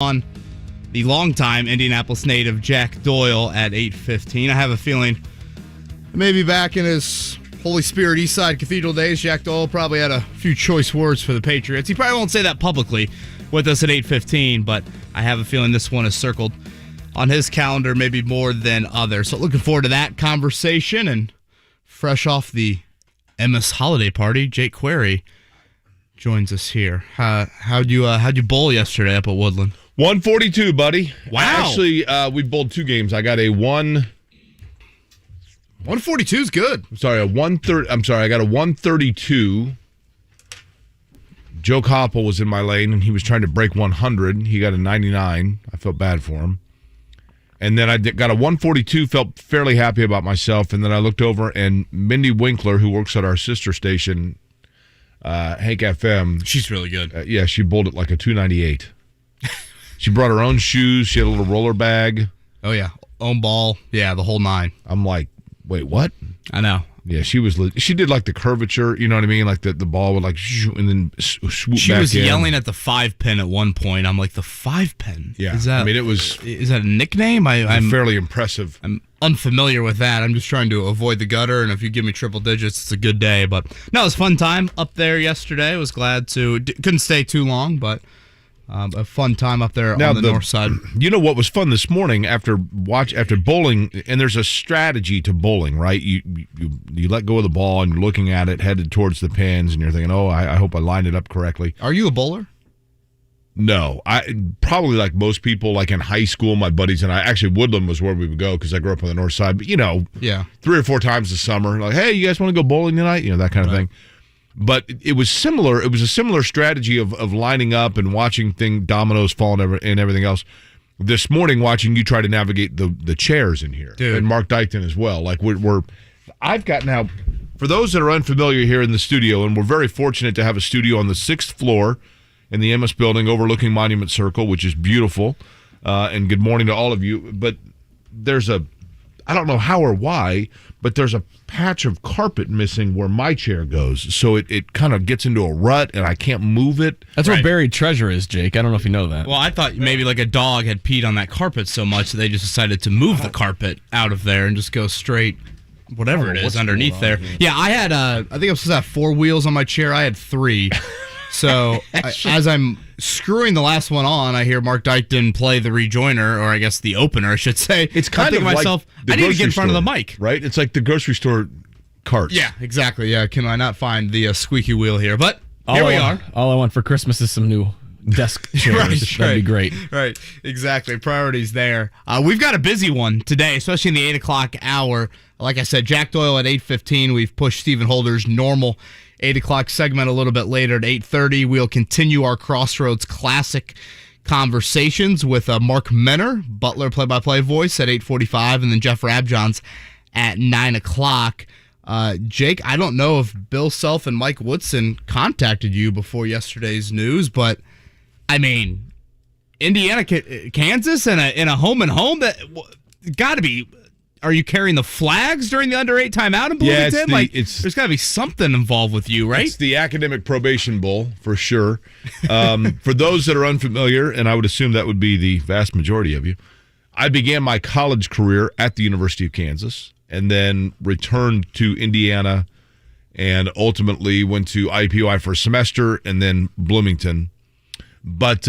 on the longtime Indianapolis native Jack Doyle at 8:15. I have a feeling maybe back in his Holy Spirit Eastside Cathedral days, Jack Doyle probably had a few choice words for the Patriots. He probably won't say that publicly with us at 8:15, but I have a feeling this one is circled on his calendar maybe more than others. So looking forward to that conversation. And fresh off the MS holiday party, Jake Query joins us here. How'd you bowl yesterday up at Woodland? 142, buddy. Wow. Actually, we bowled two games. I got a 142 is good. I got a 132. Joe Koppel was in my lane, and he was trying to break 100. He got a 99. I felt bad for him. And then I got a 142, felt fairly happy about myself. And then I looked over, and Mindy Winkler, who works at our sister station, Hank FM. She's really good. She bowled it like a 298. She brought her own shoes. She had a little roller bag. Oh, yeah. Own ball. Yeah, the whole nine. I'm like, wait, what? I know. Yeah, she did like the curvature, you know what I mean? Like the ball would like, and then swoop back in. She was yelling at the 5-pin at one point. I'm like, the 5-pin? Yeah. Is that a nickname? I'm fairly impressive. I'm unfamiliar with that. I'm just trying to avoid the gutter, and if you give me triple digits, it's a good day. But no, it was a fun time up there yesterday. I was glad to. Couldn't stay too long, but a fun time up there on the north side. You know what was fun this morning after bowling, and there's a strategy to bowling, right? You let go of the ball and you're looking at it headed towards the pins, and you're thinking, I hope I lined it up correctly. Are you a bowler? No, I probably like most people, like in high school, my buddies and I. Actually, Woodland was where we would go because I grew up on the north side. But 3 or 4 times a summer, like, hey, you guys want to go bowling tonight? That kind of thing. But it was similar. It was a similar strategy of lining up and watching dominoes fall and everything else. This morning, watching you try to navigate the chairs in here, dude. And Mark Dykton as well. Like I've got now. For those that are unfamiliar here in the studio, and we're very fortunate to have a studio on the 6th floor in the MS building overlooking Monument Circle, which is beautiful. And good morning to all of you. But there's I don't know how or why, but there's a patch of carpet missing where my chair goes. So it kind of gets into a rut, and I can't move it. That's where buried treasure is, Jake. I don't know if you know that. Well, I thought maybe like a dog had peed on that carpet so much that they just decided to move the carpet out of there and just go straight, whatever it is, underneath there. Yeah, I had, I think I was supposed to have 4 wheels on my chair. I had 3. So as I'm screwing the last one on, I hear Mark Dykton play the rejoiner, or I guess the opener, I should say. It's kind of myself, like I need to get in front of the mic. Right? It's like the grocery store carts. Yeah, exactly. Yeah, can I not find the squeaky wheel here? But here we are. All I want for Christmas is some new desk chairs. That'd be great. Right, exactly. Priorities there. We've got a busy one today, especially in the 8 o'clock hour. Like I said, Jack Doyle at 8:15. We've pushed Stephen Holder's normal 8 o'clock segment a little bit later at 8:30. We'll continue our Crossroads Classic conversations with Mark Menner, Butler play-by-play voice, at 8:45, and then Jeff Rabjohns at 9 o'clock. Jake, I don't know if Bill Self and Mike Woodson contacted you before yesterday's news, but, I mean, Indiana, Kansas, in a home-and-home, that got to be... Are you carrying the flags during the under-8 timeout in Bloomington? There's got to be something involved with you, right? It's the Academic Probation Bowl, for sure. For those that are unfamiliar, and I would assume that would be the vast majority of you, I began my college career at the University of Kansas and then returned to Indiana and ultimately went to IUPUI for a semester and then Bloomington. But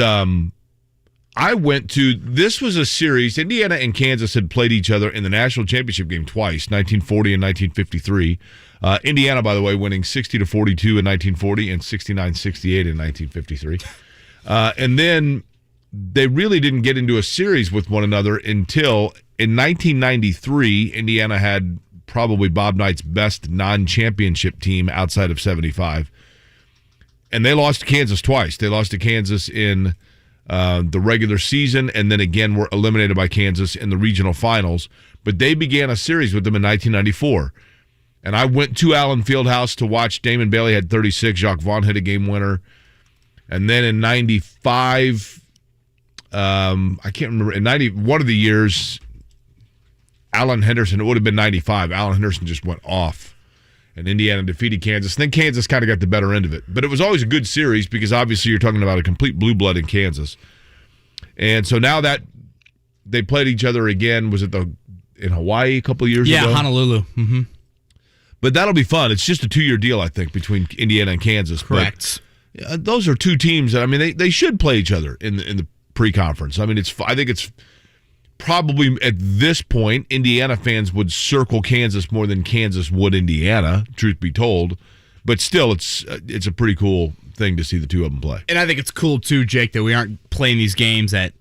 this was a series. Indiana and Kansas had played each other in the national championship game twice, 1940 and 1953. Indiana, by the way, winning 60-42 in 1940 and 69-68 in 1953. And then they really didn't get into a series with one another until in 1993, Indiana had probably Bob Knight's best non-championship team outside of 75. And they lost to Kansas twice. They lost to Kansas in the regular season, and then again were eliminated by Kansas in the regional finals. But they began a series with them in 1994. And I went to Allen Fieldhouse to watch. Damon Bailey had 36. Jacques Vaughn hit a game winner. And then in 95, I can't remember, in 91 of the years, Alan Henderson, it would have been 95. Alan Henderson just went off. And Indiana defeated Kansas. And then Kansas kind of got the better end of it. But it was always a good series because obviously you're talking about a complete blue blood in Kansas. And so now that they played each other again, was it in Hawaii a couple of years ago? Yeah, Honolulu. Mm-hmm. But that'll be fun. It's just a 2-year deal, I think, between Indiana and Kansas. Correct. But, those are two teams that, I mean, they should play each other in the pre-conference. I mean, I think it's probably at this point, Indiana fans would circle Kansas more than Kansas would Indiana, truth be told. But still, it's a pretty cool thing to see the two of them play. And I think it's cool, too, Jake, that we aren't playing these games at,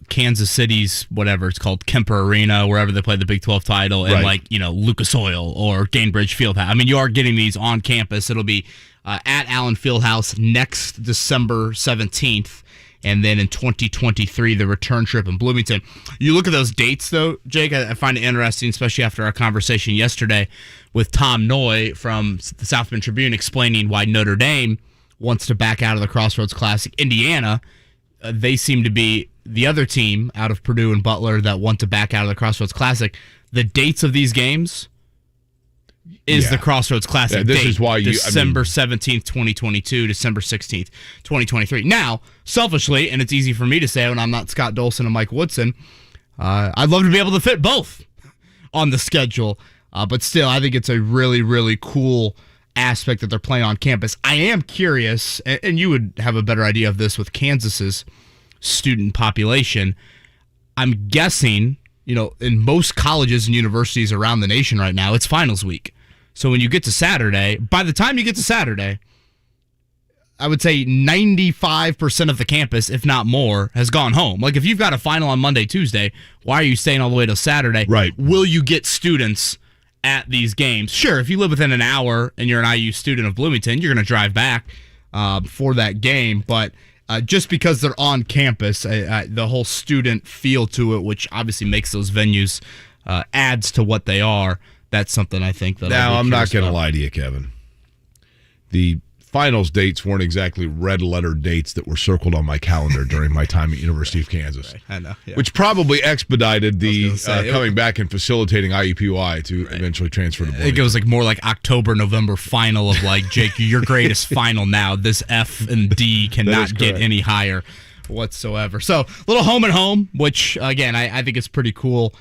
Kansas City's, whatever it's called, Kemper Arena, wherever they play the Big 12 title, and Lucas Oil or Gainbridge Fieldhouse. I mean, you are getting these on campus. It'll be at Allen Fieldhouse next December 17th. And then in 2023, the return trip in Bloomington. You look at those dates, though, Jake, I find it interesting, especially after our conversation yesterday with Tom Noy from the South Bend Tribune explaining why Notre Dame wants to back out of the Crossroads Classic. Indiana, they seem to be the other team out of Purdue and Butler that want to back out of the Crossroads Classic. The dates of these games is the Crossroads Classic. Yeah, this is why December 17th, 2022, December 16th, 2023. Now, selfishly, and it's easy for me to say when I'm not Scott Dolson and Mike Woodson, I'd love to be able to fit both on the schedule. But still, I think it's a really, really cool aspect that they're playing on campus. I am curious, and you would have a better idea of this with Kansas's student population. I'm guessing, in most colleges and universities around the nation right now, it's finals week. So when you get to Saturday, by the time you get to Saturday, I would say 95% of the campus, if not more, has gone home. Like if you've got a final on Monday, Tuesday, why are you staying all the way till Saturday? Right. Will you get students at these games? Sure, if you live within an hour and you're an IU student of Bloomington, you're going to drive back for that game. But just because they're on campus, the whole student feel to it, which obviously makes those venues adds to what they are. That's something I think that. Now, I'm not going to lie to you, Kevin. The finals dates weren't exactly red letter dates that were circled on my calendar during my time at University of Kansas. Right. I know, yeah. Which probably expedited the coming back and facilitating IUPUI to eventually transfer to Bloomington. I think it was more like October, November final of Jake, your grade is final now. This F and D cannot get any higher whatsoever. So, little home and home, which, again, I think is pretty cool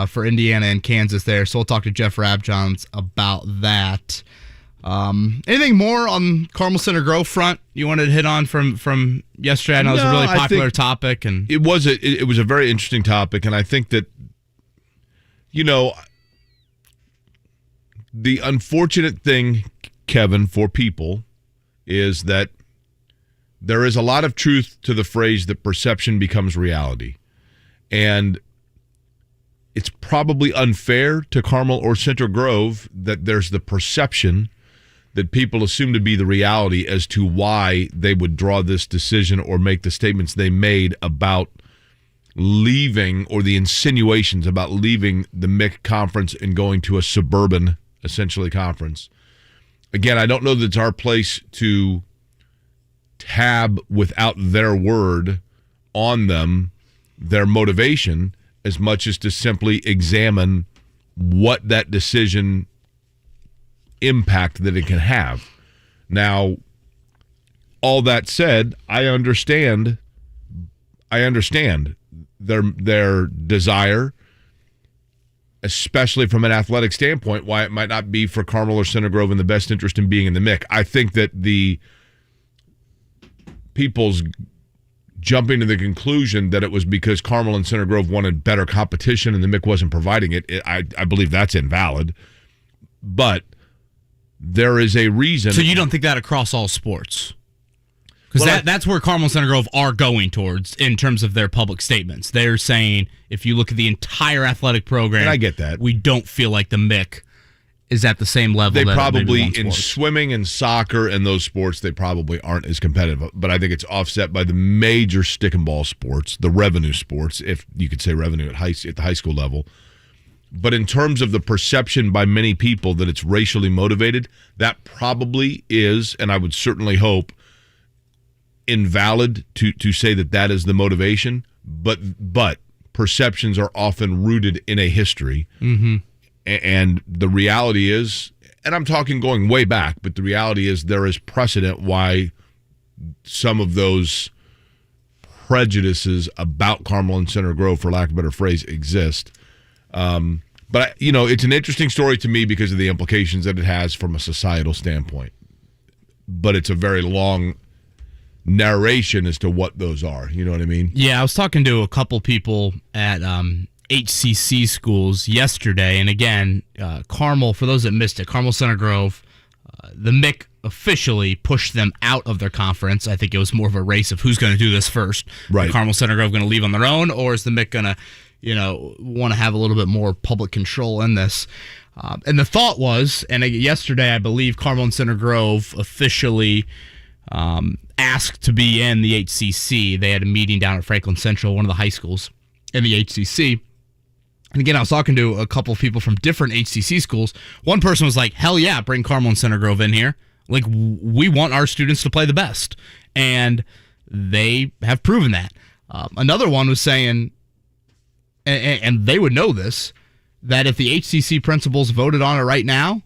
for Indiana and Kansas there. So, we'll talk to Jeff Rabjohns about that. Anything more on Carmel Center Grove front you wanted to hit on from yesterday? I know it was a really popular topic, and it was a very interesting topic, and I think that the unfortunate thing, Kevin, for people is that there is a lot of truth to the phrase that perception becomes reality, and it's probably unfair to Carmel or Center Grove that there's the perception that people assume to be the reality as to why they would draw this decision or make the statements they made about leaving, or the insinuations about leaving the MIC conference and going to a suburban, essentially, conference. Again, I don't know that it's our place to tab without their word on them, their motivation, as much as to simply examine what that decision impact that it can have. Now, all that said, I understand their desire, especially from an athletic standpoint, why it might not be for Carmel or Center Grove in the best interest in being in the MIC. I think that the people's jumping to the conclusion that it was because Carmel and Center Grove wanted better competition and the MIC wasn't providing it, I believe that's invalid. But there is a reason. So you don't think that across all sports? Because that's where Carmel and Center Grove are going towards in terms of their public statements. They're saying, if you look at the entire athletic program, and I get that, we don't feel like the MIC is at the same level. They that probably, in swimming and soccer and those sports, they probably aren't as competitive. But I think it's offset by the major stick and ball sports, the revenue sports, if you could say revenue at the high school level. But in terms of the perception by many people that it's racially motivated, that probably is, and I would certainly hope, invalid to say that is the motivation. But perceptions are often rooted in a history. Mm-hmm. And the reality is, and I'm talking going way back, but the reality is there is precedent why some of those prejudices about Carmel and Center Grove, for lack of a better phrase, exist. But it's an interesting story to me because of the implications that it has from a societal standpoint. But it's a very long narration as to what those are. You know what I mean? Yeah, I was talking to a couple people at HCC schools yesterday, and again, Carmel, for those that missed it, Carmel Center Grove, the MIC officially pushed them out of their conference. I think it was more of a race of who's going to do this first. Right. Is Carmel Center Grove going to leave on their own, or is the MIC going to, want to have a little bit more public control in this? And the thought was, and yesterday I believe Carmel and Center Grove officially asked to be in the HCC. They had a meeting down at Franklin Central, one of the high schools in the HCC. And again, I was talking to a couple of people from different HCC schools. One person was like, hell yeah, bring Carmel and Center Grove in here. Like, we want our students to play the best. And they have proven that. Another one was saying, and they would know this, that if the HCC principals voted on it right now,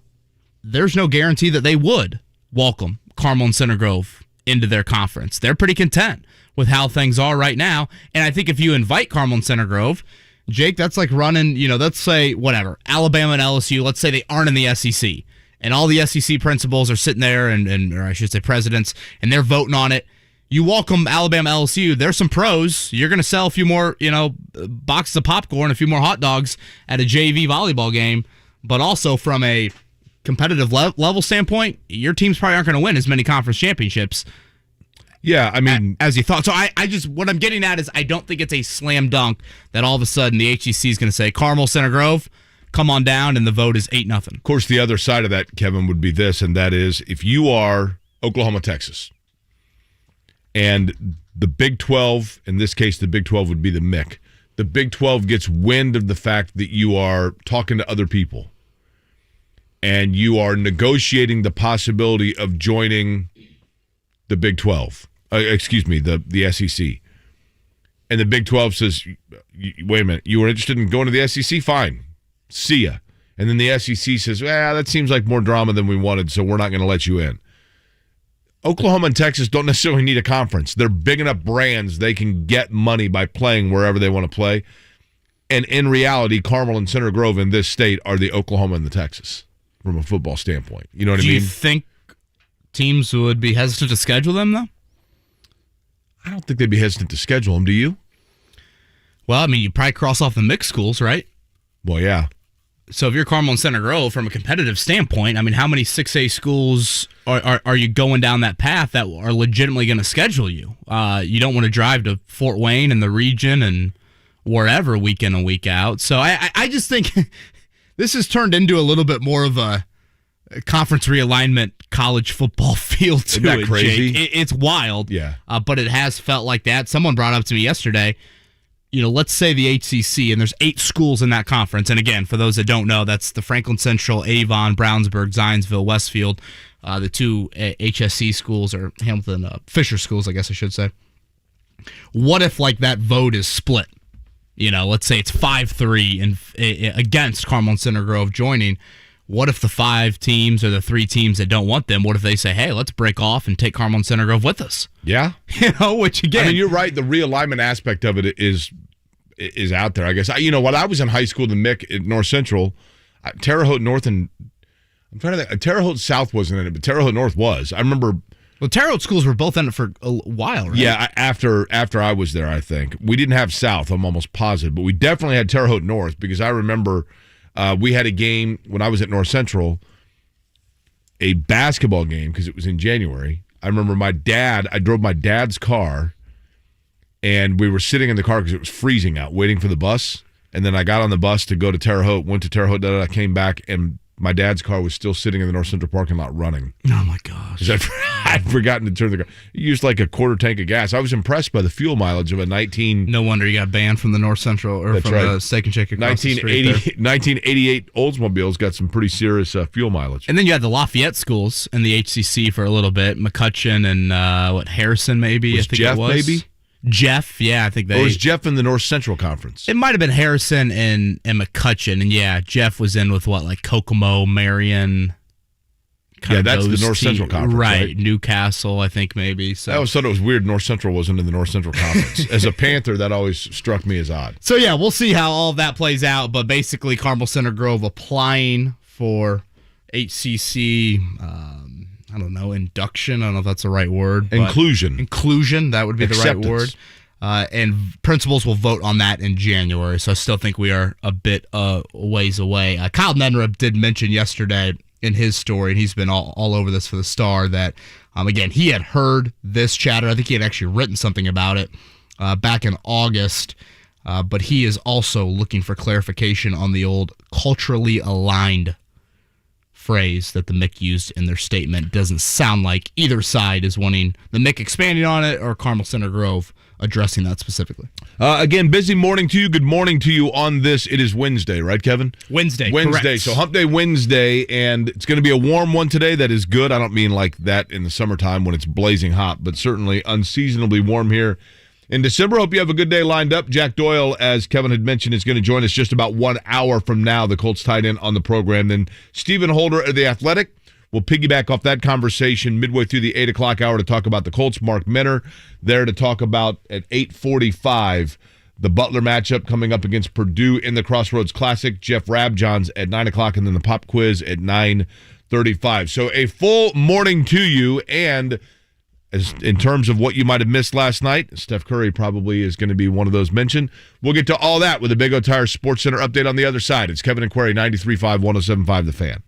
there's no guarantee that they would welcome Carmel and Center Grove into their conference. They're pretty content with how things are right now. And I think if you invite Carmel and Center Grove, Jake, that's like running, let's say, whatever, Alabama and LSU, let's say they aren't in the SEC. And all the SEC principals are sitting there, or I should say presidents, and they're voting on it. You welcome Alabama, LSU, there's some pros. You're going to sell a few more, boxes of popcorn, a few more hot dogs at a JV volleyball game. But also from a competitive level standpoint, your teams probably aren't going to win as many conference championships. Yeah, I mean, as you thought. So I just, what I'm getting at is I don't think it's a slam dunk that all of a sudden the HEC is going to say, Carmel, Center Grove, come on down, and the vote is 8-0. Of course, the other side of that, Kevin, would be this, and that is if you are Oklahoma, Texas, and the Big 12, in this case, the Big 12 would be the MIC. The Big 12 gets wind of the fact that you are talking to other people and you are negotiating the possibility of joining the Big 12. The SEC. And the Big 12 says, wait a minute, you were interested in going to the SEC? Fine. See ya. And then the SEC says, that seems like more drama than we wanted, so we're not going to let you in. Oklahoma and Texas don't necessarily need a conference. They're big enough brands. They can get money by playing wherever they want to play. And in reality, Carmel and Center Grove in this state are the Oklahoma and the Texas from a football standpoint. You know what I mean? Do you think teams would be hesitant to schedule them, though? I don't think they'd be hesitant to schedule them. Do you? Well, I mean, you probably cross off the mixed schools, right? Well, yeah. So if you're Carmel and Center Grove, from a competitive standpoint, I mean, how many 6A schools are you going down that path that are legitimately going to schedule you? You don't want to drive to Fort Wayne and the region and wherever week in and week out. So I just think this has turned into a little bit more of a conference realignment college football feel to Isn't that it, crazy? Jake. It's wild. Yeah. But it has felt like that. Someone brought up to me yesterday, let's say the HCC, and there's 8 schools in that conference. And again, for those that don't know, that's the Franklin Central, Avon, Brownsburg, Zionsville, Westfield, the 2 HSC schools, or Hamilton Fisher schools, I guess I should say. What if, that vote is split? Let's say it's 5-3 against Carmel and Center Grove joining. What if the 5 teams or the 3 teams that don't want them, what if they say, hey, let's break off and take Carmel and Center Grove with us? Yeah. Which again. I mean, you're right. The realignment aspect of it is out there, I guess. When I was in high school, the MIC at North Central, Terre Haute North and I'm trying to think, Terre Haute South wasn't in it, but Terre Haute North was. I remember. Well, Terre Haute schools were both in it for a while, right? Yeah, after I was there, I think. We didn't have South, I'm almost positive, but we definitely had Terre Haute North because I remember we had a game when I was at North Central, a basketball game because it was in January. I remember I drove my dad's car, and we were sitting in the car because it was freezing out, waiting for the bus. And then I got on the bus to go to Terre Haute, went to Terre Haute, I came back, and my dad's car was still sitting in the North Central parking lot running. Oh, my gosh. I'd forgotten to turn the car. It used like a quarter tank of gas. I was impressed by the fuel mileage of a 19... No wonder you got banned from the North Central, or from the Steak and Shake across the street there. 1988 Oldsmobile's got some pretty serious fuel mileage. And then you had the Lafayette schools in the HCC for a little bit. McCutcheon and, Harrison maybe? Was I think Jeff it was. maybe? Jeff, yeah, I think they... Or was Jeff in the North Central Conference? It might have been Harrison and McCutcheon. And, yeah, Jeff was in with, Kokomo, Marion, kind of that's those the North Central Conference, right? Newcastle, I think maybe. So I always thought it was weird North Central wasn't in the North Central Conference. As a Panther, that always struck me as odd. So yeah, we'll see how all of that plays out. But basically, Carmel Center Grove applying for HCC. I don't know, induction. I don't know if that's the right word. Inclusion, that would be the right word. And principals will vote on that in January. So I still think we are a bit ways away. Kyle Nedrup did mention yesterday in his story, and he's been all over this for the Star, that, again, he had heard this chatter. I think he had actually written something about it back in August. But he is also looking for clarification on the old culturally aligned phrase that the MIC used in their statement. Doesn't sound like either side is wanting the MIC expanding on it or Carmel Center Grove addressing that specifically. Again, busy morning to you. Good morning to you on this. It is Wednesday, right, Kevin? Wednesday, correct. So Hump Day Wednesday, and it's going to be a warm one today. That is good. I don't mean like that in the summertime when it's blazing hot, but certainly unseasonably warm here in December. Hope you have a good day lined up. Jack Doyle, as Kevin had mentioned, is going to join us just about 1 hour from now, the Colts tight end on the program. Then Stephen Holder of The Athletic will piggyback off that conversation midway through the 8 o'clock hour to talk about the Colts. Mark Menner there to talk about at 8:45 the Butler matchup coming up against Purdue in the Crossroads Classic. Jeff Rabjohns at 9 o'clock, and then the pop quiz at 9:35. So a full morning to you, and as in terms of what you might have missed last night, Steph Curry probably is going to be one of those mentioned. We'll get to all that with a Big O Tire Sports Center update on the other side. It's Kevin and Query, 93.5, 107.5 The Fan.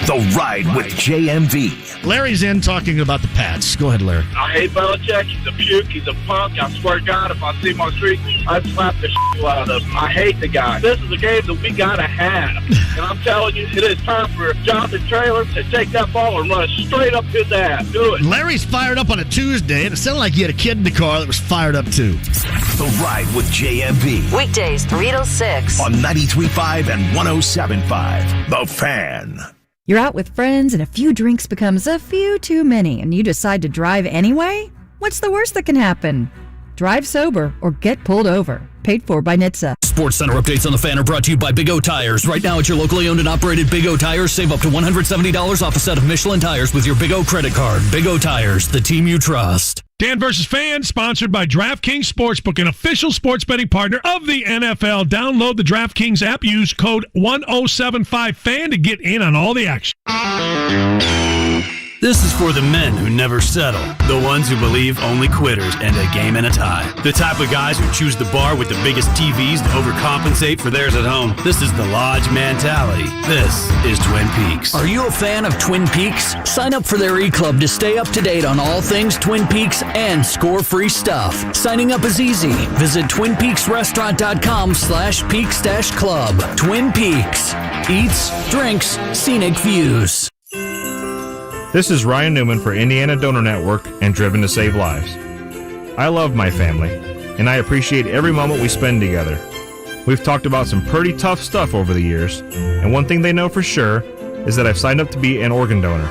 The Ride with JMV. Larry's in talking about the Pats. Go ahead, Larry. I hate Belichick. He's a puke. He's a punk. I swear to God, if I see him on the street, I'd slap the shit out of him. I hate the guy. This is a game that we got to have. And I'm telling you, it is time for Jonathan Traylor to take that ball and run it straight up his ass. Do it. Larry's fired up on a Tuesday, and it sounded like he had a kid in the car that was fired up, too. The Ride with JMV. Weekdays 3 to 6. On 93.5 and 107.5. The Fan. You're out with friends and a few drinks becomes a few too many and you decide to drive anyway? What's the worst that can happen? Drive sober or get pulled over. Paid for by NHTSA. Sports Center updates on the Fan are brought to you by Big O Tires. Right now at your locally owned and operated Big O Tires, save up to $170 off a set of Michelin tires with your Big O credit card. Big O Tires, the team you trust. Dan vs. Fan, sponsored by DraftKings Sportsbook, an official sports betting partner of the NFL. Download the DraftKings app. Use code 1075FAN to get in on all the action. This is for the men who never settle, the ones who believe only quitters end a game in a tie, the type of guys who choose the bar with the biggest TVs to overcompensate for theirs at home. This is the Lodge mentality. This is Twin Peaks. Are you a fan of Twin Peaks? Sign up for their e-club to stay up to date on all things Twin Peaks and score free stuff. Signing up is easy. Visit TwinPeaksRestaurant.com/Peaks-Club. Twin Peaks. Eats, drinks, scenic views. This is Ryan Newman for Indiana Donor Network and Driven to Save Lives. I love my family, and I appreciate every moment we spend together. We've talked about some pretty tough stuff over the years, and one thing they know for sure is that I've signed up to be an organ donor.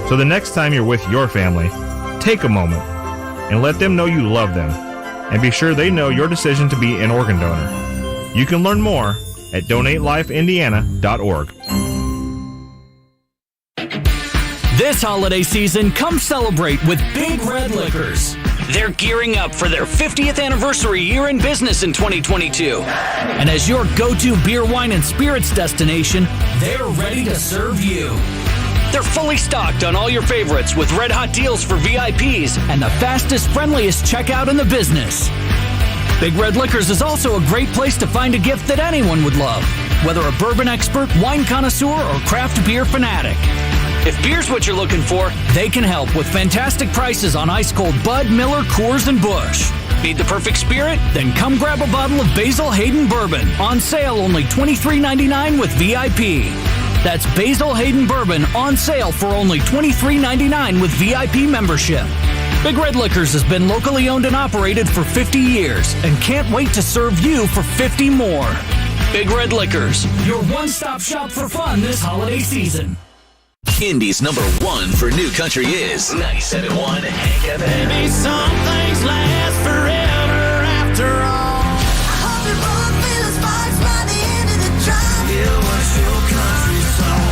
So the next time you're with your family, take a moment and let them know you love them, and be sure they know your decision to be an organ donor. You can learn more at DonateLifeIndiana.org. This holiday season, come celebrate with Big Red Liquors. They're gearing up for their 50th anniversary year in business in 2022. And as your go-to beer, wine, and spirits destination, they're ready to serve you. They're fully stocked on all your favorites with red-hot deals for VIPs and the fastest, friendliest checkout in the business. Big Red Liquors is also a great place to find a gift that anyone would love, whether a bourbon expert, wine connoisseur, or craft beer fanatic. If beer's what you're looking for, they can help with fantastic prices on ice-cold Bud, Miller, Coors, and Busch. Need the perfect spirit? Then come grab a bottle of Basil Hayden Bourbon. On sale only $23.99 with VIP. That's Basil Hayden Bourbon on sale for only $23.99 with VIP membership. Big Red Liquors has been locally owned and operated for 50 years and can't wait to serve you for 50 more. Big Red Liquors, your one-stop shop for fun this holiday season. Indy's number one for new country is 97.1 Hank FM. Maybe some things last forever after all. I hope your bullet feels sparks by the end of the drive.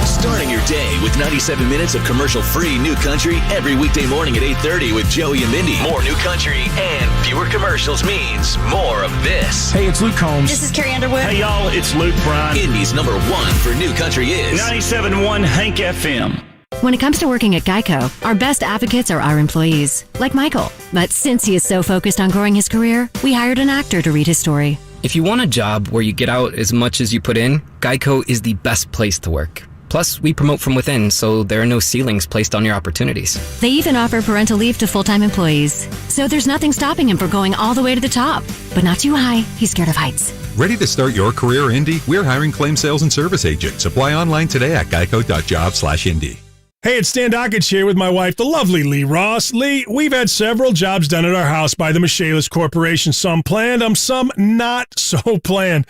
Starting your day with 97 minutes of commercial-free New Country every weekday morning at 8:30 with Joey and Indy. More New Country and fewer commercials means more of this. Hey, it's Luke Combs. This is Carrie Underwood. Hey, y'all, it's Luke Bryan. Indy's number one for New Country is 97.1 Hank FM. When it comes to working at Geico, our best advocates are our employees, like Michael. But since he is so focused on growing his career, we hired an actor to read his story. If you want a job where you get out as much as you put in, Geico is the best place to work. Plus, we promote from within, so there are no ceilings placed on your opportunities. They even offer parental leave to full-time employees. So there's nothing stopping him from going all the way to the top. But not too high. He's scared of heights. Ready to start your career, Indy? We're hiring claim sales and service agents. Apply online today at geico.job/Indy. Hey, it's Stan Dockage here with my wife, the lovely Lee Ross. Lee, we've had several jobs done at our house by the Michaelis Corporation. Some planned, some not so planned.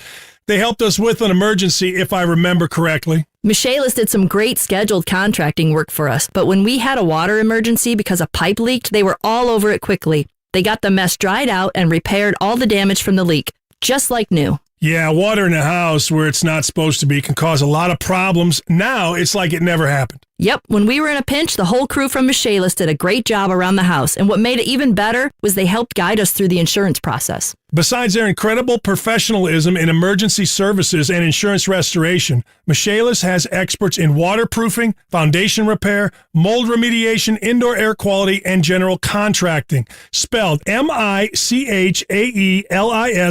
They helped us with an emergency, if I remember correctly. Michaelis did some great scheduled contracting work for us, but when we had a water emergency because a pipe leaked, they were all over it quickly. They got the mess dried out and repaired all the damage from the leak, just like new. Yeah, water in a house where it's not supposed to be can cause a lot of problems. Now it's like it never happened. Yep, when we were in a pinch, the whole crew from Michaelis did a great job around the house, and what made it even better was they helped guide us through the insurance process. Besides their incredible professionalism in emergency services and insurance restoration, Michaelis has experts in waterproofing, foundation repair, mold remediation, indoor air quality, and general contracting. Spelled Michaelis,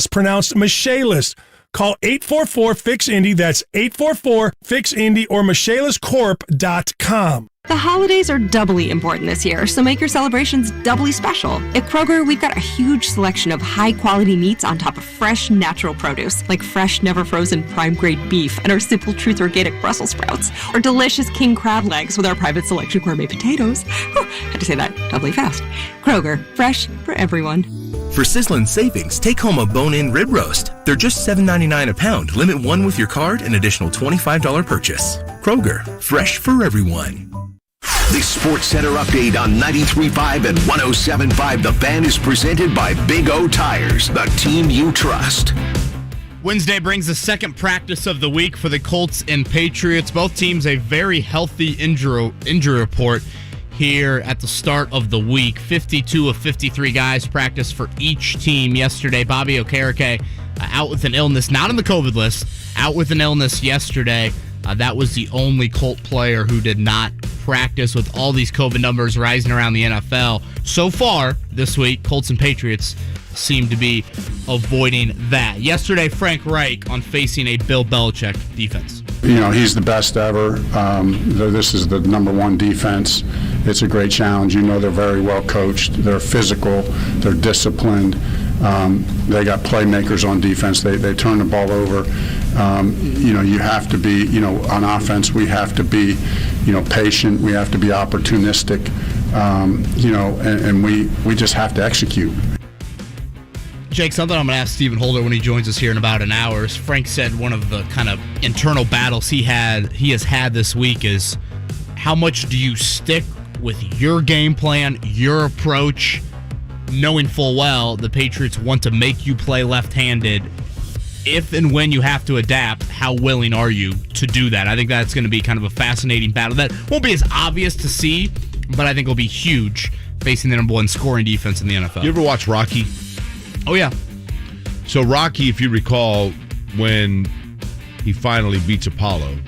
pronounced Michaelis. Call 844-FIX-INDY. That's 844-FIX-INDY or MichaelisCorp.com. The holidays are doubly important this year, so make your celebrations doubly special. At Kroger, we've got a huge selection of high-quality meats on top of fresh, natural produce, like fresh, never-frozen, prime-grade beef and our Simple Truth organic Brussels sprouts, or delicious king crab legs with our private selection gourmet potatoes. Whew, had to say that doubly fast. Kroger, fresh for everyone. For sizzling savings, take home a bone-in rib roast. They're just $7.99 a pound. Limit one with your card, an additional $25 purchase. Kroger, fresh for everyone. The Sports Center update on 93.5 and 107.5 The Fan is presented by Big O Tires, the team you trust. Wednesday brings the second practice of the week for the Colts and Patriots. Both teams a very healthy injury report here at the start of the week. 52 of 53 guys practiced for each team yesterday. Bobby Okereke out with an illness, not on the COVID list, out with an illness yesterday. That was the only Colt player who did not practice, with all these COVID numbers rising around the NFL. So far this week, Colts and Patriots seem to be avoiding that. Yesterday, Frank Reich on facing a Bill Belichick defense. You know, he's the best ever. This is the number one defense. It's a great challenge. You know, they're very well coached. They're physical. They're disciplined. They got playmakers on defense. They turn the ball over. You know, you have to be, you know, on offense, we have to be, you know, patient. We have to be opportunistic, you know, and we just have to execute. Jake, something I'm going to ask Stephen Holder when he joins us here in about an hour. As Frank said, one of the kind of internal battles he has had this week is how much do you stick with your game plan, your approach, knowing full well the Patriots want to make you play left-handed. If and when you have to adapt, how willing are you to do that? I think that's going to be kind of a fascinating battle. That won't be as obvious to see, but I think will be huge facing the number one scoring defense in the NFL. You ever watch Rocky? Oh, yeah. So Rocky, if you recall, when he finally beats Apollo,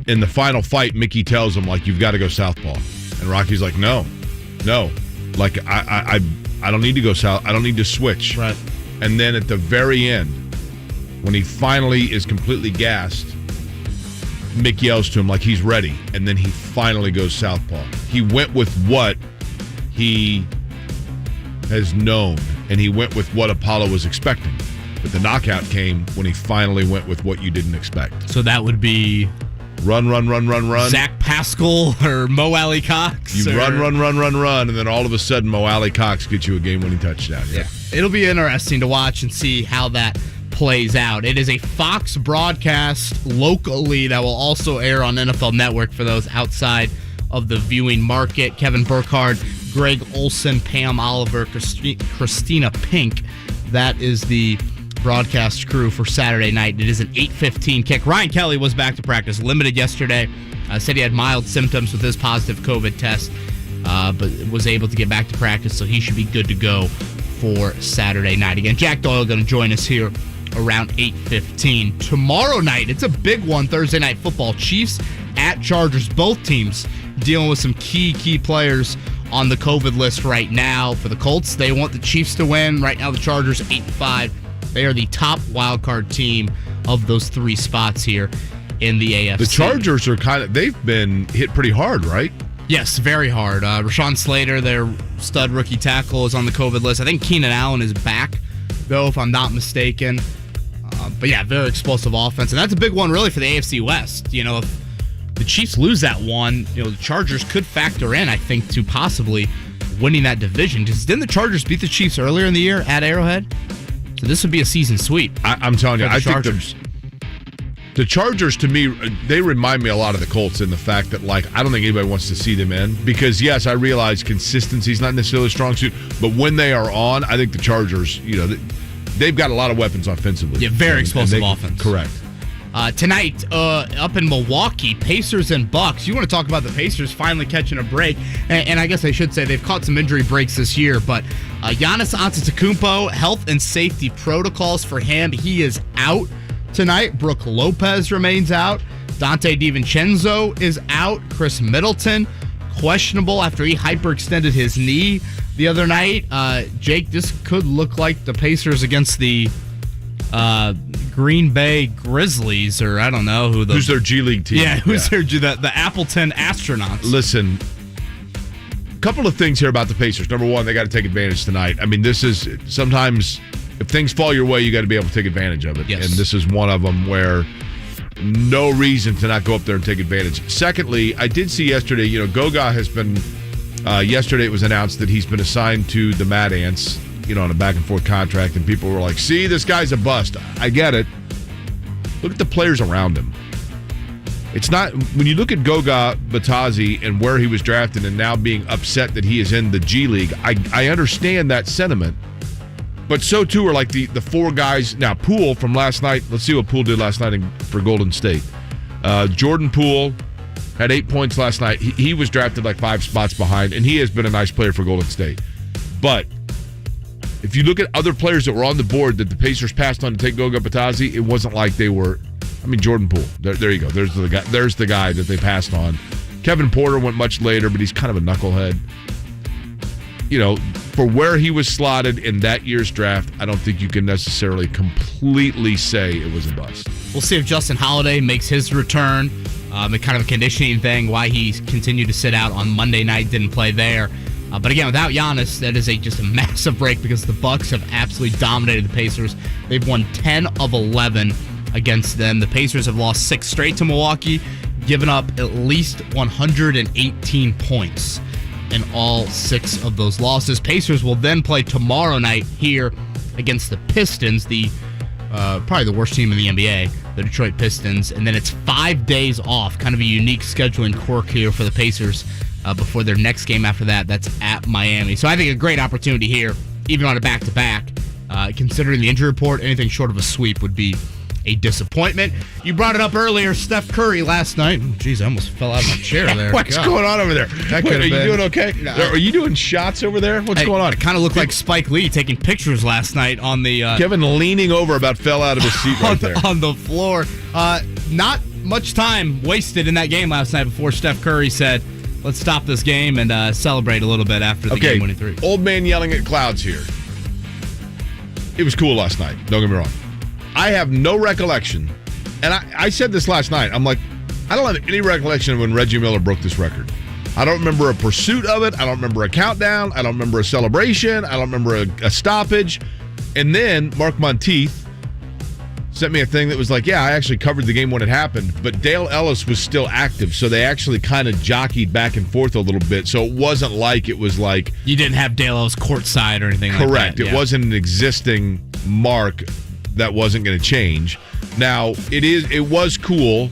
in the final fight, Mickey tells him, like, you've got to go southpaw. And Rocky's like, no. Like, I don't need to go south. I don't need to switch. Right. And then at the very end, when he finally is completely gassed, Mick yells to him like he's ready. And then he finally goes southpaw. He went with what he has known, and he went with what Apollo was expecting. But the knockout came when he finally went with what you didn't expect. So that would be... Run. Zach Pascal or Mo Alley Cox. You run, and then all of a sudden Mo Alley Cox gets you a game-winning touchdown. Yeah. It'll be interesting to watch and see how that plays out. It is a Fox broadcast locally that will also air on NFL Network for those outside of the viewing market. Kevin Burkhardt, Greg Olson, Pam Oliver, Christina Pink. That is the broadcast crew for Saturday night. It is an 8:15 kick. Ryan Kelly was back to practice, limited yesterday. Said he had mild symptoms with his positive COVID test, but was able to get back to practice, so he should be good to go for Saturday night. Again, Jack Doyle going to join us here around 8:15. Tomorrow night, it's a big one, Thursday Night Football. Chiefs at Chargers. Both teams dealing with some key players on the COVID list right now. For the Colts, they want the Chiefs to win. Right now, the Chargers 8-5. They are the top wildcard team of those three spots here in the AFC. The Chargers are they've been hit pretty hard, right? Yes, very hard. Rashawn Slater, their stud rookie tackle, is on the COVID list. I think Keenan Allen is back, though, if I'm not mistaken. But yeah, very explosive offense. And that's a big one, really, for the AFC West. You know, if the Chiefs lose that one, you know, the Chargers could factor in, I think, to possibly winning that division. Because didn't the Chargers beat the Chiefs earlier in the year at Arrowhead? So this would be a season sweep. I'm telling you, I think the Chargers, to me, they remind me a lot of the Colts in the fact that, like, I don't think anybody wants to see them in. Because, yes, I realize consistency is not necessarily a strong suit. But when they are on, I think the Chargers, you know, they've got a lot of weapons offensively. Yeah, very explosive offense. Correct. Tonight, up in Milwaukee, Pacers and Bucks. You want to talk about the Pacers finally catching a break. And I guess I should say they've caught some injury breaks this year. But Giannis Antetokounmpo, health and safety protocols for him. He is out tonight. Brooke Lopez remains out. Dante DiVincenzo is out. Chris Middleton, questionable after he hyperextended his knee the other night. Jake, this could look like the Pacers against the Green Bay Grizzlies, or I don't know who's their G League team. Yeah, the Appleton Astronauts. Listen, a couple of things here about the Pacers. Number one, they got to take advantage tonight. I mean, this is sometimes if things fall your way, you got to be able to take advantage of it. Yes. And this is one of them where no reason to not go up there and take advantage. Secondly, I did see yesterday, you know, Goga has been, yesterday it was announced that he's been assigned to the Mad Ants, you know, on a back and forth contract, and people were like, see, this guy's a bust. I get it. Look at the players around him. It's not, when you look at Goga Batadze and where he was drafted and now being upset that he is in the G League, I understand that sentiment. But so too are like the four guys. Now, Poole from last night, let's see what Poole did last night for Golden State. Jordan Poole had 8 points last night. He was drafted like 5 spots behind, and he has been a nice player for Golden State. But if you look at other players that were on the board that the Pacers passed on to take Goga Batadze, it wasn't like they were. I mean, Jordan Poole. There you go. There's the guy that they passed on. Kevin Porter went much later, but he's kind of a knucklehead. You know, for where he was slotted in that year's draft, I don't think you can necessarily completely say it was a bust. We'll see if Justin Holiday makes his return. A kind of a conditioning thing, why he continued to sit out on Monday night, didn't play there. But again, without Giannis, that is just a massive break because the Bucks have absolutely dominated the Pacers. They've won 10 of 11 against them. The Pacers have lost 6 straight to Milwaukee, given up at least 118 points in all 6 of those losses. Pacers will then play tomorrow night here against the Pistons, the probably the worst team in the NBA, the Detroit Pistons. And then it's 5 days off, kind of a unique scheduling quirk here for the Pacers before their next game after that. That's at Miami. So I think a great opportunity here, even on a back-to-back. Considering the injury report, anything short of a sweep would be a disappointment. You brought it up earlier, Steph Curry last night. Jeez, I almost fell out of my chair there. What's going on over there? Are you doing okay? No. Are you doing shots over there? What's going on? It kind of looked like Spike Lee taking pictures last night on the... Kevin leaning over about fell out of his seat right there. On the floor. Not much time wasted in that game last night before Steph Curry said, let's stop this game and celebrate a little bit after the game-winning 3. Old man yelling at clouds here. It was cool last night. Don't get me wrong. I have no recollection, and I said this last night. I'm like, I don't have any recollection of when Reggie Miller broke this record. I don't remember a pursuit of it. I don't remember a countdown. I don't remember a celebration. I don't remember a stoppage. And then Mark Monteith sent me a thing that was like, yeah, I actually covered the game when it happened, but Dale Ellis was still active, so they actually kind of jockeyed back and forth a little bit, so it wasn't like it was like... You didn't have Dale Ellis courtside or anything like that. Correct. It wasn't an existing mark that wasn't going to change. Now, it was cool,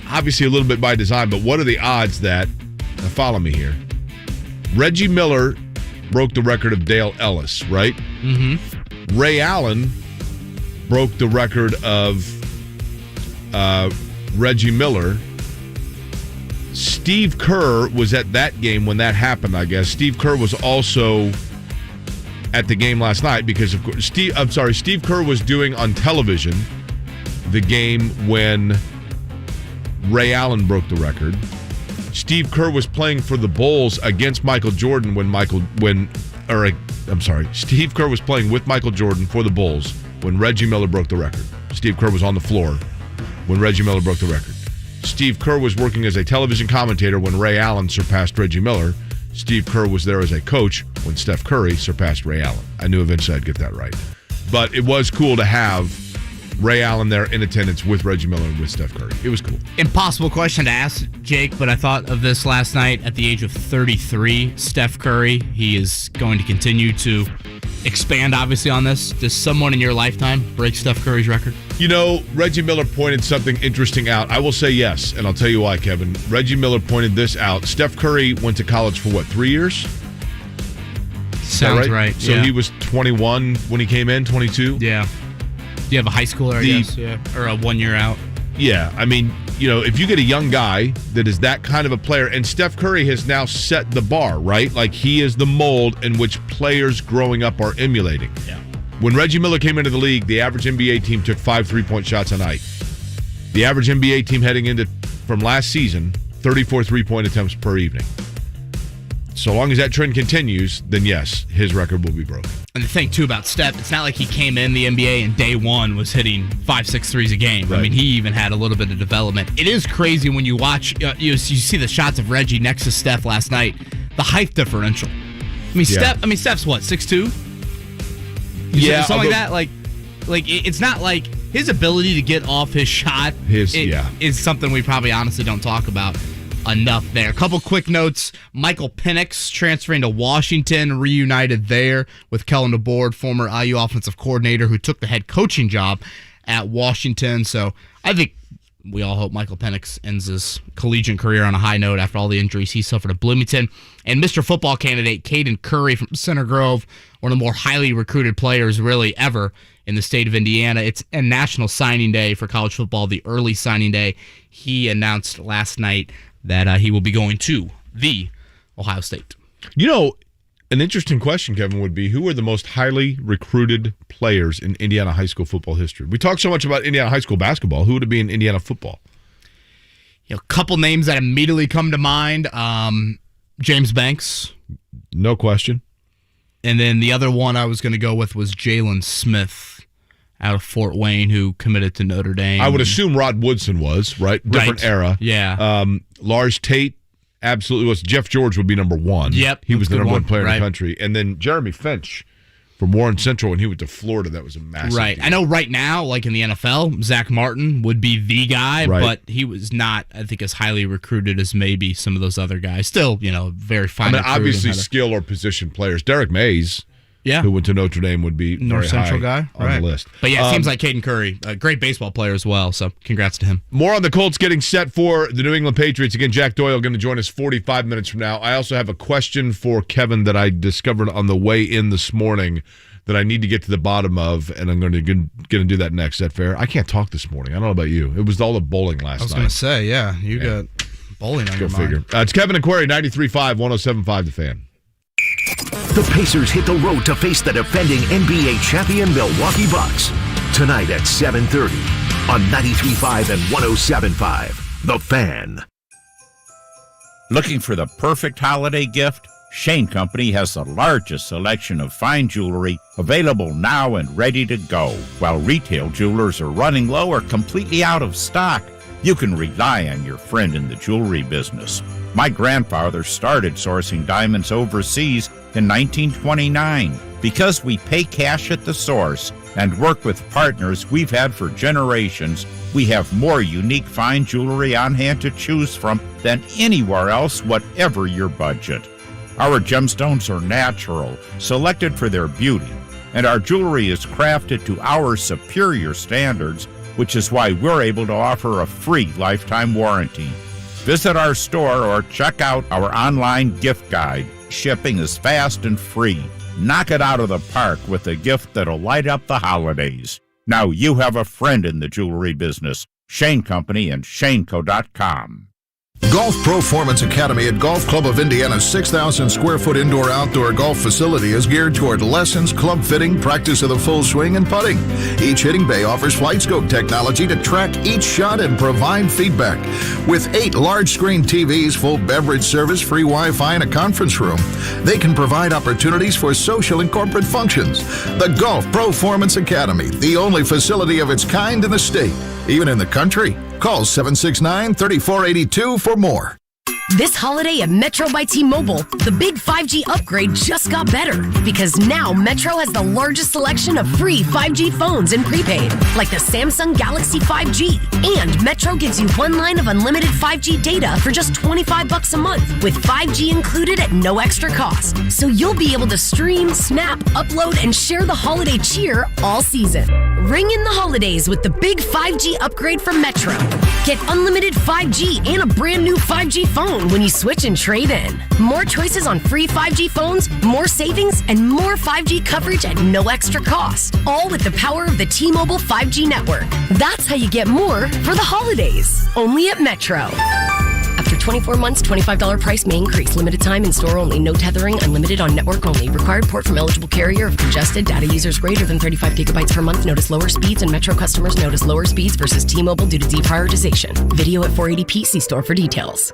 obviously a little bit by design, but what are the odds that, now follow me here, Reggie Miller broke the record of Dale Ellis, right? Mm-hmm. Ray Allen broke the record of Reggie Miller. Steve Kerr was at that game when that happened, I guess. Steve Kerr was also at the game last night because, of course, Steve Kerr was doing on television the game when Ray Allen broke the record. Steve Kerr was playing for the Bulls against Michael Jordan Steve Kerr was playing with Michael Jordan for the Bulls when Reggie Miller broke the record. Steve Kerr was on the floor when Reggie Miller broke the record. Steve Kerr was working as a television commentator when Ray Allen surpassed Reggie Miller. Steve Kerr was there as a coach when Steph Curry surpassed Ray Allen. I knew eventually I'd get that right. But it was cool to have Ray Allen there in attendance with Reggie Miller and with Steph Curry. It was cool. Impossible question to ask, Jake, but I thought of this last night. At the age of 33, Steph Curry, he is going to continue to expand, obviously, on this. Does someone in your lifetime break Steph Curry's record? You know, Reggie Miller pointed something interesting out. I will say yes, and I'll tell you why, Kevin. Reggie Miller pointed this out. Steph Curry went to college for, 3 years? Sounds right. So he was 21 when he came in, 22? Yeah. Do you have a high schooler, I guess? Yeah. Or a 1 year out? Yeah. I mean, if you get a young guy that is that kind of a player, and Steph Curry has now set the bar, right? Like, he is the mold in which players growing up are emulating. Yeah. When Reggie Miller came into the league, the average NBA team took 5 3-point shots a night. The average NBA team heading into from last season, 34 3-point attempts per evening. So long as that trend continues, then yes, his record will be broken. And the thing, too, about Steph, it's not like he came in the NBA and day one was hitting 5-6 threes a game. Right. I mean, he even had a little bit of development. It is crazy when you watch, you see the shots of Reggie next to Steph last night, the height differential. I mean, Steph's what, 6'2"? Yeah. Something like that. Like it's not like his ability to get off his shot is something we probably honestly don't talk about enough there. A couple quick notes. Michael Penix transferring to Washington, reunited there with Kellen DeBoer, former IU offensive coordinator who took the head coaching job at Washington. So I think we all hope Michael Penix ends his collegiate career on a high note after all the injuries he suffered at Bloomington. And Mr. Football candidate Caden Curry from Center Grove, one of the more highly recruited players really ever in the state of Indiana. It's a national signing day for college football, the early signing day. He announced last night that he will be going to the Ohio State. An interesting question, Kevin, would be who are the most highly recruited players in Indiana high school football history? We talk so much about Indiana high school basketball. Who would it be in Indiana football? A couple names that immediately come to mind. James Banks. No question. And then the other one I was going to go with was Jalen Smith out of Fort Wayne, who committed to Notre Dame. I would assume Rod Woodson was, right? Different era. Yeah. Lars Tate absolutely was. Jeff George would be number one. Yep. He was the number one player in the country. And then Jeremy Finch from Warren Central, when he went to Florida, that was a massive deal. I know right now, like in the NFL, Zach Martin would be the guy, but he was not, I think, as highly recruited as maybe some of those other guys. Still, very fine. Obviously skill or position players. Derek Mays, who went to Notre Dame, would be North Central guy on the list. But yeah, it seems like Caden Curry, a great baseball player as well, so congrats to him. More on the Colts getting set for the New England Patriots. Again, Jack Doyle going to join us 45 minutes from now. I also have a question for Kevin that I discovered on the way in this morning that I need to get to the bottom of, and I'm going to do that next. Is that fair? I can't talk this morning. I don't know about you. It was all the bowling last night. I was going to say, you got bowling on your mind. It's Kevin and Query, 93.5, 107.5 The Fan. The Pacers hit the road to face the defending NBA champion Milwaukee Bucks tonight at 7:30 on 93.5 and 107.5 The Fan. Looking for the perfect holiday gift? Shane Company has the largest selection of fine jewelry available now and ready to go. While retail jewelers are running low or completely out of stock, you can rely on your friend in the jewelry business. My grandfather started sourcing diamonds overseas in 1929. Because we pay cash at the source and work with partners we've had for generations, we have more unique fine jewelry on hand to choose from than anywhere else, whatever your budget. Our gemstones are natural, selected for their beauty, and our jewelry is crafted to our superior standards, which is why we're able to offer a free lifetime warranty. Visit our store or check out our online gift guide. Shipping is fast and free. Knock it out of the park with a gift that'll light up the holidays. Now you have a friend in the jewelry business. Shane Company and ShaneCo.com. Golf Performance Academy at Golf Club of Indiana's 6,000 square foot indoor-outdoor golf facility is geared toward lessons, club fitting, practice of the full swing, and putting. Each hitting bay offers flight scope technology to track each shot and provide feedback. With 8 large-screen TVs, full beverage service, free Wi-Fi, and a conference room, they can provide opportunities for social and corporate functions. The Golf Performance Academy, the only facility of its kind in the state, even in the country. Call 769-3482 for more. This holiday at Metro by T-Mobile, the big 5G upgrade just got better because now Metro has the largest selection of free 5G phones in prepaid, like the Samsung Galaxy 5G. And Metro gives you 1 line of unlimited 5G data for just $25 a month, with 5G included at no extra cost. So you'll be able to stream, snap, upload, and share the holiday cheer all season. Ring in the holidays with the big 5G upgrade from Metro. Get unlimited 5G and a brand new 5G phone when you switch and trade in. More choices on free 5G phones, more savings, and more 5G coverage at no extra cost. All with the power of the T-Mobile 5G network. That's how you get more for the holidays. Only at Metro. After 24 months, $25 price may increase. Limited time in store only. No tethering. Unlimited on network only. Required port from eligible carrier of congested data users greater than 35 gigabytes per month. Notice lower speeds, and Metro customers notice lower speeds versus T-Mobile due to deprioritization. Video at 480p. See store for details.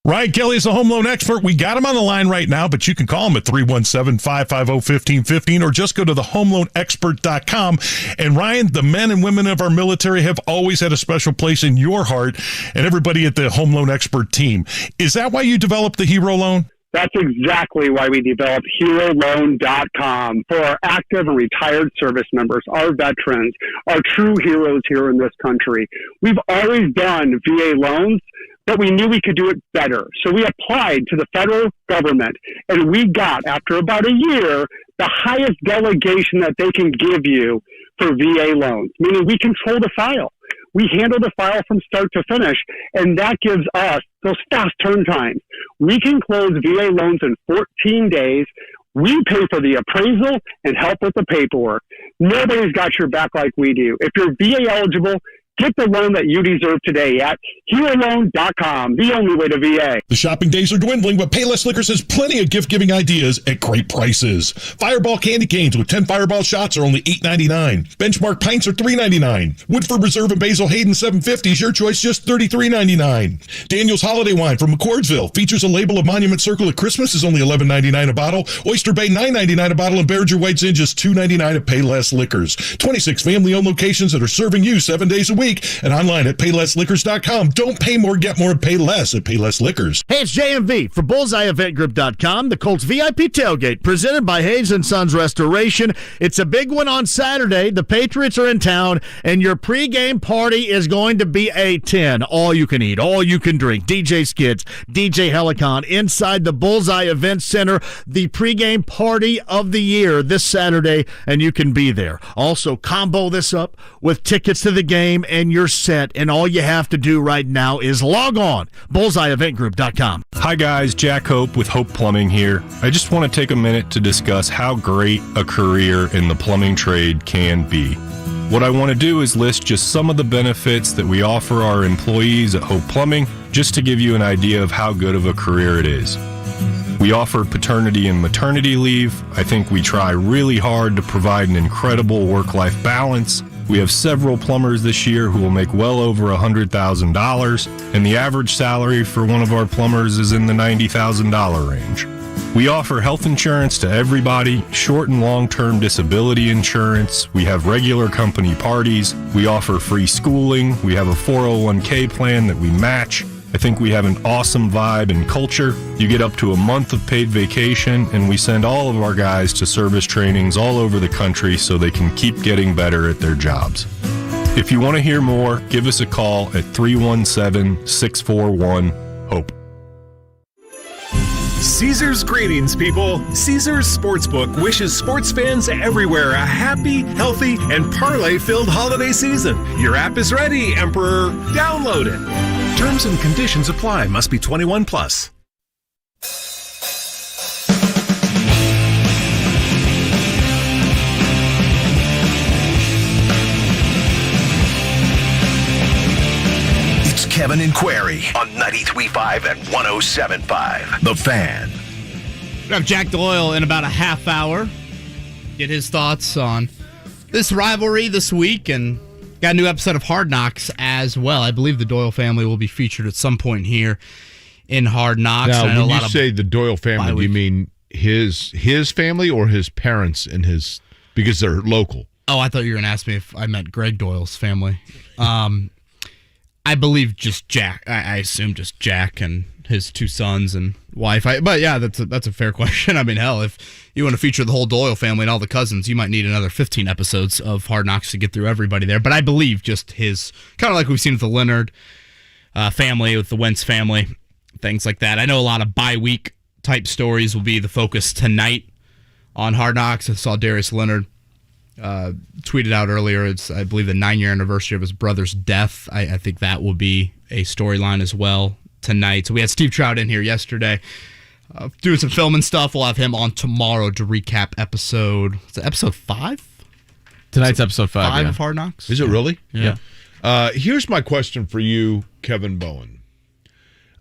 Ryan Kelly is a home loan expert. We got him on the line right now, but you can call him at 317-550-1515 or just go to thehomeloanexpert.com. And Ryan, the men and women of our military have always had a special place in your heart and everybody at the Home Loan Expert team. Is that why you developed the Hero Loan? That's exactly why we developed HeroLoan.com for our active and retired service members, our veterans, our true heroes here in this country. We've always done VA loans, but we knew we could do it better. So we applied to the federal government, and we got, after about a year, the highest delegation that they can give you for VA loans, meaning we control the file. We handle the file from start to finish, and that gives us those fast turn times. We can close VA loans in 14 days. We pay for the appraisal and help with the paperwork. Nobody's got your back like we do. If you're VA eligible, get the loan that you deserve today at HeroLoan.com, the only way to VA. The shopping days are dwindling, but Payless Liquors has plenty of gift-giving ideas at great prices. Fireball candy canes with 10 Fireball shots are only $8.99. Benchmark pints are $3.99. Woodford Reserve and Basil Hayden 750s, your choice, just $33.99. Daniel's Holiday Wine from McCordsville features a label of Monument Circle at Christmas is only $11.99 a bottle. Oyster Bay $9.99 a bottle, and Behringer White Zin just $2.99 at Payless Liquors. 26 family-owned locations that are serving you 7 days a week. And online at PaylessLiquors.com. Don't pay more, get more, pay less at Payless Liquors. Hey, it's JMV for BullseyeEventGroup.com, the Colts VIP tailgate presented by Hayes & Sons Restoration. It's a big one on Saturday. The Patriots are in town, and your pregame party is going to be a 10. All you can eat, all you can drink. DJ Skids, DJ Helicon inside the Bullseye Event Center. The pregame party of the year this Saturday, and you can be there. Also, combo this up with tickets to the game, and you're set, and all you have to do right now is log on, BullseyeEventGroup.com. Hi guys, Jack Hope with Hope Plumbing here. I just want to take a minute to discuss how great a career in the plumbing trade can be. What I want to do is list just some of the benefits that we offer our employees at Hope Plumbing, just to give you an idea of how good of a career it is. We offer paternity and maternity leave. I think we try really hard to provide an incredible work-life balance. We have several plumbers this year who will make well over $100,000, and the average salary for one of our plumbers is in the $90,000 range. We offer health insurance to everybody, short and long-term disability insurance. We have regular company parties. We offer free schooling. We have a 401k plan that we match. I think we have an awesome vibe and culture. You get up to a month of paid vacation, and we send all of our guys to service trainings all over the country so they can keep getting better at their jobs. If you want to hear more, give us a call at 317-641-HOPE. Caesar's greetings, people. Caesar's Sportsbook wishes sports fans everywhere a happy, healthy, and parlay-filled holiday season. Your app is ready, Emperor. Download it. Terms and conditions apply. Must be 21 plus. Kevin and Query on 93.5 and 107.5. The Fan. We have Jack Doyle in about a half hour. Get his thoughts on this rivalry this week, and got a new episode of Hard Knocks as well. I believe the Doyle family will be featured at some point here in Hard Knocks. Now, when you say the Doyle family, do you mean his family or his parents and his, because they're local? Oh, I thought you were going to ask me if I meant Greg Doyle's family. I believe just Jack. I assume just Jack and his two sons and wife. But yeah, that's a fair question. I mean, hell, if you want to feature the whole Doyle family and all the cousins, you might need another 15 episodes of Hard Knocks to get through everybody there. But I believe just his, kind of like we've seen with the Leonard family, with the Wentz family, things like that. I know a lot of bye-week type stories will be the focus tonight on Hard Knocks. I saw Darius Leonard tweeted out earlier. It's, I believe, the 9-year anniversary of his brother's death. I think that will be a storyline as well tonight. So we had Steve Trout in here yesterday doing some filming stuff. We'll have him on tomorrow to recap episode 5? Tonight's episode 5 of Hard Knocks. Is it really? Yeah. Here's my question for you, Kevin Bowen.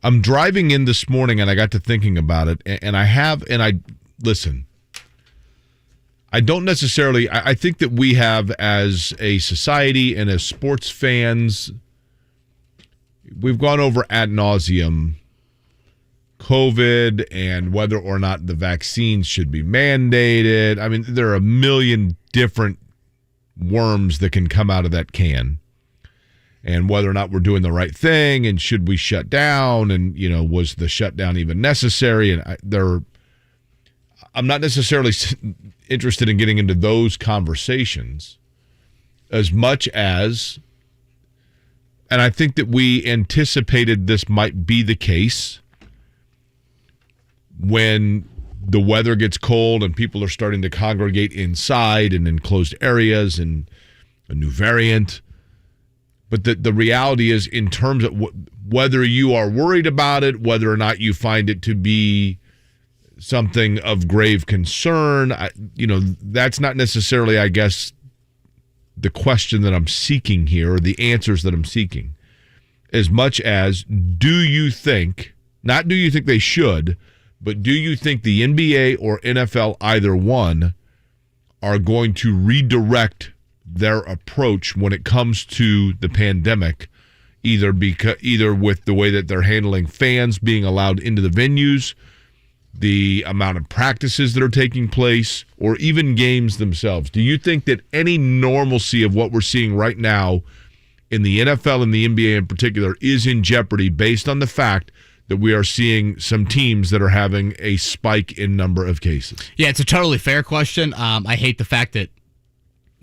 I'm driving in this morning and I got to thinking about it, listen, I don't necessarily, I think that we have, as a society and as sports fans, we've gone over ad nauseum COVID and whether or not the vaccines should be mandated. I mean, there are a million different worms that can come out of that can. And whether or not we're doing the right thing, and should we shut down, and was the shutdown even necessary? And I'm not necessarily interested in getting into those conversations as much as, and I think that we anticipated this might be the case when the weather gets cold and people are starting to congregate inside and in closed areas, and a new variant. But the reality is, in terms of whether you are worried about it, whether or not you find it to be something of grave concern, that's not necessarily, I guess, the question that I'm seeking here, or the answers that I'm seeking. As much as, do you think they should, but do you think the NBA or NFL, either one, are going to redirect their approach when it comes to the pandemic, either with the way that they're handling fans being allowed into the venues, the amount of practices that are taking place, or even games themselves? Do you think that any normalcy of what we're seeing right now in the NFL and the NBA in particular is in jeopardy based on the fact that we are seeing some teams that are having a spike in number of cases? Yeah, it's a totally fair question. I hate the fact that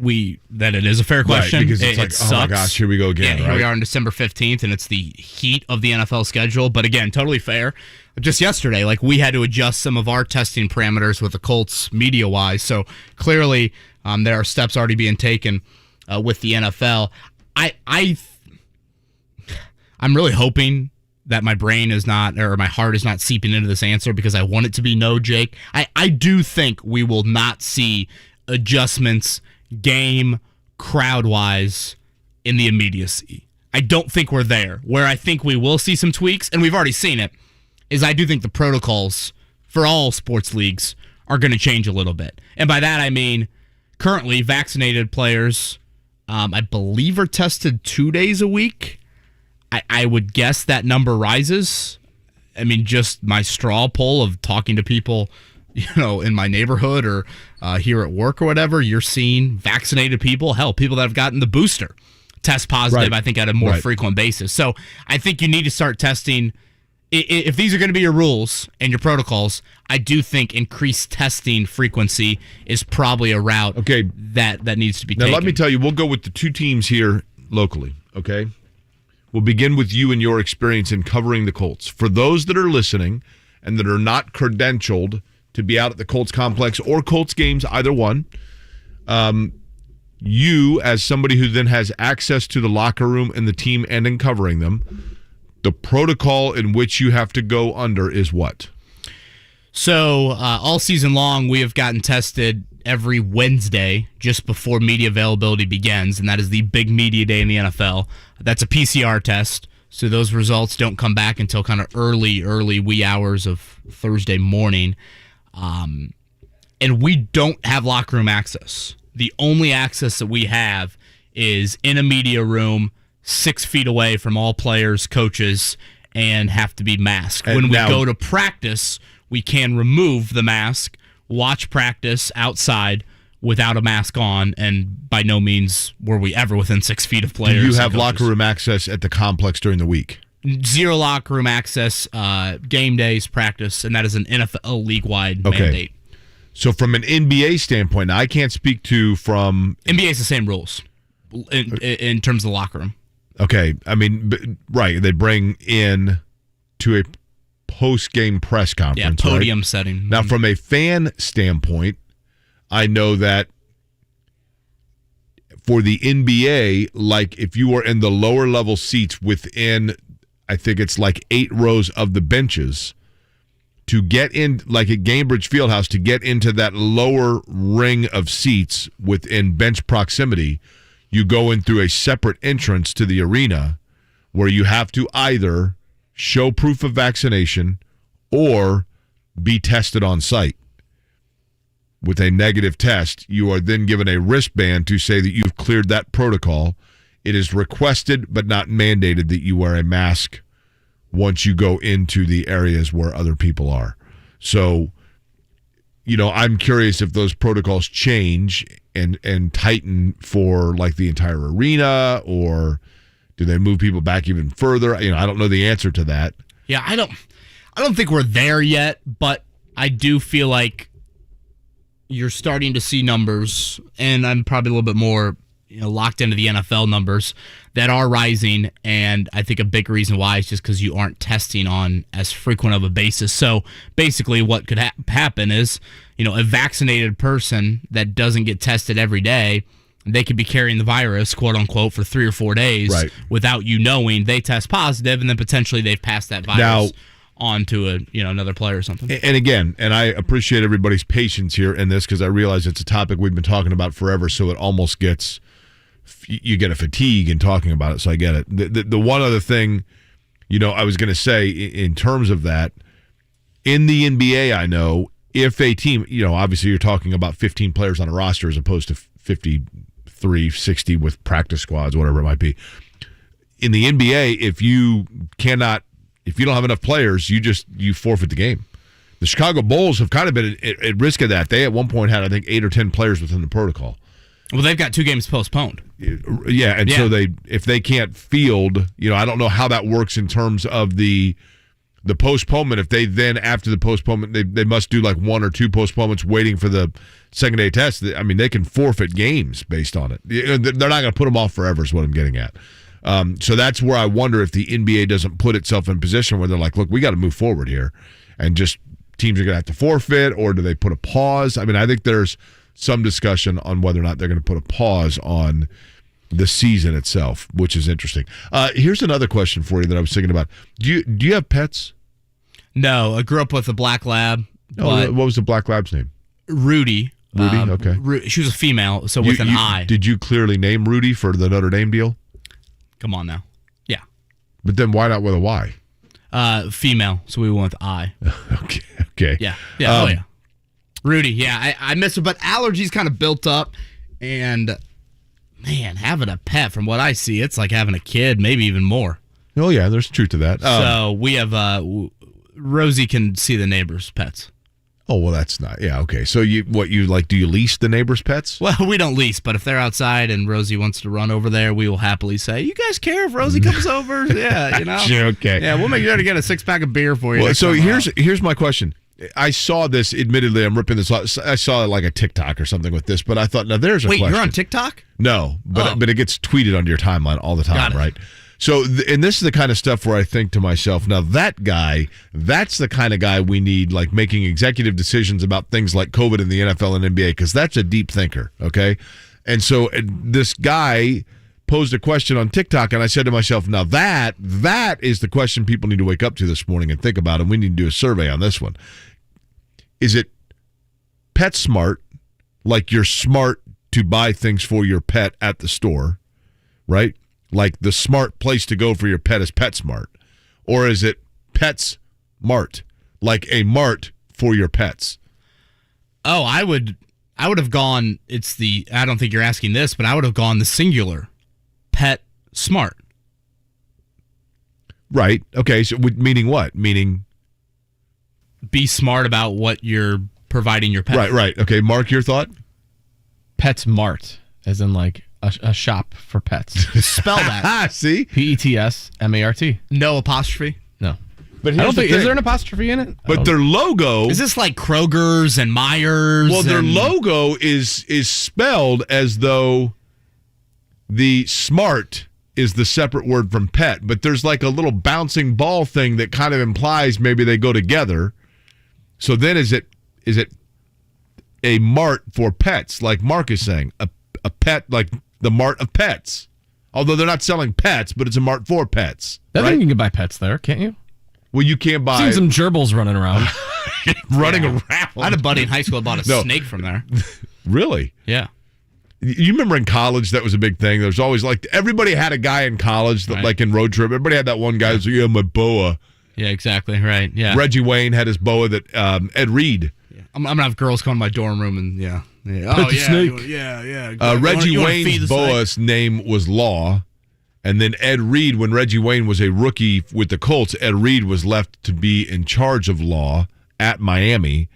it is a fair question. Right, because it's like, sucks. Oh my gosh, here we go again. Yeah, here we are on December 15th, and it's the heat of the NFL schedule. But again, totally fair. Just yesterday, we had to adjust some of our testing parameters with the Colts media-wise. So clearly, there are steps already being taken with the NFL. I'm really hoping that my brain is not, or my heart is not seeping into this answer, because I want it to be no, Jake. I do think we will not see adjustments game crowd-wise in the immediacy. I don't think we're there. Where I think we will see some tweaks, and we've already seen it, is I do think the protocols for all sports leagues are going to change a little bit. And by that I mean, currently vaccinated players, I believe, are tested 2 days a week. I would guess that number rises. I mean, just my straw poll of talking to people, in my neighborhood or here at work or whatever, you're seeing vaccinated people, people that have gotten the booster, test positive, right, I think, at a more frequent basis. So I think you need to start testing. If these are going to be your rules and your protocols, I do think increased testing frequency is probably a route that needs to be taken. Now, let me tell you, we'll go with the two teams here locally, okay? We'll begin with you and your experience in covering the Colts. For those that are listening and that are not credentialed to be out at the Colts complex or Colts games, either one, you, as somebody who then has access to the locker room and the team and in covering them, the protocol in which you have to go under is what? So all season long, we have gotten tested every Wednesday just before media availability begins, and that is the big media day in the NFL. That's a PCR test. So those results don't come back until kind of early wee hours of Thursday morning. And we don't have locker room access. The only access that we have is in a media room 6 feet away from all players, coaches, and have to be masked. And when we now, go to practice, we can remove the mask, watch practice outside without a mask on, and by no means were we ever within 6 feet of players. Do you have locker room access at the complex during the week? Zero locker room access, game days, practice, and that is an NFL league-wide mandate. So from an NBA standpoint, now I can't speak to from... NBA's the same rules in terms of the locker room. Okay, I mean, right, they bring in to a post-game press conference. Yeah, podium right? setting. Now, from a fan standpoint, I know that for the NBA, like if you are in the lower level seats within, I think it's like 8 rows of the benches, to get in, like at Gainbridge Fieldhouse, to get into that lower ring of seats within bench proximity, you go in through a separate entrance to the arena where you have to either show proof of vaccination or be tested on site. With a negative test, you are then given a wristband to say that you've cleared that protocol. It is requested but not mandated that you wear a mask once you go into the areas where other people are. So, I'm curious if those protocols change and tighten for like the entire arena, or do they move people back even further? I don't know the answer to that. Yeah, I don't think we're there yet, but I do feel like you're starting to see numbers, and I'm probably a little bit more locked into the NFL numbers that are rising, and I think a big reason why is just because you aren't testing on as frequent of a basis. So basically what could happen is, a vaccinated person that doesn't get tested every day, they could be carrying the virus, quote unquote, for 3 or 4 days without you knowing. They test positive, and then potentially they've passed that virus on to another player or something. And again, and I appreciate everybody's patience here in this because I realize it's a topic we've been talking about forever, so it almost gets... you get a fatigue in talking about it, so I get it. The one other thing, I was going to say in terms of that, in the NBA, I know if a team, obviously you're talking about 15 players on a roster as opposed to 53, 60 with practice squads, whatever it might be. In the NBA, if you don't have enough players, you forfeit the game. The Chicago Bulls have kind of been at risk of that. They at one point had, I think, 8 or 10 players within the protocol. Well, they've got 2 games postponed. Yeah, and so if they can't field, I don't know how that works in terms of the postponement. If they then, after the postponement, they must do like 1 or 2 postponements waiting for the second-day test. I mean, they can forfeit games based on it. They're not going to put them off forever is what I'm getting at. So that's where I wonder if the NBA doesn't put itself in position where they're like, look, we got to move forward here. And just teams are going to have to forfeit, or do they put a pause? I mean, I think there's some discussion on whether or not they're going to put a pause on the season itself, which is interesting. Here's another question for you that I was thinking about. Do you have pets? No, I grew up with a black lab. What was the black lab's name? Rudy. Rudy, okay. She was a female, so with an I. Did you clearly name Rudy for the Notre Dame deal? Come on now. Yeah. But then why not with a Y? Female, so we went with I. Okay. Yeah. Yeah. Rudy, yeah, I miss her, but allergies kind of built up, and man, having a pet, from what I see, it's like having a kid, maybe even more. Oh yeah, there's truth to that. So we have Rosie can see the neighbors' pets. Oh well, that's not. Yeah, okay. So do you lease the neighbors' pets? Well, we don't lease, but if they're outside and Rosie wants to run over there, we will happily say, "You guys care if Rosie comes over?" Yeah, Okay. Yeah, we'll make sure to get a 6-pack of beer for you. Well, so here's my question. I saw this, admittedly, I'm ripping this off. I saw like a TikTok or something with this, but I thought, now there's a question. Wait, you're on TikTok? No, but it gets tweeted onto your timeline all the time, right? So, and this is the kind of stuff where I think to myself, now that guy, that's the kind of guy we need, like making executive decisions about things like COVID in the NFL and NBA, because that's a deep thinker, okay? And so this guy posed a question on TikTok, and I said to myself, now that is the question people need to wake up to this morning and think about, and we need to do a survey on this one. Is it Petsmart, like you're smart to buy things for your pet at the store, right? Like the smart place to go for your pet is Petsmart? Or is it Petsmart, like a mart for your pets? Oh, I would have gone, I don't think you're asking this, but I would have gone the singular, Petsmart. Right. Okay, so meaning what? Meaning be smart about what you're providing your pet. Right. Okay, Mark, your thought? Petsmart, as in like a shop for pets. Spell that. See? Petsmart. No apostrophe? No. But I don't think, is there an apostrophe in it? But their logo... Is this like Kroger's and Myers? Well, their logo is spelled as though the smart is the separate word from pet, but there's like a little bouncing ball thing that kind of implies maybe they go together. So then is it a mart for pets, like Mark is saying? A pet, like the mart of pets. Although they're not selling pets, but it's a mart for pets. I think you can buy pets there, can't you? Well, you can't buy... Seen some gerbils running around. around. I had a buddy in high school that bought a snake from there. Really? Yeah. You remember in college that was a big thing? There was always like everybody had a guy in college that like in road trip. Everybody had that one guy who's like, yeah, my boa. Yeah, exactly. Right. Yeah. Reggie Wayne had his boa that Ed Reed. Yeah. I'm gonna have girls come to my dorm room and yeah. Pet the snake. Yeah. Reggie Wayne's boa's name was Law, and then Ed Reed, when Reggie Wayne was a rookie with the Colts, Ed Reed was left to be in charge of Law at Miami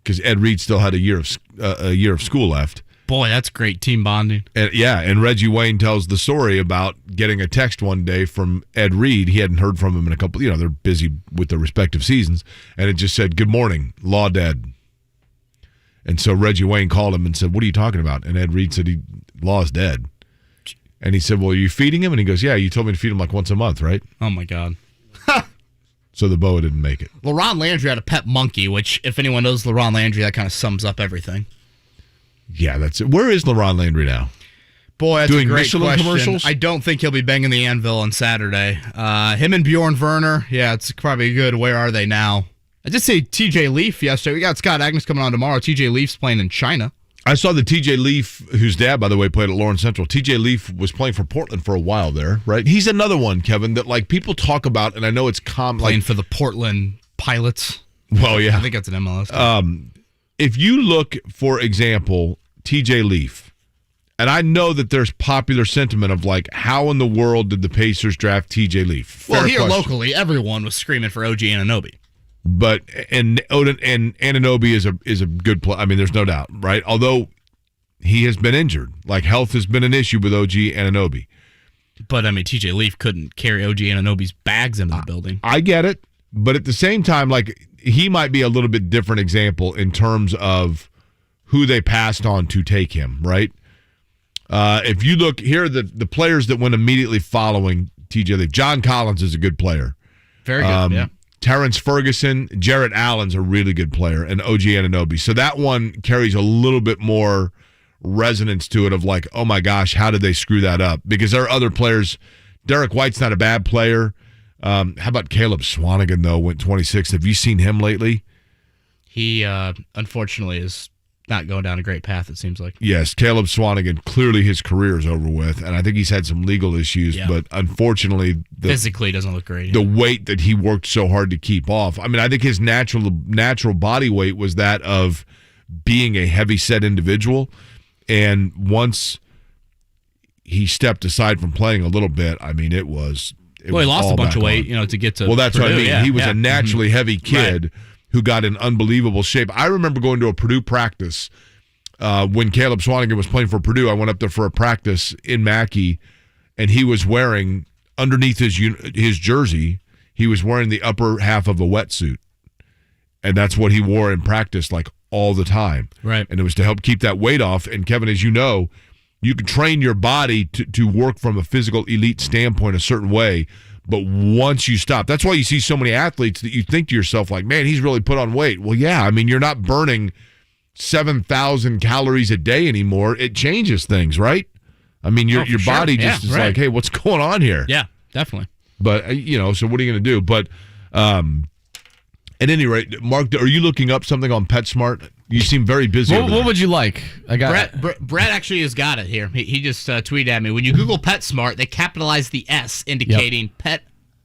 because Ed Reed still had a year of school left. Boy, that's great team bonding. And Reggie Wayne tells the story about getting a text one day from Ed Reed. He hadn't heard from him in a couple, they're busy with their respective seasons. And it just said, "Good morning, Law dead." And so Reggie Wayne called him and said, "What are you talking about?" And Ed Reed said, Law's dead. And he said, "Well, are you feeding him?" And he goes, "Yeah, you told me to feed him like once a month, right?" Oh, my God. So the boa didn't make it. LaRon Landry had a pet monkey, which, if anyone knows LaRon Landry, that kind of sums up everything. Yeah, that's it. Where is LaRon Landry now? Boy, that's doing a great Michelin question. commercials? I don't think he'll be banging the anvil on Saturday. Him and Bjorn Werner, yeah, it's probably good. Where are they now? I did say TJ Leaf yesterday. We got Scott Agnes coming on tomorrow. TJ Leaf's playing in China. I saw that TJ Leaf, whose dad, by the way, played at Lawrence Central. TJ Leaf was playing for Portland for a while there, right? He's another one, Kevin, that like people talk about, and I know it's Playing for the Portland Pilots. Well, yeah. I think that's an MLS. If you look, for example, TJ Leaf, and I know that there's popular sentiment of like, how in the world did the Pacers draft TJ Leaf? Fair question. Locally, everyone was screaming for OG Anunoby. But and Anunoby is a good play. I mean, there's no doubt, right? Although he has been injured, like health has been an issue with OG Anunoby. But I mean, TJ Leaf couldn't carry OG Anunoby's bags into the building. I get it, but at the same time, like he might be a little bit different example in terms of who they passed on to take him, right? If you look here, the players that went immediately following TJ Leaf, John Collins is a good player. Very good, yeah. Terrence Ferguson, Jarrett Allen's a really good player, and OG Anunoby. So that one carries a little bit more resonance to it of like, oh my gosh, how did they screw that up? Because there are other players. Derek White's not a bad player. How about Caleb Swanigan, though, went 26th. Have you seen him lately? He, unfortunately, is not going down a great path, it seems like. Yes, Caleb Swanigan, clearly his career is over with, and I think he's had some legal issues, but unfortunately... physically doesn't look great. The weight that he worked so hard to keep off. I mean, I think his natural body weight was that of being a heavy-set individual, and once he stepped aside from playing a little bit, I mean, it was he lost a bunch of weight, to get to... Well, that's Purdue. what I mean. Yeah, he was a naturally heavy kid... Right. Who got in unbelievable shape. I remember going to a Purdue practice when Caleb Swanigan was playing for Purdue. I went up there for a practice in Mackey, and he was wearing, underneath his jersey, he was wearing the upper half of a wetsuit. And that's what he wore in practice like all the time. Right. And it was to help keep that weight off. And Kevin, as you know, you can train your body to work from a physical elite standpoint a certain way. But once you stop, that's why you see so many athletes that you think to yourself, like, man, he's really put on weight. Well, yeah, I mean, you're not burning 7,000 calories a day anymore. It changes things, right? I mean, your body just is like, hey, what's going on here? Yeah, definitely. But, so what are you going to do? But At any rate, Mark, are you looking up something on PetSmart? You seem very busy. What would you like? I got Brett actually has got it here. He just tweeted at me. When you Google PetSmart, they capitalize the S, indicating Pet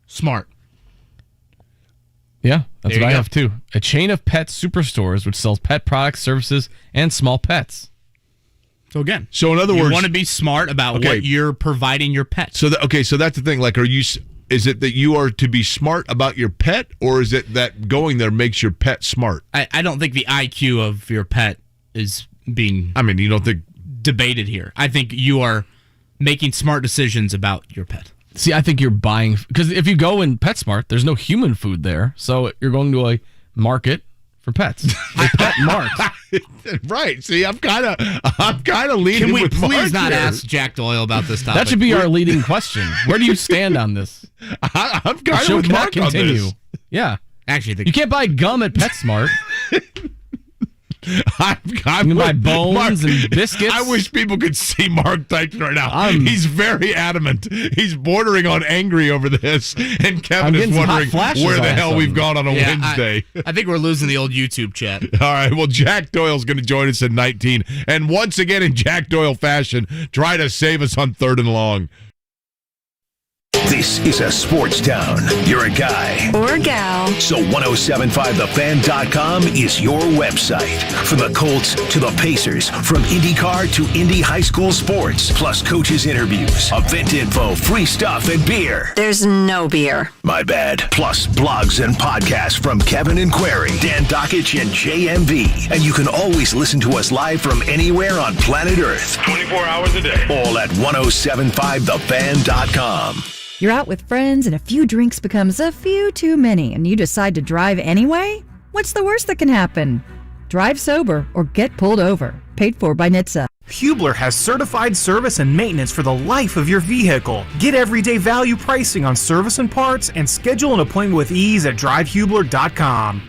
Smart. Yeah, that's what I have too. A chain of pet superstores which sells pet products, services, and small pets. So again, in other words, you want to be smart about what you're providing your pet. So that's the thing. Like, is it that you are to be smart about your pet, or is it that going there makes your pet smart? I don't think the IQ of your pet is being. I mean, you don't think debated here. I think you are making smart decisions about your pet. See, I think you're buying because if you go in PetSmart, there's no human food there, so you're going to a market for pets. A pet mart. Right. See, I'm kind of leading. Can we with please Mark not here. ask Jack Doyle about this topic? That should be our leading question. Where do you stand on this? I'm kind of with Mark on this. Yeah. Actually, you can't buy gum at PetSmart. I'm you can buy bones Mark, and biscuits. I wish people could see Mark typing right now. He's very adamant. He's bordering on angry over this, and Kevin is wondering where the hell we've gone on a Wednesday. I think we're losing the old YouTube chat. All right, well, Jack Doyle's going to join us at 19, and once again in Jack Doyle fashion, try to save us on 3rd and long. This is a sports town. You're a guy. Or a gal. So 1075thefan.com is your website. From the Colts to the Pacers, from IndyCar to Indy high school sports, plus coaches' interviews, event info, free stuff, and beer. There's no beer. My bad. Plus blogs and podcasts from Kevin and Query, Dan Dockich, and JMV. And you can always listen to us live from anywhere on planet Earth. 24 hours a day. All at 1075thefan.com. You're out with friends and a few drinks becomes a few too many and you decide to drive anyway? What's the worst that can happen? Drive sober or get pulled over. Paid for by NHTSA. Hubler has certified service and maintenance for the life of your vehicle. Get everyday value pricing on service and parts and schedule an appointment with ease at drivehubler.com.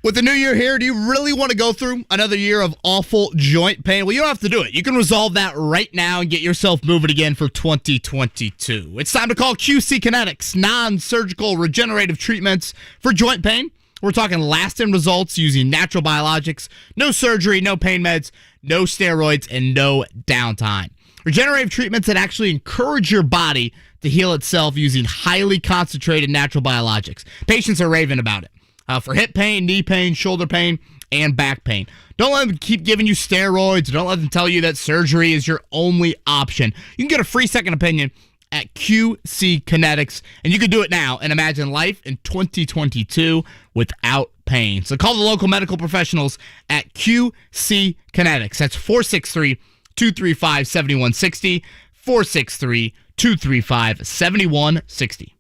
With the new year here, do you really want to go through another year of awful joint pain? Well, you don't have to do it. You can resolve that right now and get yourself moving again for 2022. It's time to call QC Kinetics, non-surgical regenerative treatments for joint pain. We're talking lasting results using natural biologics, no surgery, no pain meds, no steroids, and no downtime. Regenerative treatments that actually encourage your body to heal itself using highly concentrated natural biologics. Patients are raving about it. For hip pain, knee pain, shoulder pain, and back pain. Don't let them keep giving you steroids. Don't let them tell you that surgery is your only option. You can get a free second opinion at QC Kinetics, and you can do it now and imagine life in 2022 without pain. So call the local medical professionals at QC Kinetics. That's 463-235-7160, 463-235-7160.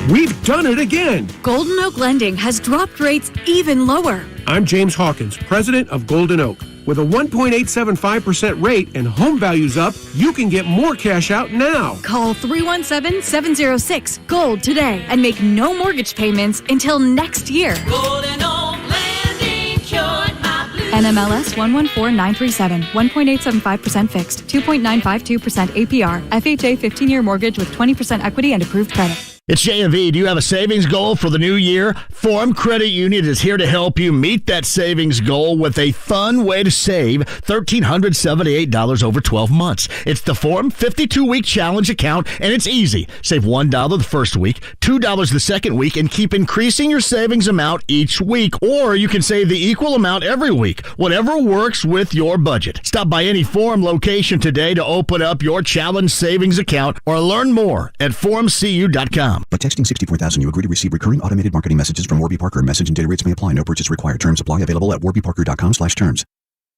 We've done it again. Golden Oak Lending has dropped rates even lower. I'm James Hawkins, president of Golden Oak. With a 1.875% rate and home values up, you can get more cash out now. Call 317-706-GOLD today and make no mortgage payments until next year. Golden Oak Lending cured my blues. NMLS 114937, 1.875% fixed, 2.952% APR, FHA 15-year mortgage with 20% equity and approved credit. It's JMV. Do you have a savings goal for the new year? Forum Credit Union is here to help you meet that savings goal with a fun way to save $1,378 over 12 months. It's the Forum 52-week challenge account, and it's easy. Save $1 the first week, $2 the second week, and keep increasing your savings amount each week. Or you can save the equal amount every week, whatever works with your budget. Stop by any Forum location today to open up your challenge savings account or learn more at forumcu.com. By texting 64,000, you agree to receive recurring automated marketing messages from Warby Parker. Message and data rates may apply. No purchase required. Terms apply. Available at warbyparker.com/terms.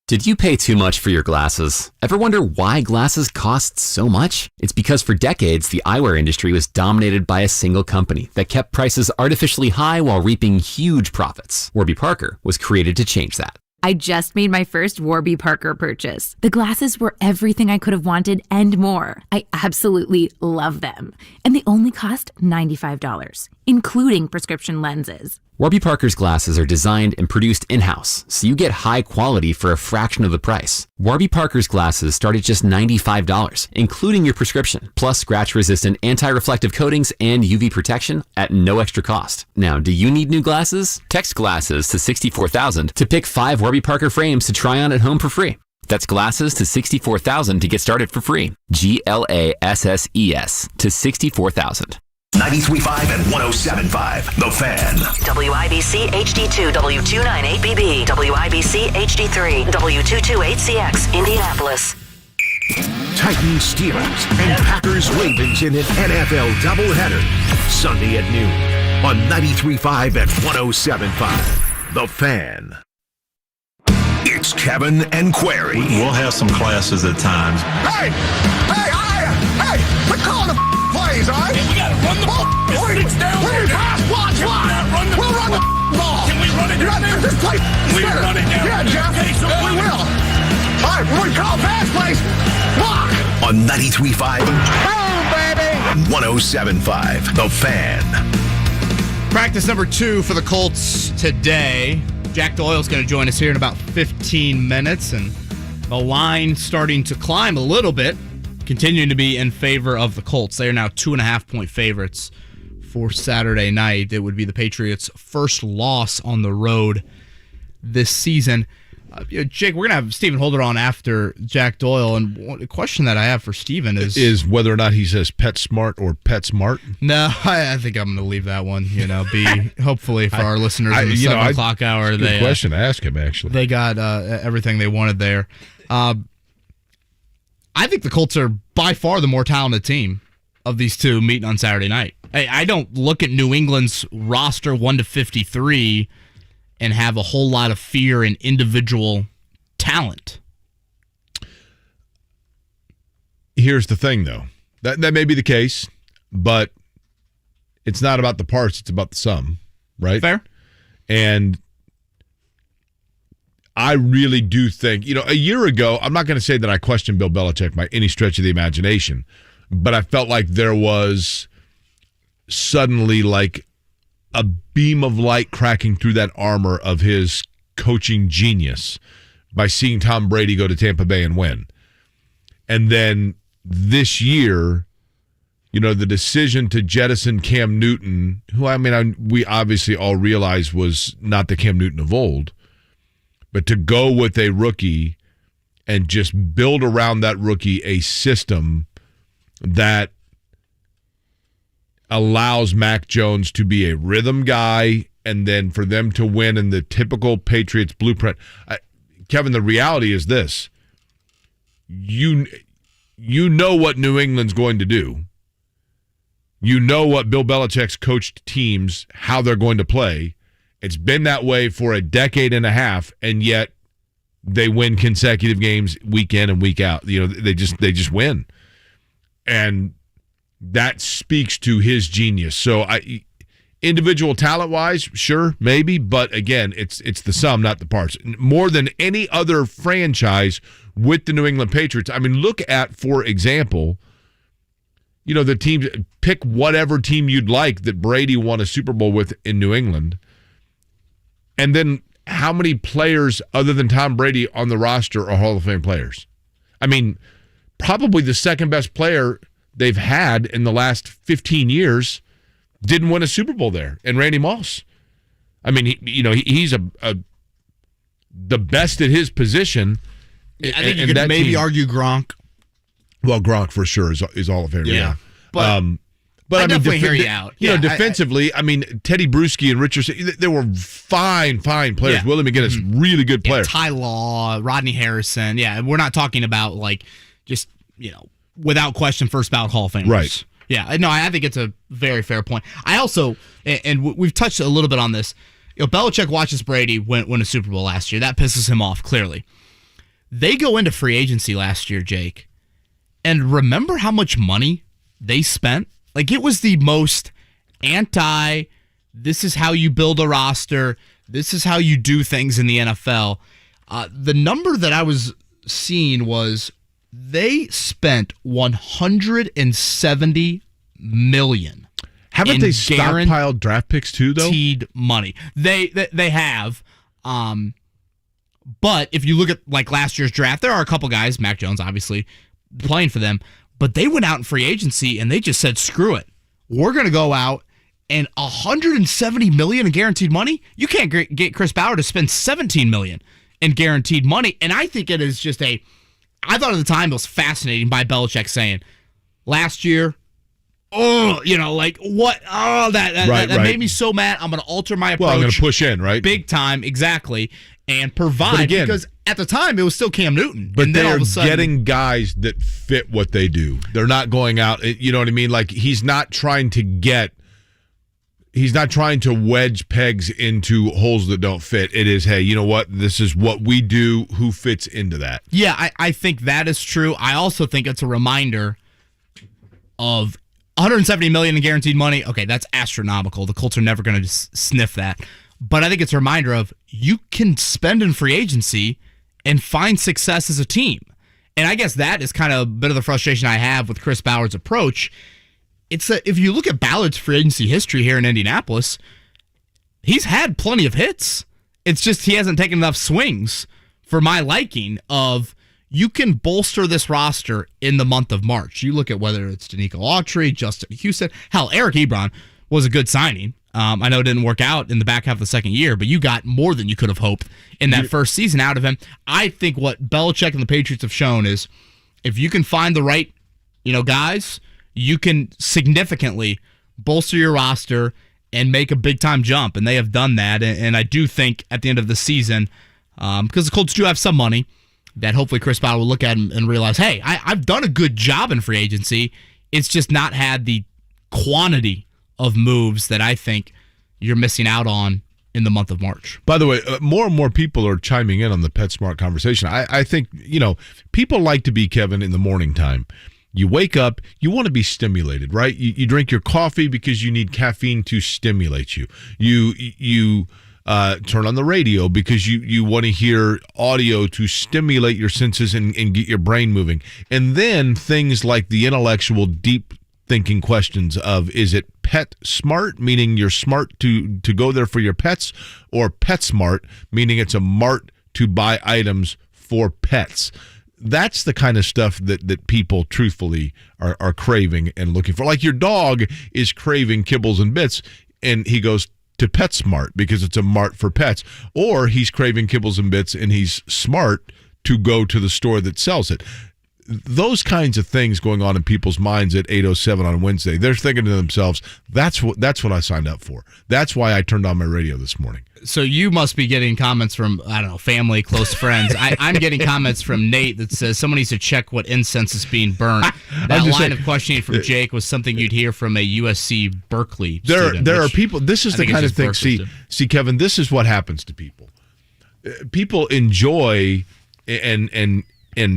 Did you pay too much for your glasses? Ever wonder why glasses cost so much? It's because for decades, the eyewear industry was dominated by a single company that kept prices artificially high while reaping huge profits. Warby Parker was created to change that. I just made my first Warby Parker purchase. The glasses were everything I could have wanted and more. I absolutely love them. And they only cost $95, including prescription lenses. Warby Parker's glasses are designed and produced in-house, so you get high quality for a fraction of the price. Warby Parker's glasses start at just $95, including your prescription, plus scratch-resistant anti-reflective coatings and UV protection at no extra cost. Now, do you need new glasses? Text GLASSES to 64,000 to pick 5 Warby Parker frames to try on at home for free. That's GLASSES to 64,000 to get started for free. GLASSES to 64,000. 93.5 and 107.5. The Fan. WIBC HD2 W298BB WIBC HD3 W228CX Indianapolis. Titans Steelers and Packers Ravens in an NFL doubleheader. Sunday at noon on 93.5 and 107.5. The Fan. It's Kevin and Query. We'll have some classes at times. Hey, we're calling the plays, all right? Hey, we gotta run the ball. Please pass, watch. We'll run the ball. Can we run it down there? This play. We run it down. Yeah, Jeff. Okay, so we will. All right, we call pass plays. Block. On 93.5 Boom, baby. and 107.5. The Fan. Practice number 2 for the Colts today. Jack Doyle is going to join us here in about 15 minutes, and the line starting to climb a little bit, continuing to be in favor of the Colts. They are now 2.5-point favorites for Saturday night. It would be the Patriots' first loss on the road this season. Jake, we're going to have Stephen Holder on after Jack Doyle, and one question that I have for Stephen is whether or not he says Petsmart or Petsmart. No, I think I'm going to leave that one. Hopefully for our listeners in the 7 o'clock hour. Good question to ask him, actually. They got everything they wanted there. I think the Colts are by far the more talented team of these two meeting on Saturday night. I don't look at New England's roster 1-53 and have a whole lot of fear in individual talent. Here's the thing, though. That may be the case, but it's not about the parts, it's about the sum, right? Fair. And I really do think, a year ago, I'm not going to say that I questioned Bill Belichick by any stretch of the imagination, but I felt like there was suddenly like a beam of light cracking through that armor of his coaching genius by seeing Tom Brady go to Tampa Bay and win. And then this year, the decision to jettison Cam Newton, who we obviously all realize was not the Cam Newton of old, but to go with a rookie and just build around that rookie a system that allows Mac Jones to be a rhythm guy, and then for them to win in the typical Patriots blueprint. Kevin, the reality is this. You know what New England's going to do. You know what Bill Belichick's coached teams, how they're going to play. It's been that way for a decade and a half, and yet they win consecutive games week in and week out. They just win. And that speaks to his genius. So individual talent-wise, sure, maybe, but again, it's the sum, not the parts. More than any other franchise with the New England Patriots. Look at, for example, the teams, pick whatever team you'd like that Brady won a Super Bowl with in New England, and then how many players other than Tom Brady on the roster are Hall of Fame players? Probably the second best player they've had in the last 15 years didn't win a Super Bowl there, and Randy Moss. He's the best at his position. I think you could maybe argue Gronk. Well, Gronk for sure is Hall of Fame. Yeah. But I definitely hear you out. Defensively, Teddy Bruschi and Richardson, they were fine players. Yeah. Willie McGinnis, really good players. Ty Law, Rodney Harrison. Yeah, we're not talking about without question first ballot Hall of Famers. Right. Yeah, no, I think it's a very fair point. I also, and we've touched a little bit on this, Belichick watches Brady win a Super Bowl last year. That pisses him off, clearly. They go into free agency last year, Jake, and remember how much money they spent? It was the most this is how you build a roster, this is how you do things in the NFL. The number that I was seeing was they spent $170 million. Haven't they stockpiled draft picks too, though? Guaranteed money. They have. But if you look at like last year's draft, there are a couple guys, Mac Jones obviously, playing for them, but they went out in free agency and they just said, screw it. We're going to go out and $170 million in guaranteed money. You can't get Chris Ballard to spend $17 million in guaranteed money. And I think it is just I thought at the time it was fascinating by Belichick saying last year, that made me so mad. I'm going to alter my approach. Well, I'm going to push in, right? Big time, exactly. And provide, because at the time it was still Cam Newton. But they're getting guys that fit what they do. They're not going out, you know what I mean? Like he's not trying to wedge pegs into holes that don't fit. It is, hey, you know what? This is what we do. Who fits into that? Yeah, I think that is true. I also think it's a reminder of $170 million in guaranteed money. Okay, that's astronomical. The Colts are never going to sniff that. But I think it's a reminder of you can spend in free agency and find success as a team. And I guess that is kind of a bit of the frustration I have with Chris Ballard's approach. It's that if you look at Ballard's free agency history here in Indianapolis, he's had plenty of hits. It's just he hasn't taken enough swings for my liking of you can bolster this roster in the month of March. You look at whether it's Danico Autry, Justin Houston, hell, Eric Ebron was a good signing. I know it didn't work out in the back half of the second year, but you got more than you could have hoped in that first season out of him. I think what Belichick and the Patriots have shown is if you can find the right, guys, you can significantly bolster your roster and make a big-time jump, and they have done that. And I do think at the end of the season, because the Colts do have some money, that hopefully Chris Ballard will look at him and realize, hey, I've done a good job in free agency. It's just not had the quantity of moves that I think you're missing out on in the month of March. By the way, more and more people are chiming in on the Petsmart conversation. I think, people like to be, Kevin, in the morning time. You wake up, you want to be stimulated, right? You drink your coffee because you need caffeine to stimulate you. You turn on the radio because you want to hear audio to stimulate your senses and get your brain moving. And then things like the intellectual, deep thinking questions of, is it Petsmart, meaning you're smart to go there for your pets, or Petsmart, meaning it's a mart to buy items for pets? That's the kind of stuff that people truthfully are craving and looking for. Like your dog is craving kibbles and bits, and he goes to Petsmart because it's a mart for pets. Or he's craving kibbles and bits, and he's smart to go to the store that sells it. Those kinds of things going on in people's minds at 8:07 on Wednesday. They're thinking to themselves, that's what I signed up for. That's why I turned on my radio this morning. So you must be getting comments from, I don't know, family, close friends. I'm getting comments from Nate that says someone needs to check what incense is being burned. That line of questioning from Jake was something you'd hear from a USC Berkeley student. There are people, this is the kind of thing, see, Kevin, this is what happens to people. People enjoy, and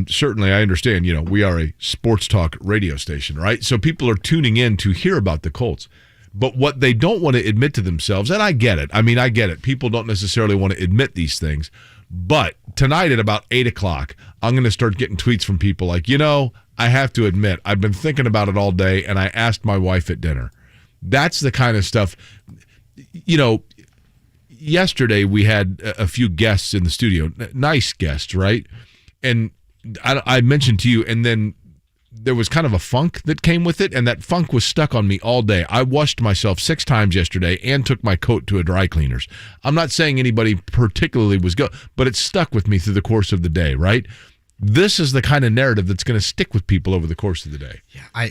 certainly I understand, we are a sports talk radio station, right? So people are tuning in to hear about the Colts. But what they don't want to admit to themselves, and I get it. I get it. People don't necessarily want to admit these things. But tonight at about 8 o'clock, I'm going to start getting tweets from people like, I have to admit, I've been thinking about it all day, and I asked my wife at dinner. That's the kind of stuff, yesterday we had a few guests in the studio, nice guests, right? And I mentioned to you, and then there was kind of a funk that came with it, and that funk was stuck on me all day. I washed myself 6 times yesterday and took my coat to a dry cleaner's. I'm not saying anybody particularly was good, but it stuck with me through the course of the day, right? This is the kind of narrative that's going to stick with people over the course of the day. Yeah,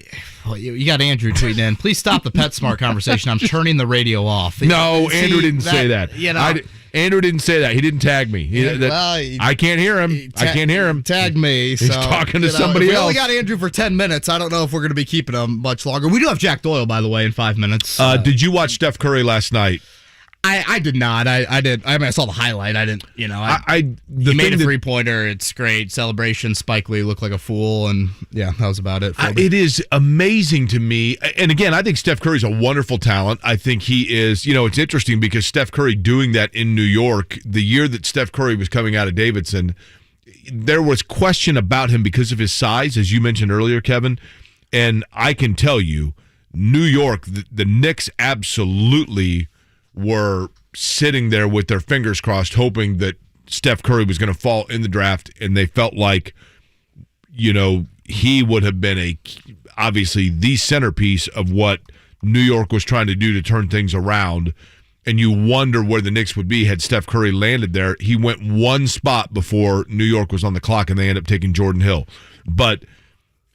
you got Andrew tweeting in. Please stop the PetSmart conversation. I'm turning the radio off. No, Andrew didn't say that. Andrew didn't say that. He didn't tag me. I can't hear him. I can't hear him. Tagged me. He's talking to somebody else. We only got Andrew for 10 minutes. I don't know if we're going to be keeping him much longer. We do have Jack Doyle, by the way, in 5 minutes. Did you watch Steph Curry last night? I did not. I did. I saw the highlight. I didn't. He made a 3-pointer. It's great celebration. Spike Lee looked like a fool, and yeah, that was about it. It is amazing to me. And again, I think Steph Curry's a wonderful talent. I think he is. It's interesting because Steph Curry doing that in New York, the year that Steph Curry was coming out of Davidson, there was question about him because of his size, as you mentioned earlier, Kevin. And I can tell you, New York, the Knicks absolutely were sitting there with their fingers crossed, hoping that Steph Curry was going to fall in the draft, and they felt like, he would have been obviously the centerpiece of what New York was trying to do to turn things around. And you wonder where the Knicks would be had Steph Curry landed there. He went one spot before New York was on the clock, and they ended up taking Jordan Hill. But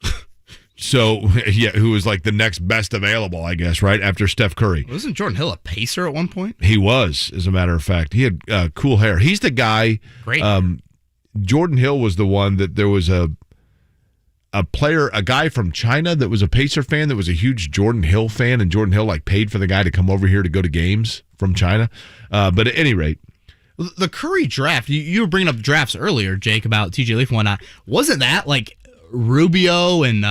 who was like the next best available, I guess, right after Steph Curry. Wasn't Jordan Hill a pacer at one point? He was, as a matter of fact. He had cool hair. He's the guy. Great. Jordan Hill was the one that there was a guy from China that was a Pacer fan that was a huge Jordan Hill fan, and Jordan Hill paid for the guy to come over here to go to games from China. But at any rate, the Curry draft, you were bringing up drafts earlier, Jake, about TJ Leaf and whatnot. Wasn't that Rubio and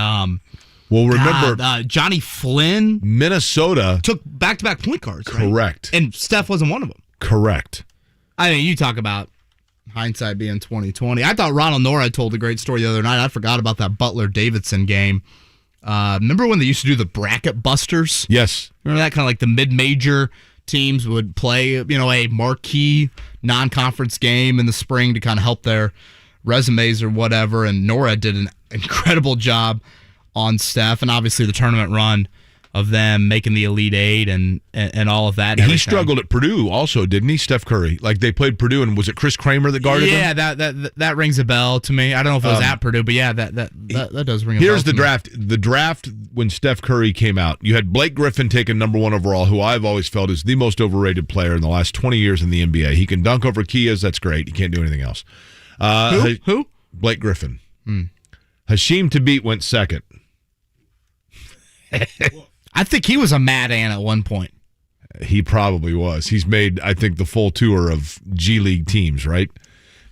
remember Johnny Flynn? Minnesota took back-to-back point guards, right? Correct. And Steph wasn't one of them. Correct. I mean, you talk about hindsight being 20/20. I thought Ronald Nora told a great story the other night. I forgot about that Butler-Davidson game. Remember when they used to do the bracket busters? Yes. Remember that kind of the mid-major teams would play, a marquee non-conference game in the spring to kind of help their resumes or whatever. And Nora did an incredible job on Steph, and obviously the tournament run of them making the Elite Eight and all of that. He struggled at Purdue also, didn't he, Steph Curry? They played Purdue, and was it Chris Kramer that guarded him? Yeah, that rings a bell to me. I don't know if it was at Purdue, but yeah, that does ring a bell. Here's the draft. The draft when Steph Curry came out, you had Blake Griffin taken number 1 overall, who I've always felt is the most overrated player in the last 20 years in the NBA. He can dunk over Kias, that's great. He can't do anything else. Who? Blake Griffin. Hasheem Thabit went second. I think he was a Mad Ant at one point. He probably was. He's made, I think, the full tour of G League teams, right?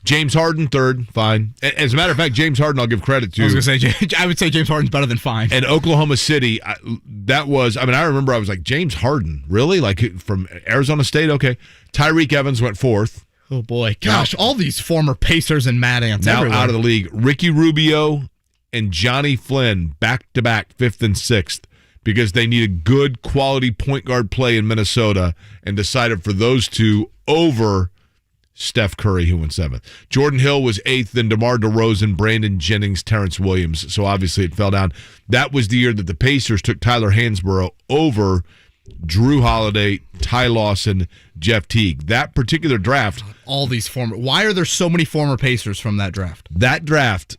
James Harden, third, fine. As a matter of fact, James Harden, I'll give credit to. I was going to say, I would say James Harden's better than fine. And Oklahoma City, I remember I was like, James Harden, really? From Arizona State? Okay. Tyreek Evans went fourth. Oh, boy. Gosh, all these former Pacers and Mad Ants now everywhere. Out of the league. Ricky Rubio and Johnny Flynn, back-to-back, 5th and 6th. Because they needed good quality point guard play in Minnesota and decided for those two over Steph Curry, who went 7th. Jordan Hill was 8th, then DeMar DeRozan, Brandon Jennings, Terrence Williams. So obviously it fell down. That was the year that the Pacers took Tyler Hansborough over Drew Holiday, Ty Lawson, Jeff Teague. That particular draft. All these why are there so many former Pacers from that draft? That draft.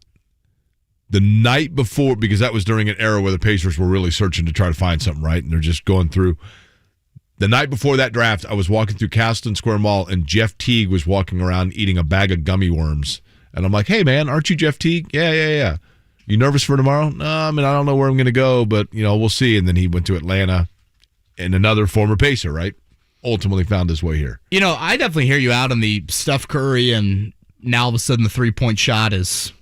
The night before, because that was during an era where the Pacers were really searching to try to find something, right? And they're just going through. The night before that draft, I was walking through Castleton Square Mall, and Jeff Teague was walking around eating a bag of gummy worms. And I'm like, hey, man, aren't you Jeff Teague? Yeah. You nervous for tomorrow? No, I don't know where I'm going to go, but, we'll see. And then he went to Atlanta, and another former Pacer, right? Ultimately found his way here. I definitely hear you out on the Steph Curry, and now all of a sudden the three-point shot is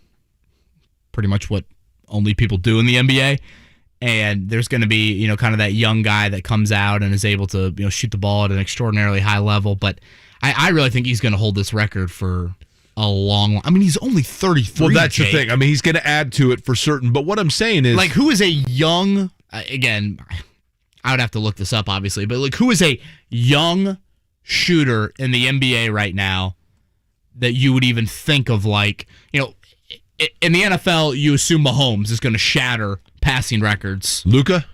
pretty much what only people do in the NBA. And there's going to be, kind of that young guy that comes out and is able to, shoot the ball at an extraordinarily high level. But I really think he's going to hold this record for a long. He's only 33. Well, that's Jake. the thing. He's going to add to it for certain. But what I'm saying is, who is a young? Again, I would have to look this up, obviously. But who is a young shooter in the NBA right now that you would even think of? In the NFL, you assume Mahomes is going to shatter passing records. Luka?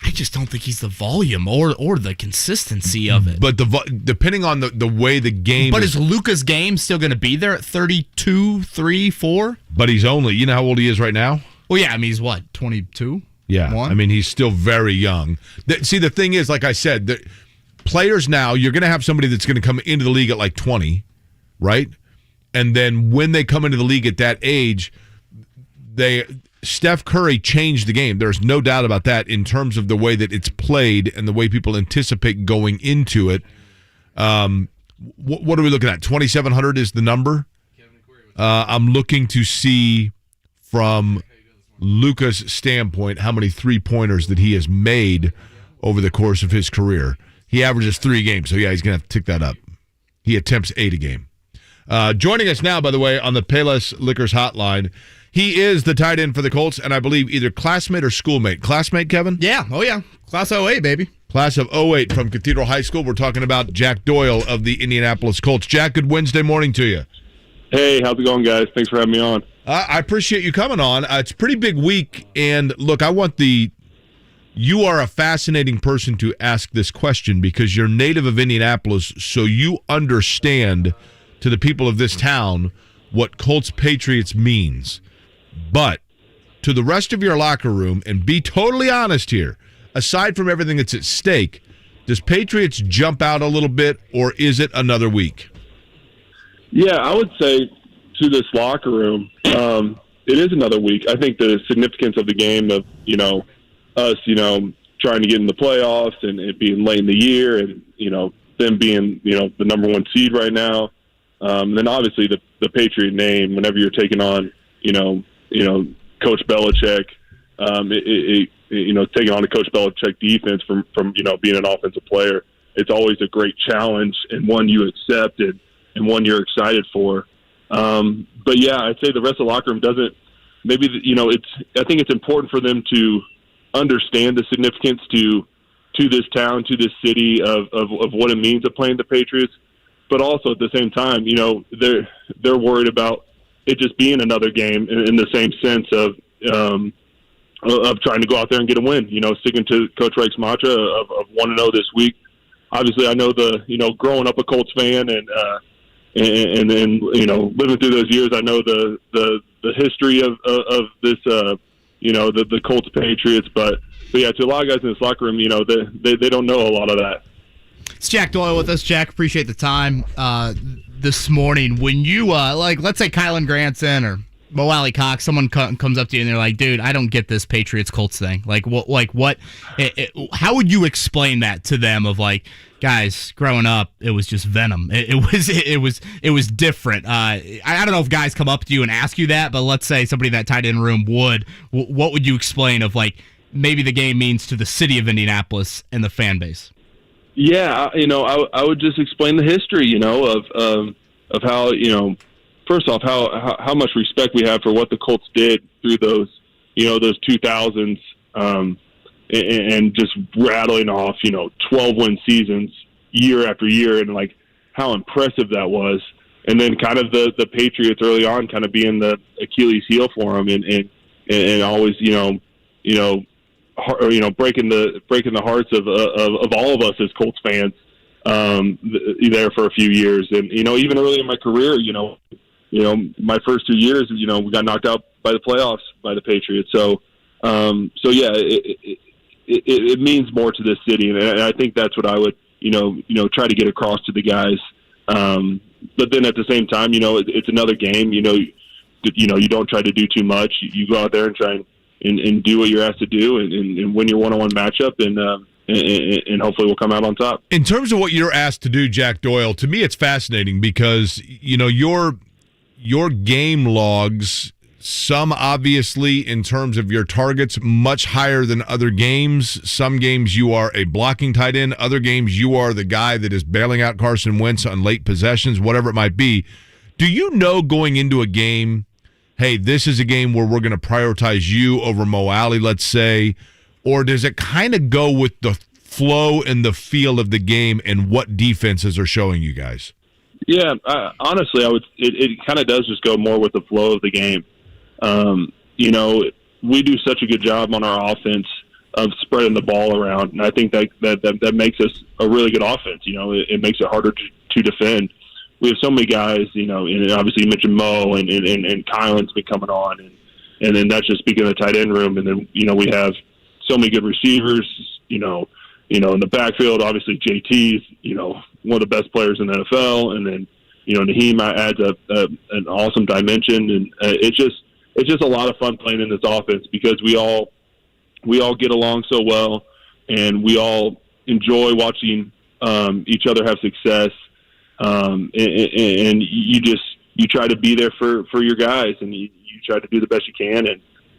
I just don't think he's the volume or the consistency of it. But depending on the way the game But is Luka's game still going to be there at 32, 3, 4? But he's only, you know how old he is right now? Well, yeah, he's what, 22? Yeah, 1? he's still very young. See, the thing is, like I said, the players now, you're going to have somebody that's going to come into the league at 20, right? And then when they come into the league at that age, Steph Curry changed the game. There's no doubt about that in terms of the way that it's played and the way people anticipate going into it. What are we looking at? 2,700 is the number. I'm looking to see from Luka's standpoint how many three-pointers that he has made over the course of his career. He averages 3 games, so yeah, he's going to have to tick that up. He attempts 8 a game. Joining us now, by the way, on the Payless Liquors hotline, he is the tight end for the Colts, and I believe either classmate or schoolmate. Classmate, Kevin? Yeah. Oh, yeah. Class of 08, baby. Class of 08 from Cathedral High School. We're talking about Jack Doyle of the Indianapolis Colts. Jack, good Wednesday morning to you. Hey, how's it going, guys? Thanks for having me on. I appreciate you coming on. It's a pretty big week, and look, you are a fascinating person to ask this question because you're native of Indianapolis, so you understand to the people of this town what Colts Patriots means. But to the rest of your locker room, and be totally honest here, aside from everything that's at stake, does Patriots jump out a little bit, or is it another week? Yeah, I would say to this locker room, it is another week. I think the significance of the game of, us, trying to get in the playoffs and it being late in the year and, them being, the number one seed right now. Then obviously the Patriot name, whenever you're taking on, Coach Belichick, taking on the Coach Belichick defense from being an offensive player, it's always a great challenge and one you accept and one you're excited for. But yeah, I'd say the rest of the locker room doesn't. Maybe I think it's important for them to understand the significance to this town, to this city of what it means to playing the Patriots. But also at the same time, they're worried about it just being another game in the same sense of trying to go out there and get a win. Sticking to Coach Reich's mantra of 1-0 this week. Obviously, I know growing up a Colts fan and then living through those years, I know the history of this the Colts Patriots, but yeah, to a lot of guys in this locker room, they don't know a lot of that. It's Jack Doyle with us. Jack, appreciate the time this morning. When you let's say Kylan Granson or Mo Alley Cox, someone comes up to you and they're like, "Dude, I don't get this Patriots Colts thing. What? How would you explain that to them? Of guys, growing up, it was just venom. It was different. I don't know if guys come up to you and ask you that, but let's say somebody in that tight end room would. What would you explain of maybe the game means to the city of Indianapolis and the fan base? Yeah, I would just explain the history, of how, first off, how much respect we have for what the Colts did through those 2000s, and just rattling off, 12-win seasons year after year, and how impressive that was. And then kind of the Patriots early on kind of being the Achilles heel for them and always, breaking the hearts of all of us as Colts fans there for a few years. And even early in my career, my first 2 years, we got knocked out by the playoffs by the Patriots. So yeah, it means more to this city, and I think that's what I would try to get across to the guys. But then at the same time, it's another game. You don't try to do too much. You go out there and try and do what you're asked to do and win your one-on-one matchup, and hopefully we'll come out on top. In terms of what you're asked to do, Jack Doyle, to me it's fascinating because your game logs, some obviously in terms of your targets much higher than other games. Some games you are a blocking tight end, other games you are the guy that is bailing out Carson Wentz on late possessions, whatever it might be. Do you know going into a game, hey, this is a game where we're going to prioritize you over Mo Alley, let's say, or does it kind of go with the flow and the feel of the game and what defenses are showing you guys? Yeah, honestly, it kind of does just go more with the flow of the game. We do such a good job on our offense of spreading the ball around, and I think that makes us a really good offense. It makes it harder to defend. We have so many guys, and obviously you mentioned Mo and Kylan's been coming on, and then that's just speaking of the tight end room, and then we have so many good receivers, in the backfield. Obviously JT's one of the best players in the NFL, and then Naheem adds an awesome dimension, and it's just a lot of fun playing in this offense because we all get along so well, and we all enjoy watching each other have success. And you try to be there for your guys, and you try to do the best you can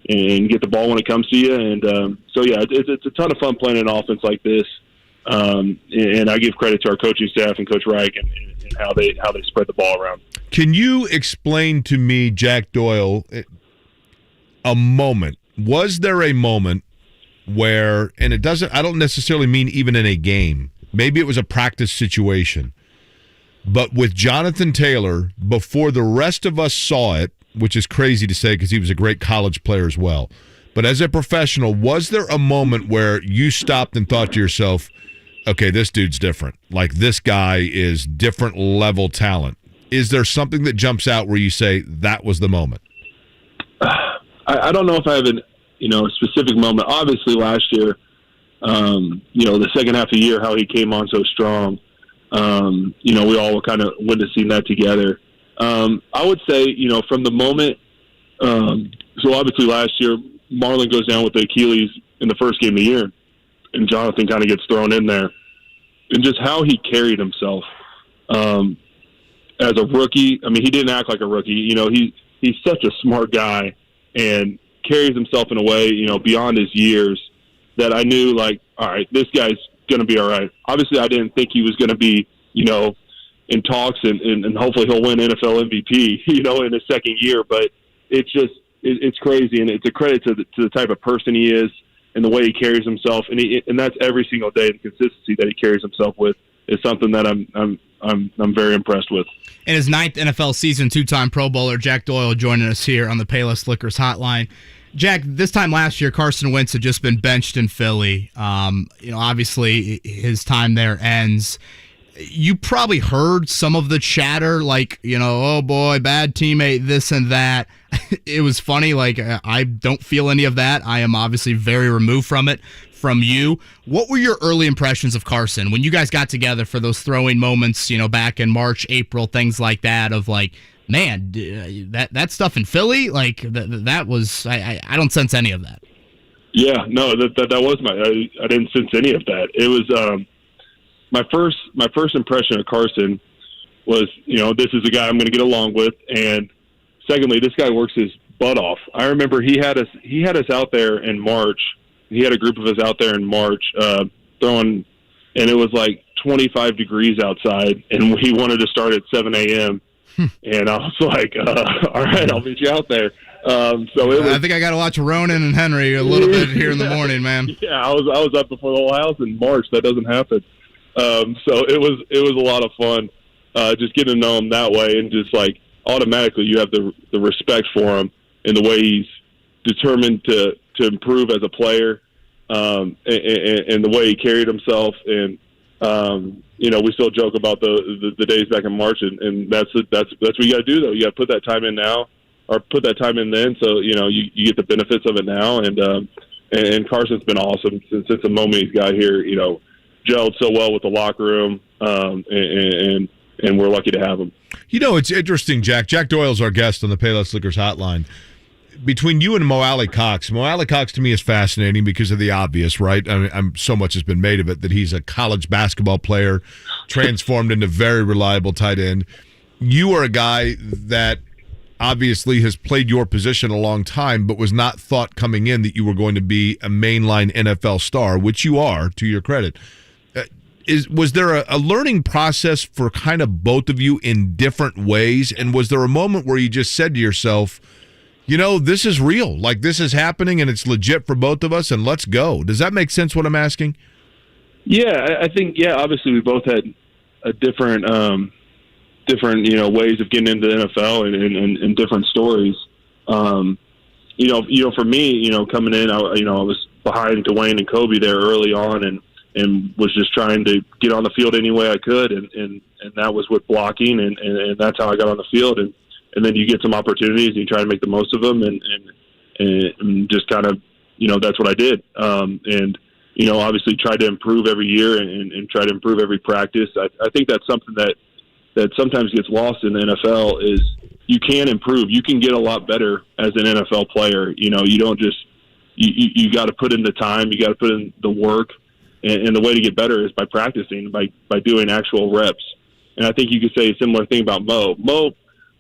and get the ball when it comes to you. And so yeah, it's a ton of fun playing an offense like this. And I give credit to our coaching staff and Coach Reich in how they spread the ball around. Can you explain to me, Jack Doyle, a moment? Was there a moment where, and I don't necessarily mean even in a game, maybe it was a practice situation, but with Jonathan Taylor, before the rest of us saw it, which is crazy to say because he was a great college player as well, but as a professional, was there a moment where you stopped and thought to yourself, okay, this dude's different. Like, this guy is different level talent. Is there something that jumps out where you say that was the moment? I don't know if I have a specific moment. Obviously, last year, the second half of the year, how he came on so strong. We all were kind of witnessing that together. I would say, from the moment. So obviously, last year, Marlon goes down with the Achilles in the first game of the year, and Jonathan kind of gets thrown in there, and just how he carried himself as a rookie. I mean, he didn't act like a rookie. He's such a smart guy and carries himself in a way, beyond his years that I knew, like, all right, this guy's going to be all right. Obviously, I didn't think he was going to be, in talks and hopefully he'll win NFL MVP, in his second year. But it's crazy, and it's a credit to the type of person he is and the way he carries himself, and that's every single day. The consistency that he carries himself with is something that I'm very impressed with. In his 9th NFL season, 2-time Pro Bowler Jack Doyle joining us here on the Payless Liquors Hotline. Jack, this time last year, Carson Wentz had just been benched in Philly. Obviously, his time there ends. You probably heard some of the chatter, like, oh boy, bad teammate, this and that. It was funny. Like, I don't feel any of that. I am obviously very removed from it. From you, what were your early impressions of Carson when you guys got together for those throwing moments, back in March, April, things like that, of like, man, that stuff in Philly, like that was, I don't sense any of that. Yeah, no, that was I didn't sense any of that. It was my first impression of Carson was, this is a guy I'm going to get along with, and secondly, this guy works his butt off. I remember he had us out there in March. He had a group of us out there in March throwing, and it was like 25 degrees outside, and we wanted to start at 7 a.m. And I was like, all right, I'll meet you out there. I think I got to watch Ronan and Henry a little bit here in the morning, man. Yeah, I was up before the whole house in March. That doesn't happen. So it was a lot of fun just getting to know him that way, and just like automatically you have the respect for him and the way he's determined to improve as a player, and the way he carried himself. And we still joke about the days back in March, and that's what you got to do, though. You got to put that time in now, or put that time in then, so you get the benefits of it now. And Carson's been awesome since the moment he's got here. Gelled so well with the locker room, and we're lucky to have him. It's interesting, Jack. Jack Doyle's our guest on the Payless Liquors Hotline. Between you and Mo Alley-Cox to me is fascinating because of the obvious, right? I mean, so much has been made of it that he's a college basketball player transformed into very reliable tight end. You are a guy that obviously has played your position a long time, but was not thought coming in that you were going to be a mainline NFL star, which you are, to your credit. Was there a learning process for kind of both of you in different ways? And was there a moment where you just said to yourself, this is real. Like, this is happening, and it's legit for both of us, and let's go. Does that make sense, what I'm asking? Yeah, I think, obviously we both had a different ways of getting into the NFL and different stories. For me, coming in, I was behind Dwayne and Kobe there early on, and was just trying to get on the field any way I could, and that was with blocking, and that's how I got on the field. And then you get some opportunities and you try to make the most of them, and just kind of, that's what I did. Obviously tried to improve every year and try to improve every practice. I think that's something that sometimes gets lost in the NFL is you can improve. You can get a lot better as an NFL player. You don't just, you got to put in the time, you got to put in the work, and the way to get better is by practicing, by doing actual reps. And I think you could say a similar thing about Mo.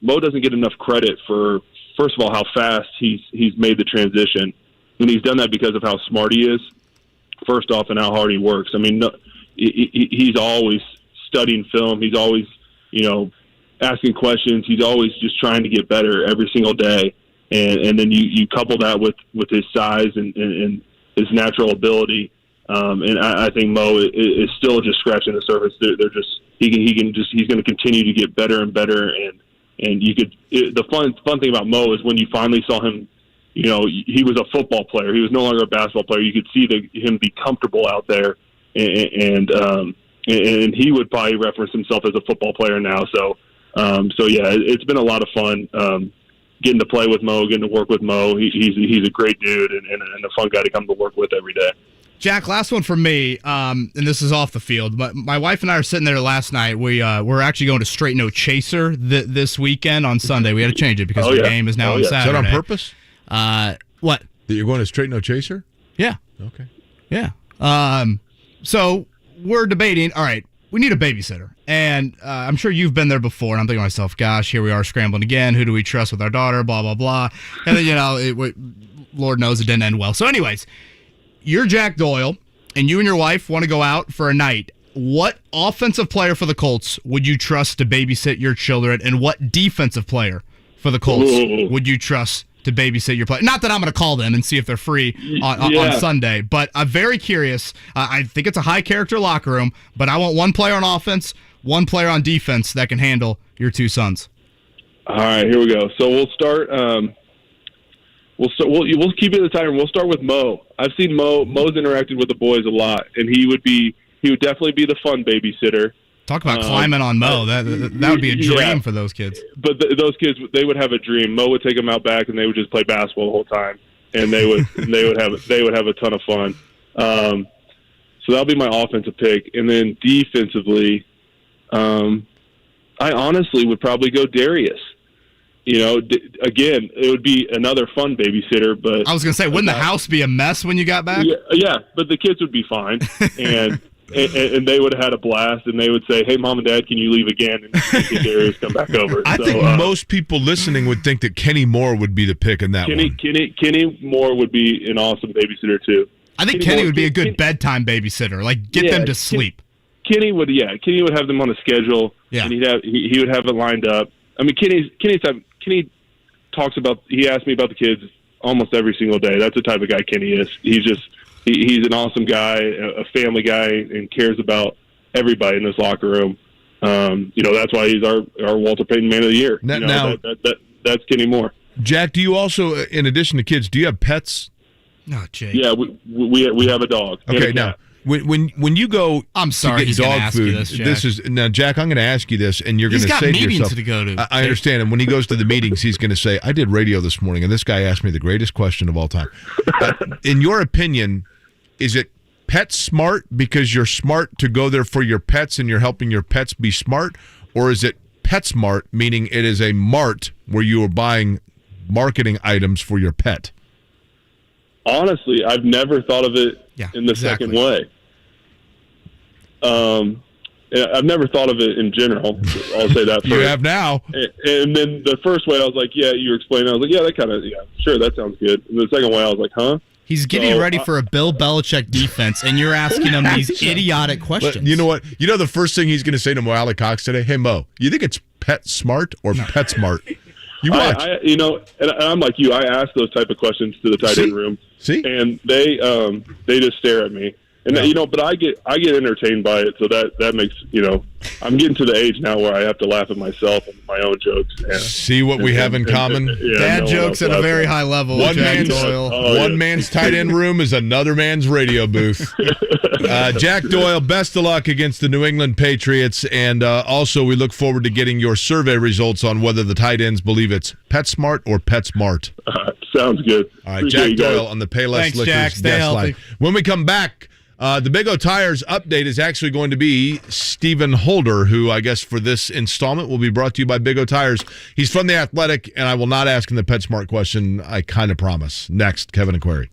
Mo doesn't get enough credit for, first of all, how fast he's made the transition. And he's done that because of how smart he is, first off, and how hard he works. I mean, he's always studying film. He's always, asking questions. He's always just trying to get better every single day. And then you couple that with his size and his natural ability. And I think Mo is still just scratching the surface. They're just he's going to continue to get better and better. And the fun thing about Mo is when you finally saw him, he was a football player. He was no longer a basketball player. You could see him be comfortable out there, and he would probably reference himself as a football player now. So yeah, it's been a lot of fun getting to play with Mo, getting to work with Mo. He's a great dude and a fun guy to come to work with every day. Jack, last one from me, and this is off the field. But my wife and I are sitting there last night. We're actually going to Straight No Chaser this weekend on Sunday. We had to change it because the game is now on Saturday. Is that on purpose? What? That you're going to Straight No Chaser? Yeah. Okay. Yeah. So we're debating. All right, we need a babysitter, and I'm sure you've been there before. And I'm thinking to myself, gosh, here we are scrambling again. Who do we trust with our daughter? Blah blah blah. And then Lord knows it didn't end well. So, anyways. You're Jack Doyle, and you and your wife want to go out for a night. What offensive player for the Colts would you trust to babysit your children, and what defensive player for the Colts would you trust to babysit your player? Not that I'm going to call them and see if they're free on Sunday, but I'm very curious. I think it's a high-character locker room, but I want one player on offense, one player on defense that can handle your two sons. All right, here we go. So we'll start We'll keep it at the time. We'll start with Mo. I've seen Mo. Mo's interacted with the boys a lot, and he would definitely be the fun babysitter. Talk about climbing on Mo. That would be a dream for those kids. But those kids, they would have a dream. Mo would take them out back, and they would just play basketball the whole time, and they would have a ton of fun. So that'll be my offensive pick, and then defensively, I honestly would probably go Darius. Again, it would be another fun babysitter, but I was going to say, wouldn't the house be a mess when you got back? Yeah, but the kids would be fine, and they would have had a blast, and they would say, "Hey, Mom and Dad, can you leave again?" And Darius come back over. I think most people listening would think that Kenny Moore would be the pick in that one. Kenny Moore would be an awesome babysitter too. I think Kenny would be a good bedtime babysitter, like get them to sleep. Kenny would have them on a schedule, and he would have it lined up. I mean, Kenny talks about. He asks me about the kids almost every single day. That's the type of guy Kenny is. He's an awesome guy, a family guy, and cares about everybody in this locker room. That's why he's our Walter Payton Man of the Year. That's Kenny Moore. Jack, do you also, in addition to kids, do you have pets? No, Jake. Yeah, we have a dog. Okay, now. When you go, I'm sorry, to get dog food. Jack. I'm going to ask you this, and you're going to say to yourself, to go to. I understand. And when he goes to the meetings, he's going to say, "I did radio this morning, and this guy asked me the greatest question of all time." In your opinion, is it Petsmart because you're smart to go there for your pets and you're helping your pets be smart, or is it Petsmart, meaning it is a mart where you are buying marketing items for your pet? Honestly, I've never thought of it in the second way. I've never thought of it in general. I'll say that first. You have now. And then the first way I was like, yeah, you were explaining. I was like, yeah, that kind of, sure, that sounds good. And the second way I was like, huh? He's getting ready for a Bill Belichick defense, and you're asking him these idiotic questions. But you know what? You know the first thing he's going to say to Mo Alley-Cox today? Hey, Mo, you think it's PetSmart or PetSmart? You watch. And I'm like you. I ask those type of questions to the tight end room. See? And they just stare at me. And but I get entertained by it, so that makes I'm getting to the age now where I have to laugh at myself and my own jokes. See what we have in common? Dad jokes at a very high level. One man's tight end room is another man's radio booth. Jack Doyle, best of luck against the New England Patriots, and also we look forward to getting your survey results on whether the tight ends believe it's PetSmart or Petsmart. Sounds good. All right, Jack Doyle on the Payless Liquors guest line. When we come back, the Big O Tires update is actually going to be Stephen Holder, who I guess for this installment will be brought to you by Big O Tires. He's from The Athletic, and I will not ask him the PetSmart question. I kind of promise. Next, Kevin and Query.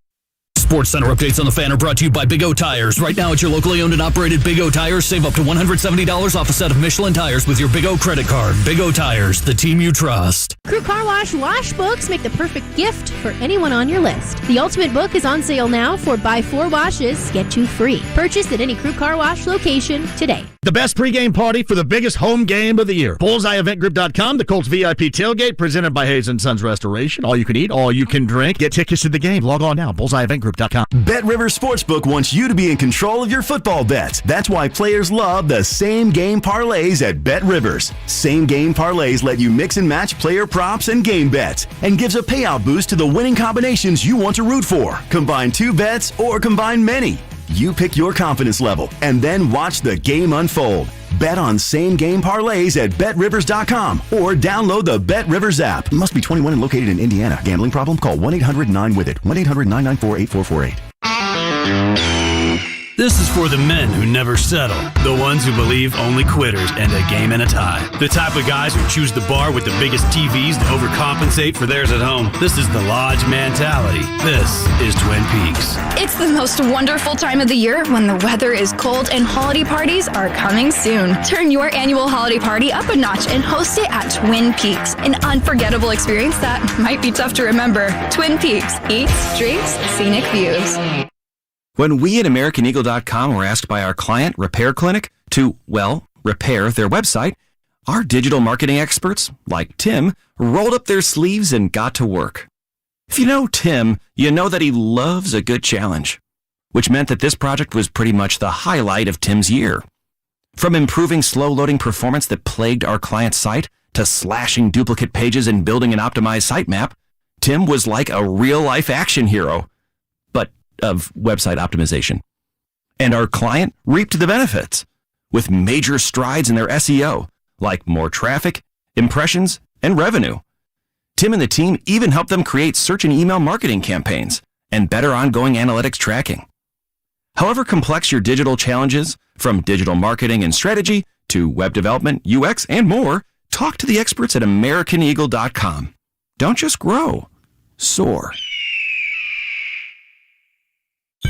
Sports Center updates on the Fan are brought to you by Big O Tires. Right now at your locally owned and operated Big O Tires, save up to $170 off a set of Michelin tires with your Big O credit card. Big O Tires, the team you trust. Crew Car Wash wash books make the perfect gift for anyone on your list. The Ultimate Book is on sale now for buy 4 washes, get 2 free. Purchase at any Crew Car Wash location today. The best pregame party for the biggest home game of the year. BullseyeEventGroup.com, the Colts VIP tailgate presented by Hayes & Sons Restoration. All you can eat, all you can drink. Get tickets to the game. Log on now, BullseyeEventGroup.com. BetRivers Sportsbook wants you to be in control of your football bets. That's why players love the same-game parlays at BetRivers. Same-game parlays let you mix and match player props and game bets and gives a payout boost to the winning combinations you want to root for. Combine 2 bets or combine many. You pick your confidence level and then watch the game unfold. Bet on same-game parlays at BetRivers.com or download the BetRivers app. Must be 21 and located in Indiana. Gambling problem? Call 1-800-9-WITH-IT. 1-800-994-8448. This is for the men who never settle, the ones who believe only quitters end a game in a tie, the type of guys who choose the bar with the biggest TVs to overcompensate for theirs at home. This is the Lodge mentality. This is Twin Peaks. It's the most wonderful time of the year when the weather is cold and holiday parties are coming soon. Turn your annual holiday party up a notch and host it at Twin Peaks, an unforgettable experience that might be tough to remember. Twin Peaks, eats, drinks, scenic views. When we at AmericanEagle.com were asked by our client, Repair Clinic, to, repair their website, our digital marketing experts, like Tim, rolled up their sleeves and got to work. If you know Tim, you know that he loves a good challenge, which meant that this project was pretty much the highlight of Tim's year. From improving slow-loading performance that plagued our client's site to slashing duplicate pages and building an optimized sitemap, Tim was like a real-life action hero, but of website optimization. And our client reaped the benefits with major strides in their SEO, like more traffic, impressions, and revenue. Tim and the team even helped them create search and email marketing campaigns and better ongoing analytics tracking. However complex your digital challenges, from digital marketing and strategy to web development, UX, and more, talk to the experts at AmericanEagle.com. Don't just grow, soar.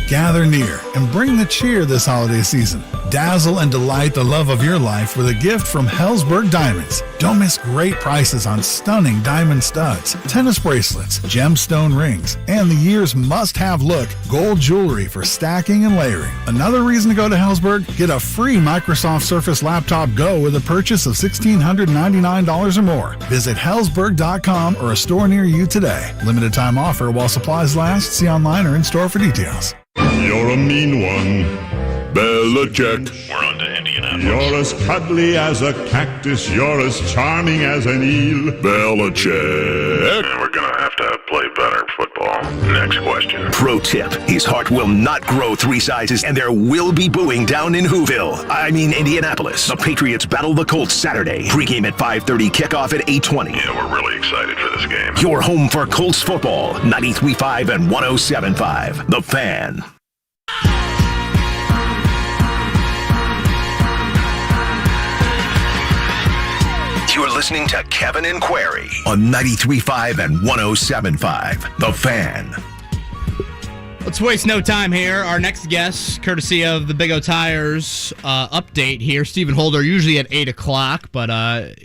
Gather near and bring the cheer this holiday season. Dazzle and delight the love of your life with a gift from Hellsberg Diamonds. Don't miss great prices on stunning diamond studs, tennis bracelets, gemstone rings, and the year's must-have look, gold jewelry for stacking and layering. Another reason to go to Hellsberg? Get a free Microsoft Surface Laptop Go with a purchase of $1,699 or more. Visit Hellsberg.com or a store near you today. Limited time offer while supplies last. See online or in store for details. You're a mean one, Belichick. We're on to Indianapolis. You're as cuddly as a cactus. You're as charming as an eel, Belichick. And we're going to have to play better football. Next question. Pro tip, his heart will not grow 3 sizes, and there will be booing down in Indianapolis. The Patriots battle the Colts Saturday. Pre-game at 5:30, kickoff at 8:20. Yeah, we're really excited for this game. Your home for Colts football, 93.5 and 107.5. The Fan. You're listening to Kevin and Query on 93.5 and 107.5. The Fan. Let's waste no time here. Our next guest, courtesy of the Big O Tires update here, Stephen Holder, usually at 8 o'clock, but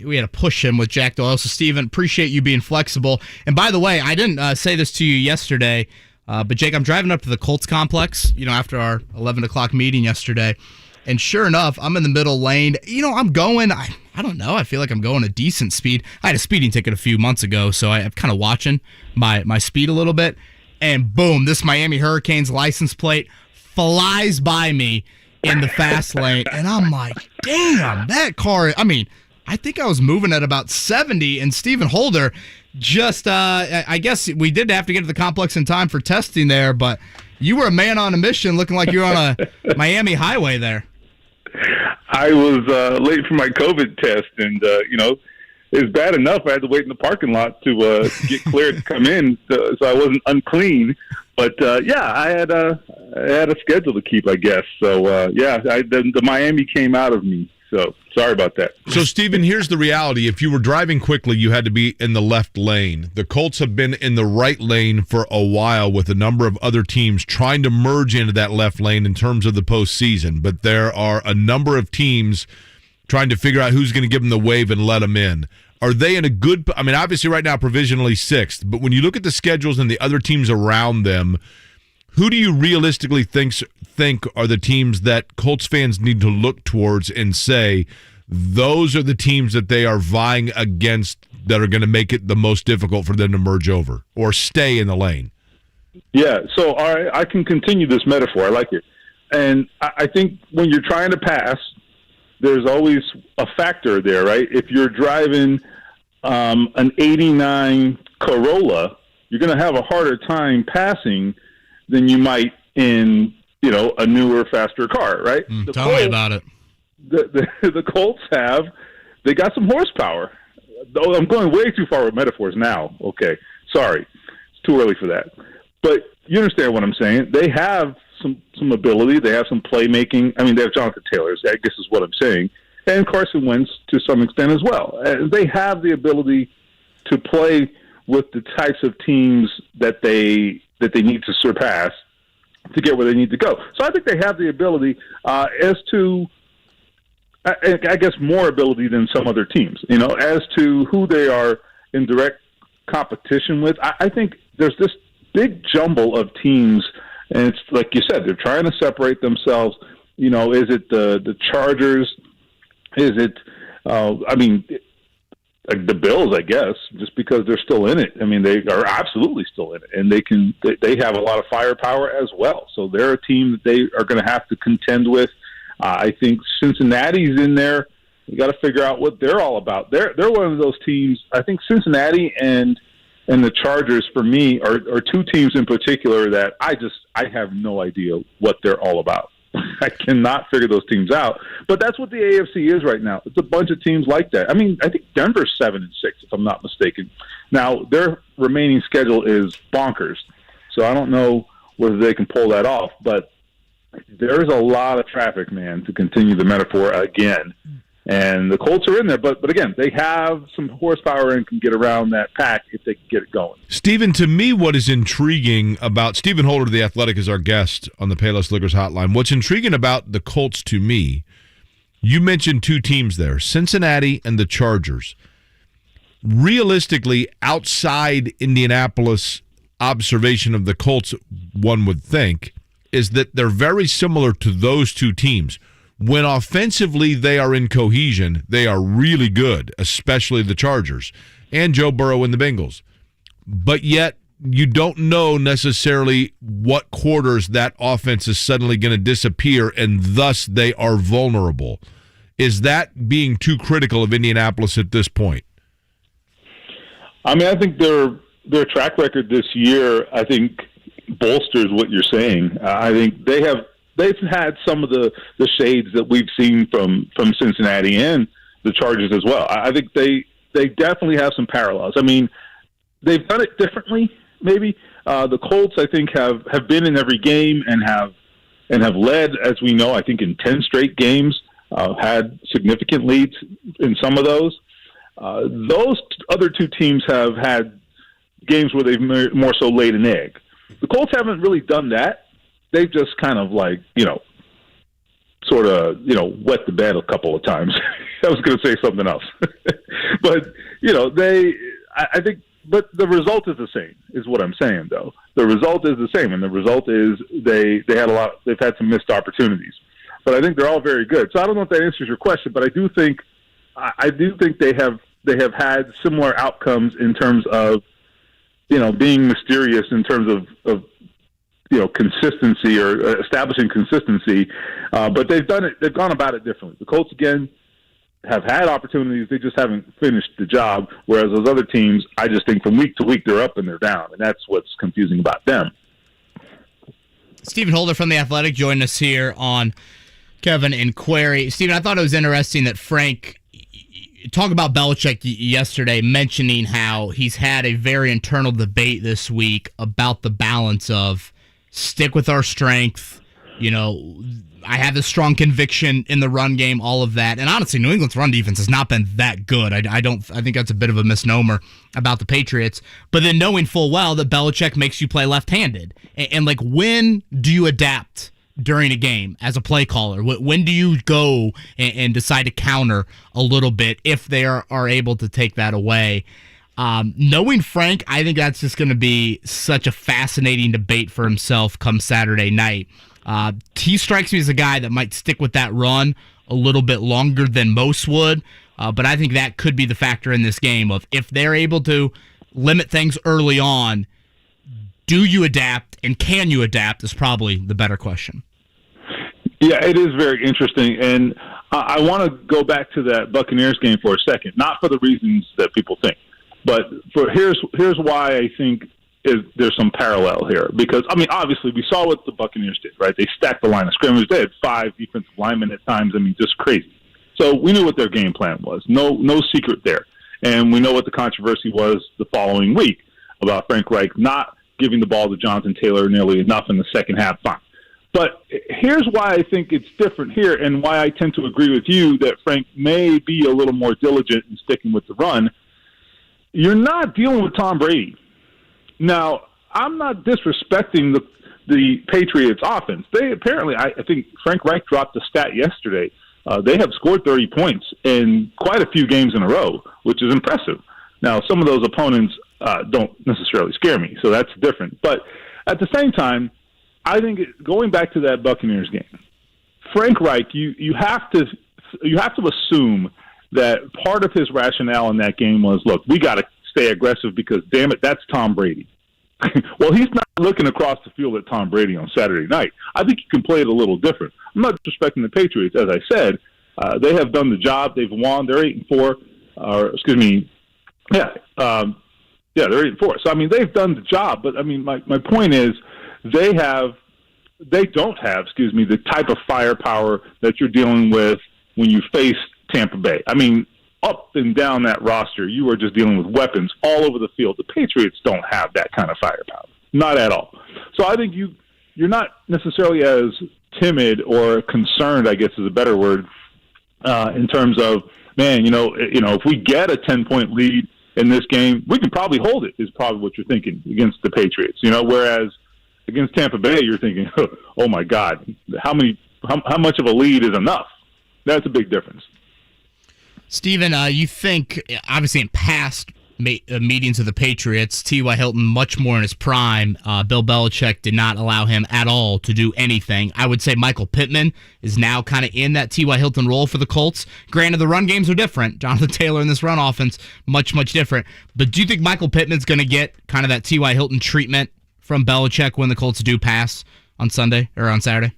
we had to push him with Jack Doyle. So, Stephen, appreciate you being flexible. And by the way, I didn't say this to you yesterday, but, Jake, I'm driving up to the Colts complex, after our 11 o'clock meeting yesterday. And sure enough, I'm in the middle lane. I'm going, I don't know, I feel like I'm going a decent speed. I had a speeding ticket a few months ago, so I'm kind of watching my speed a little bit. And boom, this Miami Hurricanes license plate flies by me in the fast lane. And I'm like, damn, that car, I think I was moving at about 70, and Stephen Holder just, I guess we did have to get to the complex in time for testing there, but you were a man on a mission looking like you were on a Miami highway there. I was late for my COVID test, and, it was bad enough I had to wait in the parking lot to get cleared to come in, so I wasn't unclean. But, I had a schedule to keep, I guess. So, the Miami came out of me. So, sorry about that. So, Stephen, here's the reality. If you were driving quickly, you had to be in the left lane. The Colts have been in the right lane for a while with a number of other teams trying to merge into that left lane in terms of the postseason. But there are a number of teams trying to figure out who's going to give them the wave and let them in. Are they in a good – obviously right now provisionally 6th, but when you look at the schedules and the other teams around them, Who do you realistically think are the teams that Colts fans need to look towards and say, those are the teams that they are vying against that are going to make it the most difficult for them to merge over or stay in the lane? Yeah, so I can continue this metaphor. I like it. And I think when you're trying to pass, there's always a factor there, right? If you're driving an 89 Corolla, you're going to have a harder time passing than you might in, a newer, faster car, right? Tell me about it. The Colts they got some horsepower. Oh, I'm going way too far with metaphors now. Okay, sorry. It's too early for that. But you understand what I'm saying. They have some ability. They have some playmaking. I mean, they have Jonathan Taylor, I guess is what I'm saying, and Carson Wentz to some extent as well. They have the ability to play with the types of teams that they need to surpass to get where they need to go. So I think they have the ability as to, I guess, more ability than some other teams. As to who they are in direct competition with, I think there's this big jumble of teams, and it's like you said, they're trying to separate themselves. Is it the Chargers? Is it, the Bills, I guess, just because they're still in it. I mean, they are absolutely still in it, and they have a lot of firepower as well. So they're a team that they are going to have to contend with. I think Cincinnati's in there. You got to figure out what they're all about. They're one of those teams. I think Cincinnati and the Chargers, for me, are two teams in particular that I have no idea what they're all about. I cannot figure those teams out. But that's what the AFC is right now. It's a bunch of teams like that. I mean, I think Denver's 7-6, if I'm not mistaken. Now, their remaining schedule is bonkers, so I don't know whether they can pull that off. But there's a lot of traffic, man, to continue the metaphor again. And the Colts are in there, but again, they have some horsepower and can get around that pack if they can get it going. Stephen, to me, what is intriguing about Stephen Holder of The Athletic is our guest on the Payless Liquors Hotline. What's intriguing about the Colts to me, you mentioned two teams there, Cincinnati and the Chargers. Realistically, outside Indianapolis observation of the Colts, one would think, is that they're very similar to those two teams. When offensively they are in cohesion, they are really good, especially the Chargers and Joe Burrow and the Bengals. But yet, you don't know necessarily what quarters that offense is suddenly going to disappear, and thus they are vulnerable. Is that being too critical of Indianapolis at this point? I mean, I think their track record this year, I think, bolsters what you're saying. I think they've had some of the shades that we've seen from Cincinnati and the Chargers as well. I think they definitely have some parallels. I mean, they've done it differently, maybe. The Colts, I think, have been in every game and have led, as we know, I think in 10 straight games, had significant leads in some of those. Those other two teams have had games where they've more so laid an egg. The Colts haven't really done that. They've just kind of wet the bed a couple of times. I was going to say something else. But, I think, but the result is the same, is what I'm saying, though. The result is the same, and the result is they've had some missed opportunities. But I think they're all very good. So I don't know if that answers your question, but I do think they have had similar outcomes in terms of, being mysterious in terms of consistency or establishing consistency, but they've gone about it differently. The Colts, again, have had opportunities, they just haven't finished the job, whereas those other teams, I just think from week to week, they're up and they're down, and that's what's confusing about them. Stephen Holder from The Athletic joined us here on Kevin and Query. Stephen, I thought it was interesting that Frank talked about Belichick yesterday, mentioning how he's had a very internal debate this week about the balance of stick with our strength. I have a strong conviction in the run game, all of that. And honestly, New England's run defense has not been that good. I think that's a bit of a misnomer about the Patriots. But then knowing full well that Belichick makes you play left-handed. And when do you adapt during a game as a play caller? When do you go and decide to counter a little bit if they are able to take that away? Knowing Frank, I think that's just going to be such a fascinating debate for himself come Saturday night. He strikes me as a guy that might stick with that run a little bit longer than most would, but I think that could be the factor in this game of if they're able to limit things early on, do you adapt and can you adapt is probably the better question. Yeah, it is very interesting, and I want to go back to that Buccaneers game for a second, not for the reasons that people think, but here's why I think there's some parallel here. Because, I mean, obviously we saw what the Buccaneers did, right? They stacked the line of scrimmage. They had 5 defensive linemen at times. I mean, just crazy. So we knew what their game plan was. No secret there. And we know what the controversy was the following week about Frank Reich not giving the ball to Jonathan Taylor nearly enough in the second half. Fine. But here's why I think it's different here and why I tend to agree with you that Frank may be a little more diligent in sticking with the run. You're not dealing with Tom Brady. Now, I'm not disrespecting the Patriots offense. They apparently, I think Frank Reich dropped the stat yesterday. They have scored 30 points in quite a few games in a row, which is impressive. Now, some of those opponents don't necessarily scare me, so that's different. But at the same time, I think going back to that Buccaneers game, Frank Reich, you have to assume that part of his rationale in that game was, look, we got to stay aggressive because, damn it, that's Tom Brady. Well, he's not looking across the field at Tom Brady on Saturday night. I think you can play it a little different. I'm not disrespecting the Patriots. As I said, they have done the job. They've won. They're 8-4. They're 8-4. So, I mean, they've done the job. But, I mean, my point is they don't have the type of firepower that you're dealing with when you face Tampa Bay. I mean, up and down that roster, you are just dealing with weapons all over the field. The Patriots don't have that kind of firepower. Not at all. So I think you're not necessarily as timid or concerned, I guess is a better word, in terms of, man, if we get a 10-point lead in this game, we can probably hold it, is probably what you're thinking against the Patriots. Whereas against Tampa Bay, you're thinking, oh my God, how much of a lead is enough? That's a big difference. Steven, you think, obviously in past meetings of the Patriots, T.Y. Hilton much more in his prime. Bill Belichick did not allow him at all to do anything. I would say Michael Pittman is now kind of in that T.Y. Hilton role for the Colts. Granted, the run games are different. Jonathan Taylor in this run offense, much, much different. But do you think Michael Pittman's going to get kind of that T.Y. Hilton treatment from Belichick when the Colts do pass on Sunday or on Saturday?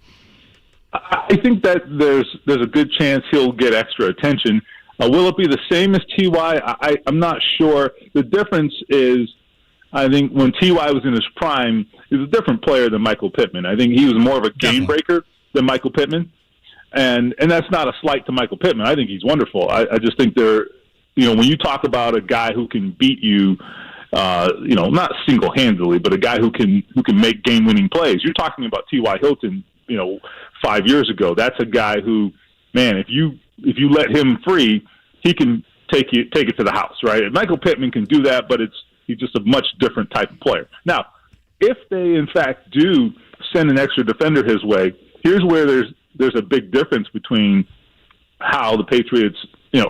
I think that there's a good chance he'll get extra attention. Will it be the same as T.Y.? I'm not sure. The difference is, I think when T.Y. was in his prime, he was a different player than Michael Pittman. I think he was more of a game breaker than Michael Pittman. And that's not a slight to Michael Pittman. I think he's wonderful. I just think when you talk about a guy who can beat you, not single-handedly, but a guy who can make game-winning plays, you're talking about T.Y. Hilton, 5 years ago. That's a guy who, man, if you let him free, he can take it to the house, right? Michael Pittman can do that, but he's just a much different type of player. Now, if they in fact do send an extra defender his way, here's where there's a big difference between how the Patriots,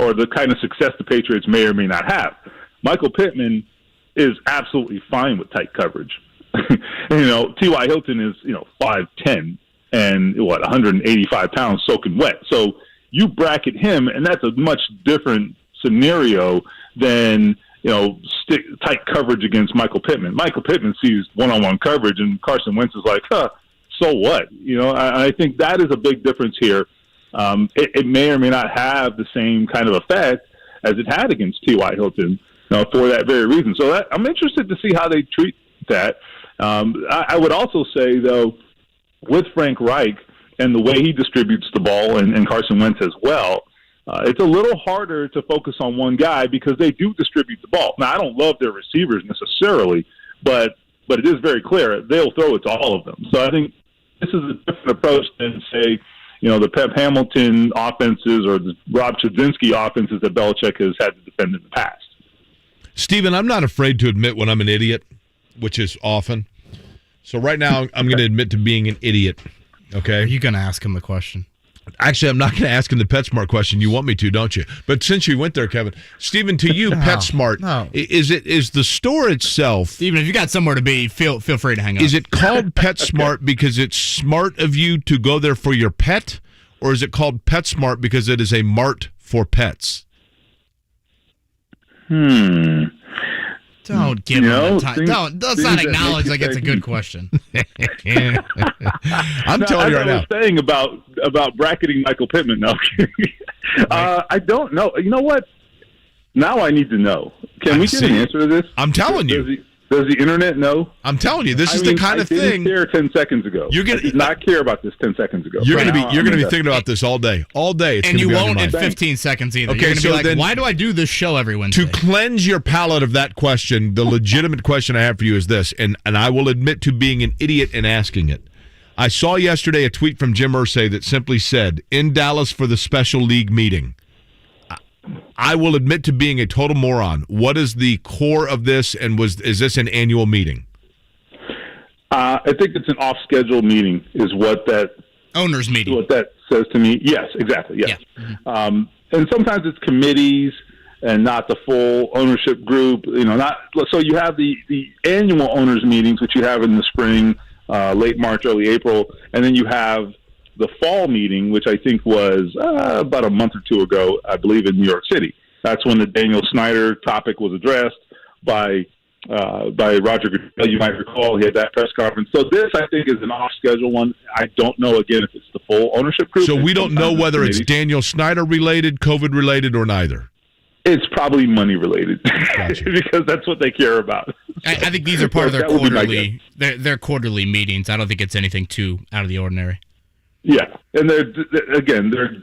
or the kind of success the Patriots may or may not have. Michael Pittman is absolutely fine with tight coverage. T.Y. Hilton is 5'10" and 185 pounds soaking wet. So you bracket him, and that's a much different scenario than, tight coverage against Michael Pittman. Michael Pittman sees one-on-one coverage, and Carson Wentz is like, so what? I think that is a big difference here. It may or may not have the same kind of effect as it had against T.Y. Hilton for that very reason. So I'm interested to see how they treat that. I would also say, though, with Frank Reich and the way he distributes the ball and Carson Wentz as well, it's a little harder to focus on one guy because they do distribute the ball. Now, I don't love their receivers necessarily, but it is very clear they'll throw it to all of them. So I think this is a different approach than, say, the Pep Hamilton offenses or the Rob Chudzinski offenses that Belichick has had to defend in the past. Steven, I'm not afraid to admit when I'm an idiot, which is often. So right now, I'm going to admit to being an idiot. Okay. Are you going to ask him the question? Actually, I'm not going to ask him the PetSmart question. You want me to, don't you? But since you went there, Kevin, Stephen, to you, PetSmart, is the store itself? Even if you got somewhere to be, feel free to hang out. Is it called PetSmart because it's smart of you to go there for your pet, or is it called PetSmart because it is a mart for pets? Don't give him the time. Let's not acknowledge like it's a good question. I'm telling you right now. I was saying about bracketing Michael Pittman. No, I don't know. You know what? Now I need to know. Can we get an answer to this? I'm telling you. Does the internet know? I'm telling you, this is the kind of thing. I didn't care 10 seconds ago. I did not care about this 10 seconds ago. You're going to be thinking about this all day. All day. And you won't in 15 seconds either. Okay, you're going to be like, why do I do this show every Wednesday? To cleanse your palate of that question, the legitimate question I have for you is this, and I will admit to being an idiot and asking it. I saw yesterday a tweet from Jim Irsay that simply said, in Dallas for the special league meeting. I will admit to being a total moron. What is the core of this, and is this an annual meeting? I think it's an off-schedule meeting is what that owner's meeting. What that says to me. Yes, exactly. Yes. Yeah. And sometimes it's committees and not the full ownership group. So you have the annual owners meetings, which you have in the spring, late March, early April, and then you have the fall meeting, which I think was about a month or two ago, I believe, in New York City. That's when the Daniel Snyder topic was addressed by Roger Goodell. You might recall he had that press conference. So this, I think, is an off-schedule one. I don't know, again, if it's the full ownership group. So we don't know whether it's Daniel Snyder related, COVID related, or neither. It's probably money related because that's what they care about. I think these are part of their quarterly. Their quarterly meetings. I don't think it's anything too out of the ordinary. Yeah, and they're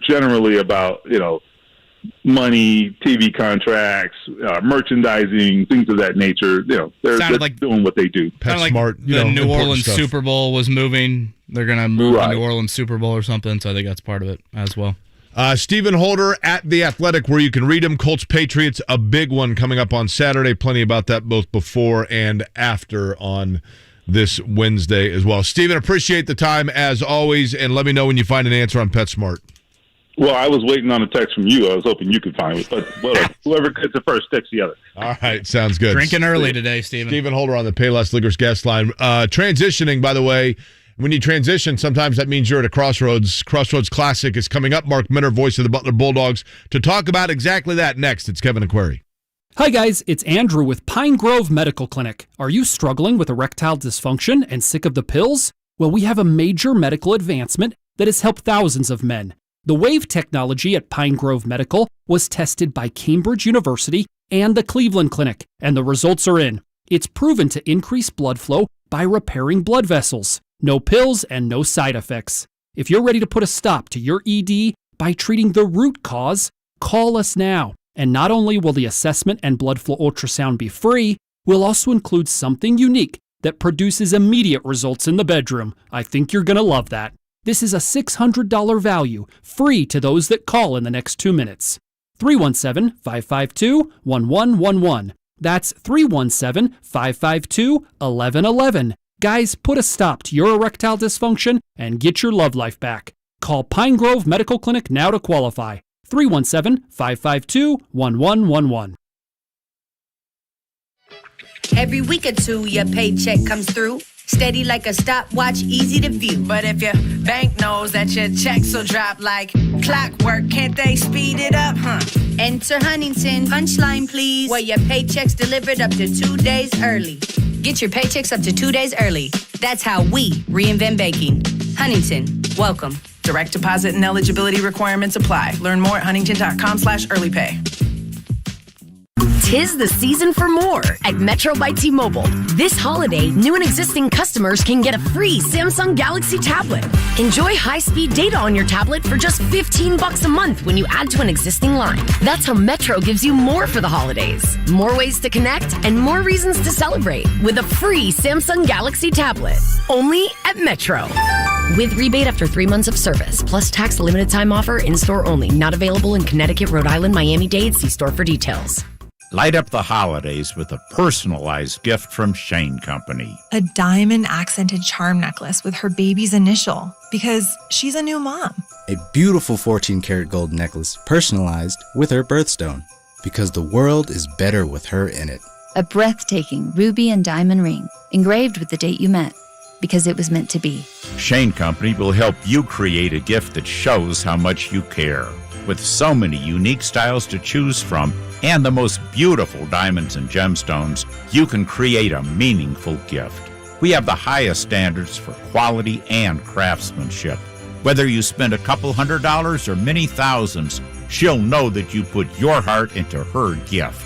generally about money, TV contracts, merchandising, things of that nature. They're like doing what they do. PetSmart, the New Orleans stuff. Super Bowl was moving. They're gonna move the New Orleans Super Bowl or something. So I think that's part of it as well. Stephen Holder at The Athletic, where you can read him. Colts Patriots, a big one coming up on Saturday. Plenty about that both before and after on this Wednesday as well. Stephen, appreciate the time as always, and let me know when you find an answer on PetSmart. Well, I was waiting on a text from you. I was hoping you could find it, but whoever gets it first texts the other. All right, sounds good. Drinking early today, Stephen. Stephen Holder on the Payless Liquors guest line. Transitioning, by the way, when you transition, sometimes that means you're at a Crossroads. Crossroads Classic is coming up. Mark Minner, voice of the Butler Bulldogs, to talk about exactly that next. It's Kevin Aquari. Hi guys, it's Andrew with Pine Grove Medical Clinic. Are you struggling with erectile dysfunction and sick of the pills? Well, we have a major medical advancement that has helped thousands of men. The Wave technology at Pine Grove Medical was tested by Cambridge University and the Cleveland Clinic, and the results are in. It's proven to increase blood flow by repairing blood vessels. No pills and no side effects. If you're ready to put a stop to your ED by treating the root cause, call us now. And not only will the assessment and blood flow ultrasound be free, we'll also include something unique that produces immediate results in the bedroom. I think you're going to love that. This is a $600 value, free to those that call in the next 2 minutes. 317-552-1111. That's 317-552-1111. Guys, put a stop to your erectile dysfunction and get your love life back. Call Pine Grove Medical Clinic now to qualify. 317-552-1111. Every week or two, your paycheck comes through. Steady like a stopwatch, easy to view. But if your bank knows that your checks will drop like clockwork, can't they speed it up, huh? Enter Huntington, punchline please, where your paycheck's delivered up to 2 days early. Get your paychecks up to 2 days early. That's how we reinvent banking. Huntington, welcome. Direct deposit and eligibility requirements apply. Learn more at huntington.com/earlypay. 'Tis the season for more at Metro by T-Mobile. This holiday, new and existing customers can get a free Samsung Galaxy tablet. Enjoy high-speed data on your tablet for just $15 a month when you add to an existing line. That's how Metro gives you more for the holidays. More ways to connect and more reasons to celebrate with a free Samsung Galaxy tablet. Only at Metro. With rebate after 3 months of service, plus tax limited time offer, in-store only. Not available in Connecticut, Rhode Island, Miami-Dade. See store for details. Light up the holidays with a personalized gift from Shane Company. A diamond accented charm necklace with her baby's initial, because she's a new mom. a beautiful 14-karat gold necklace personalized with her birthstone, because the world is better with her in it. A breathtaking ruby and diamond ring engraved with the date you met, because it was meant to be. Shane Company will help you create a gift that shows how much you care. With so many unique styles to choose from and the most beautiful diamonds and gemstones, you can create a meaningful gift. We have the highest standards for quality and craftsmanship. Whether you spend a couple $100s or many thousands, she'll know that you put your heart into her gift.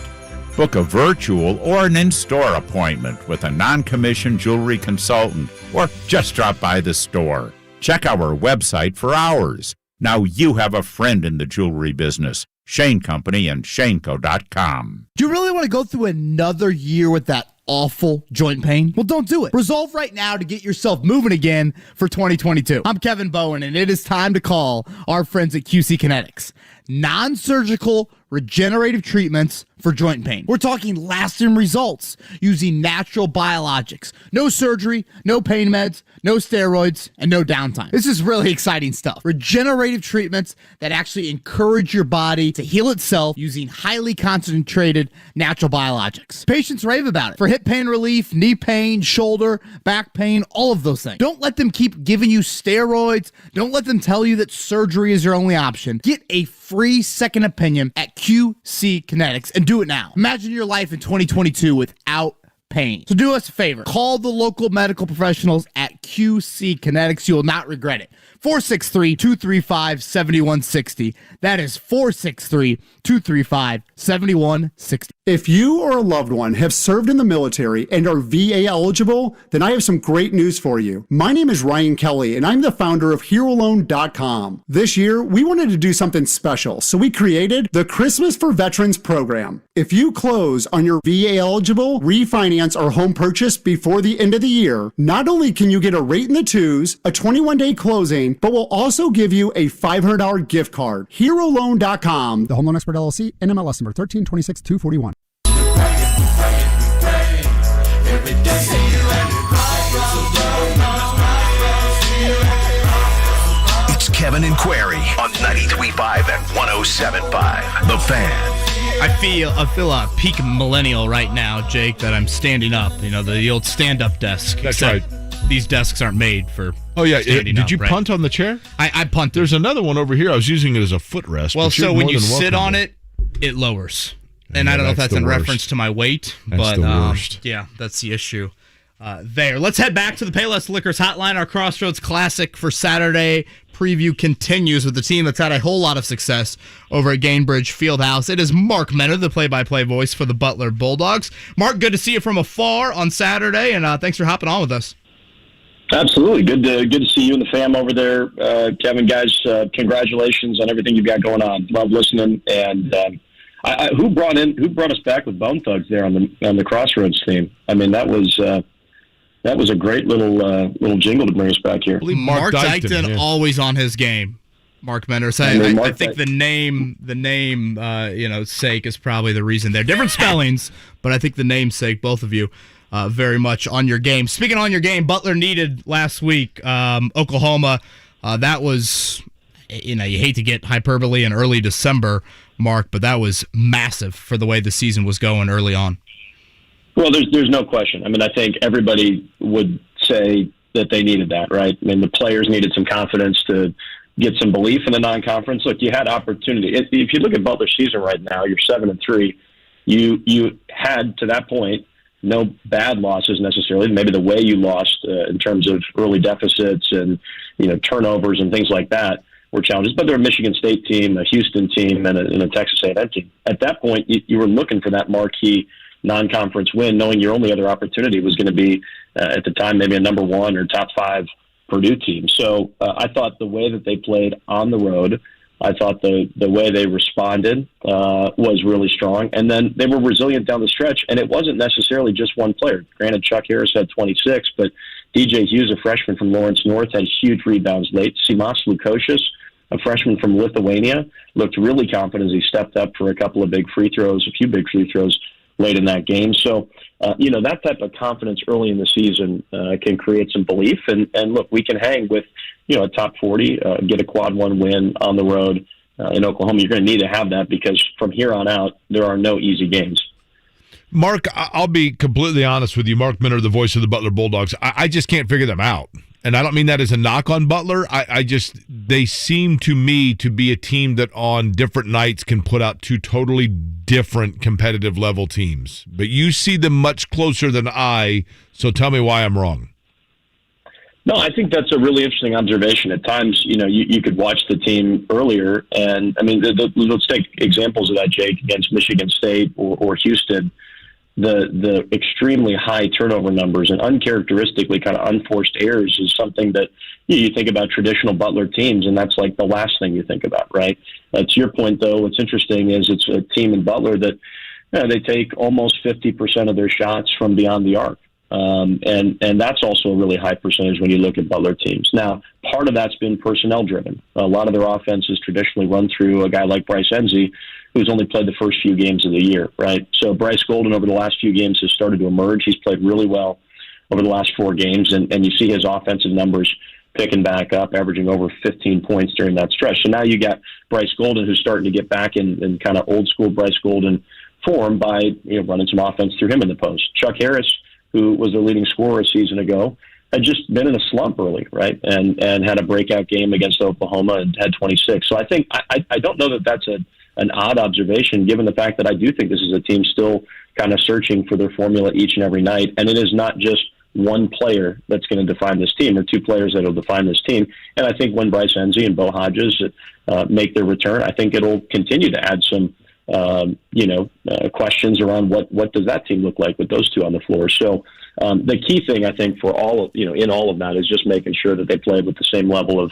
Book a virtual or an in-store appointment with a non-commissioned jewelry consultant, or just drop by the store. Check our website for hours. Now you have a friend in the jewelry business. Shane Company and ShaneCo.com. Do you really want to go through another year with that awful joint pain? Well, don't do it. Resolve right now to get yourself moving again for 2022. I'm Kevin Bowen, and it is time to call our friends at QC Kinetics. Non-surgical regenerative treatments for joint pain. We're talking lasting results using natural biologics. No surgery, no pain meds, no steroids, and no downtime. This is really exciting stuff. Regenerative treatments that actually encourage your body to heal itself using highly concentrated natural biologics. Patients rave about it for hip pain relief, knee pain, shoulder, back pain, all of those things. Don't let them keep giving you steroids. Don't let them tell you that surgery is your only option. Get a free second opinion at QC Kinetics and do it now. Imagine your life in 2022 without pain. So do us a favor. Call the local medical professionals at QC Kinetics. You will not regret it. 463-235-7160. That is 463-235-7160. If you or a loved one have served in the military and are VA eligible, then I have some great news for you. My name is Ryan Kelly, and I'm the founder of HeroLoan.com. This year, we wanted to do something special, so we created the Christmas for Veterans program. If you close on your VA eligible refinance or home purchase before the end of the year, not only can you get a rate in the twos, a 21-day closing, but we'll also give you a $500 gift card. HeroLoan.com. The Home Loan Expert LLC, NMLS number 1326241. It's Kevin and Query on 93.5 and 107.5. The Fan. I feel a peak millennial right now, Jake, that I'm standing up. You know, the old stand-up desk. That's right. These desks aren't made for Did you punt on the chair? I punted. There's another one over here. I was using it as a footrest. Well, so when you sit on it, it lowers. And I don't know if that's in reference to my weight. That's the worst. Yeah, that's the issue there. Let's head back to the Payless Liquors Hotline. Our Crossroads Classic for Saturday preview continues with the team that's had a whole lot of success over at Gainbridge Fieldhouse. It is Mark Menner, the play-by-play voice for the Butler Bulldogs. Mark, good to see you from afar on Saturday, and thanks for hopping on with us. Absolutely. Good to see you and the fam over there. Kevin, guys, congratulations on everything you've got going on. Love listening. And who brought us back with Bone Thugs there on the Crossroads theme? I mean, that was a great little jingle to bring us back here. Mark Dykton always on his game. Mark Menner. So I think the name, sake is probably the reason there. Different spellings, but I think the namesake, both of you, very much on your game. Speaking on your game, Butler needed last week Oklahoma. That was, you hate to get hyperbole in early December, Mark, but that was massive for the way the season was going early on. Well, there's no question. I mean, I think everybody would say that they needed that, right? I mean, the players needed some confidence to get some belief in the non-conference. Look, you had opportunity. If you look at Butler's season right now, you're 7-3. You had, to that point, no bad losses necessarily. Maybe the way you lost in terms of early deficits and turnovers and things like that were challenges. But they're a Michigan State team, a Houston team, and a Texas A&M team. At that point, you were looking for that marquee non-conference win, knowing your only other opportunity was going to be at the time maybe a number 1 or top 5 Purdue team. So I thought the way that they played on the road, I thought the way they responded was really strong. And then they were resilient down the stretch, and it wasn't necessarily just one player. Granted, Chuck Harris had 26, but DJ Hughes, a freshman from Lawrence North, had huge rebounds late. Simas Lukosius, a freshman from Lithuania, looked really confident as he stepped up for a few big free throws late in that game. So, that type of confidence early in the season can create some belief. And look, we can hang with, a top 40, get a quad one win on the road in Oklahoma. You're going to need to have that because from here on out, there are no easy games. Mark, I'll be completely honest with you. Mark Minner, the voice of the Butler Bulldogs, I just can't figure them out. And I don't mean that as a knock on Butler. They seem to me to be a team that on different nights can put out two totally different competitive level teams. But you see them much closer than I, so tell me why I'm wrong. No, I think that's a really interesting observation. At times, you could watch the team earlier, and I mean, let's take examples of that, Jake, against Michigan State or Houston. The extremely high turnover numbers and uncharacteristically kind of unforced errors is something that you think about traditional Butler teams, and that's like the last thing you think about, right? To your point, though, what's interesting is it's a team in Butler that they take almost 50% of their shots from beyond the arc. And that's also a really high percentage when you look at Butler teams. Now, part of that's been personnel driven. A lot of their offenses traditionally run through a guy like Bryce Enzi, who's only played the first few games of the year, right? So Bryce Golden over the last few games has started to emerge. He's played really well over the last 4 games, and you see his offensive numbers picking back up, averaging over 15 points during that stretch. So now you got Bryce Golden, who's starting to get back in kind of old school Bryce Golden form by running some offense through him in the post. Chuck Harris, who was the leading scorer a season ago, had just been in a slump early, right? And had a breakout game against Oklahoma and had 26. So I think I don't know that that's an odd observation, given the fact that I do think this is a team still kind of searching for their formula each and every night. And it is not just one player that's going to define this team or 2 players that will define this team. And I think when Bryce Enzi and Bo Hodges make their return, I think it'll continue to add some questions around what does that team look like with those 2 on the floor. So the key thing I think for all of, in all of that is just making sure that they play with the same level of,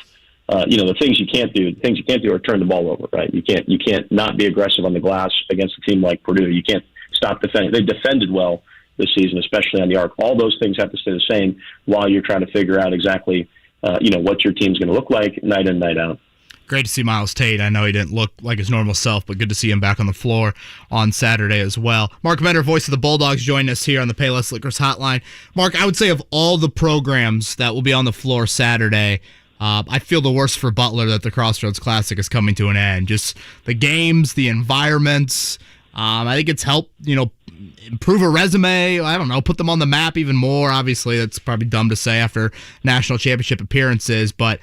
the things you can't do. The things you can't do are turn the ball over, right? You can't not be aggressive on the glass against a team like Purdue. You can't stop defending. They defended well this season, especially on the arc. All those things have to stay the same while you're trying to figure out exactly, what your team's going to look like night in, night out. Great to see Miles Tate. I know he didn't look like his normal self, but good to see him back on the floor on Saturday as well. Mark Mentor, voice of the Bulldogs, joined us here on the Payless Liquors Hotline. Mark, I would say of all the programs that will be on the floor Saturday, I feel the worst for Butler that the Crossroads Classic is coming to an end. Just the games, the environments. I think it's helped, improve a resume. I don't know, put them on the map even more. Obviously, that's probably dumb to say after national championship appearances, but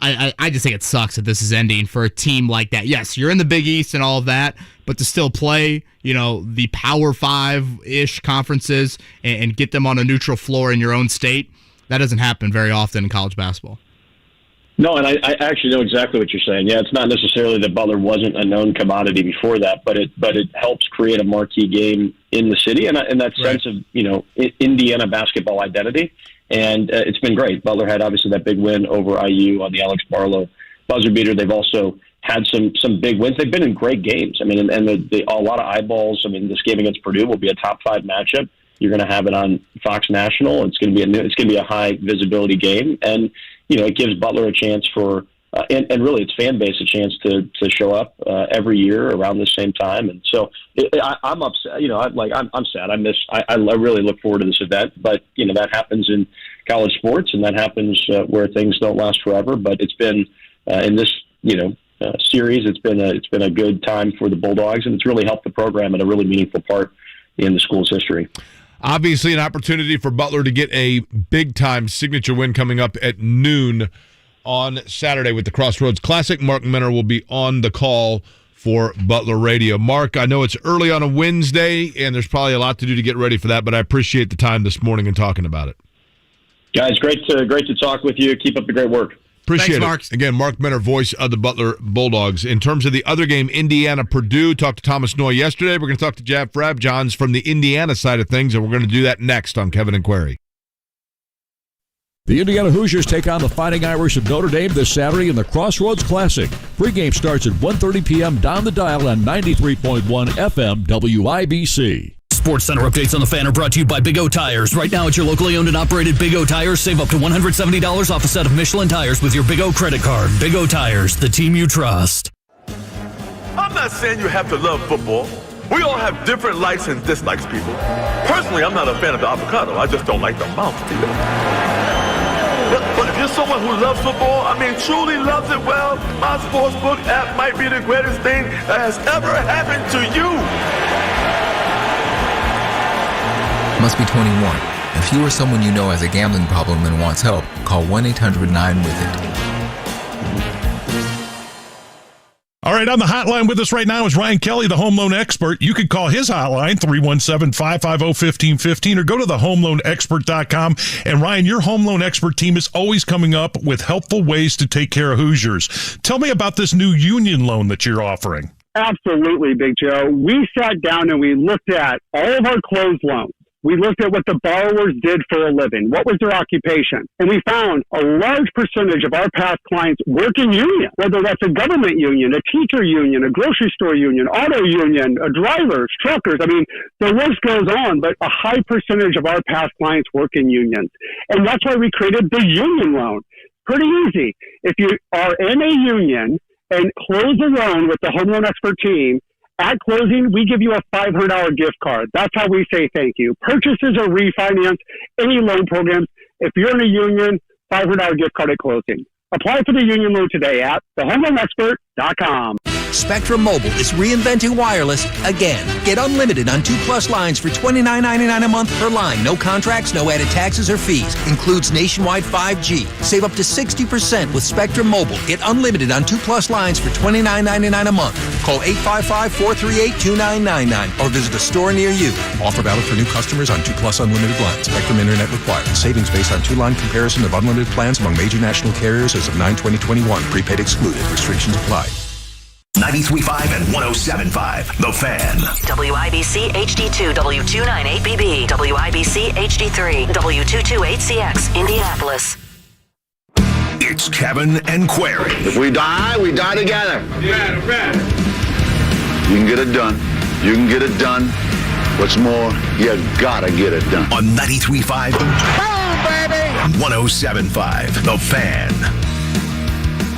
I just think it sucks that this is ending for a team like that. Yes, you're in the Big East and all of that, but to still play, the Power 5-ish conferences and get them on a neutral floor in your own state, that doesn't happen very often in college basketball. No, and I actually know exactly what you're saying. Yeah, it's not necessarily that Butler wasn't a known commodity before that, but it helps create a marquee game in the city and that sense of Indiana basketball identity. And it's been great. Butler had obviously that big win over IU on the Alex Barlow buzzer beater. They've also had some big wins. They've been in great games. I mean, and a lot of eyeballs. I mean, this game against Purdue will be a top 5 matchup. You're going to have it on Fox National. It's going to be a high visibility game, and it gives Butler a chance for and really its fan base a chance to show up every year around the same time. And so I'm upset. I'm sad. I really look forward to this event, but that happens in college sports, and that happens where things don't last forever. But it's been in this series. It's been a good time for the Bulldogs, and it's really helped the program in a really meaningful part in the school's history. Obviously, an opportunity for Butler to get a big-time signature win coming up at noon on Saturday with the Crossroads Classic. Mark Mentor will be on the call for Butler Radio. Mark, I know it's early on a Wednesday, and there's probably a lot to do to get ready for that, but I appreciate the time this morning and talking about it. Guys, great to talk with you. Keep up the great work. Appreciate Thanks, Mark. it. Again, Mark Mentor, voice of the Butler Bulldogs. In terms of the other game, Indiana-Purdue, talked to Thomas Noy yesterday. We're going to talk to Jeff Rabjohns from the Indiana side of things, and we're going to do that next on Kevin and Query. The Indiana Hoosiers take on the Fighting Irish of Notre Dame this Saturday in the Crossroads Classic. Pre-game starts at 1:30 p.m. down the dial on 93.1 FM WIBC. Sports Center updates on the Fan are brought to you by Big O Tires. Right now at your locally owned and operated Big O Tires, save up to $170 off a set of Michelin tires with your Big O credit card. Big O Tires, the team you trust. I'm not saying you have to love football, We all have different likes and dislikes, people. Personally, I'm not a fan of the avocado. I just don't like the mouthfeel. But if you're someone who loves football, truly loves it well, my sportsbook app might be the greatest thing that has ever happened to you. Must be 21. If you or someone you know has a gambling problem and wants help, call 1-800-9-WITH-IT. All right, on the hotline with us right now is Ryan Kelly, the home loan expert. You can call his hotline, 317-550-1515, or go to thehomeloanexpert.com. And Ryan, your home loan expert team is always coming up with helpful ways to take care of Hoosiers. Tell me about this new union loan that you're offering. Absolutely, Big Joe. We sat down and we looked at all of our closed loans. We looked at what the borrowers did for a living. What was their occupation? And we found a large percentage of our past clients work in union, whether that's a government union, a teacher union, a grocery store union, auto union, drivers, truckers. The list goes on, but a high percentage of our past clients work in unions. And that's why we created the union loan. Pretty easy. If you are in a union and close a loan with the home loan expert team, at closing, we give you a $500 gift card. That's how we say thank you. Purchases or refinance, any loan programs. If you're in a union, $500 gift card at closing. Apply for the union loan today at thehomeloanexpert.com. Spectrum Mobile is reinventing wireless again. Get unlimited on 2+ lines for $29.99 a month per line. No contracts, no added taxes or fees. Includes nationwide 5G. Save up to 60% with Spectrum Mobile. Get unlimited on 2+ lines for $29.99 a month. Call 855-438-2999 or visit a store near you. Offer valid for new customers on 2+ unlimited lines. Spectrum Internet required. Savings based on 2-line comparison of unlimited plans among major national carriers as of 9/20/21. Prepaid excluded. Restrictions apply. 93.5 and 107.5. The Fan. WIBC HD2 W298BB. WIBC HD3 W228CX. Indianapolis. It's Kevin and Query. If we die together. Yeah, right. You can get it done. You can get it done. What's more, you gotta get it done. On 93.5. Boom, baby! 107.5. The Fan.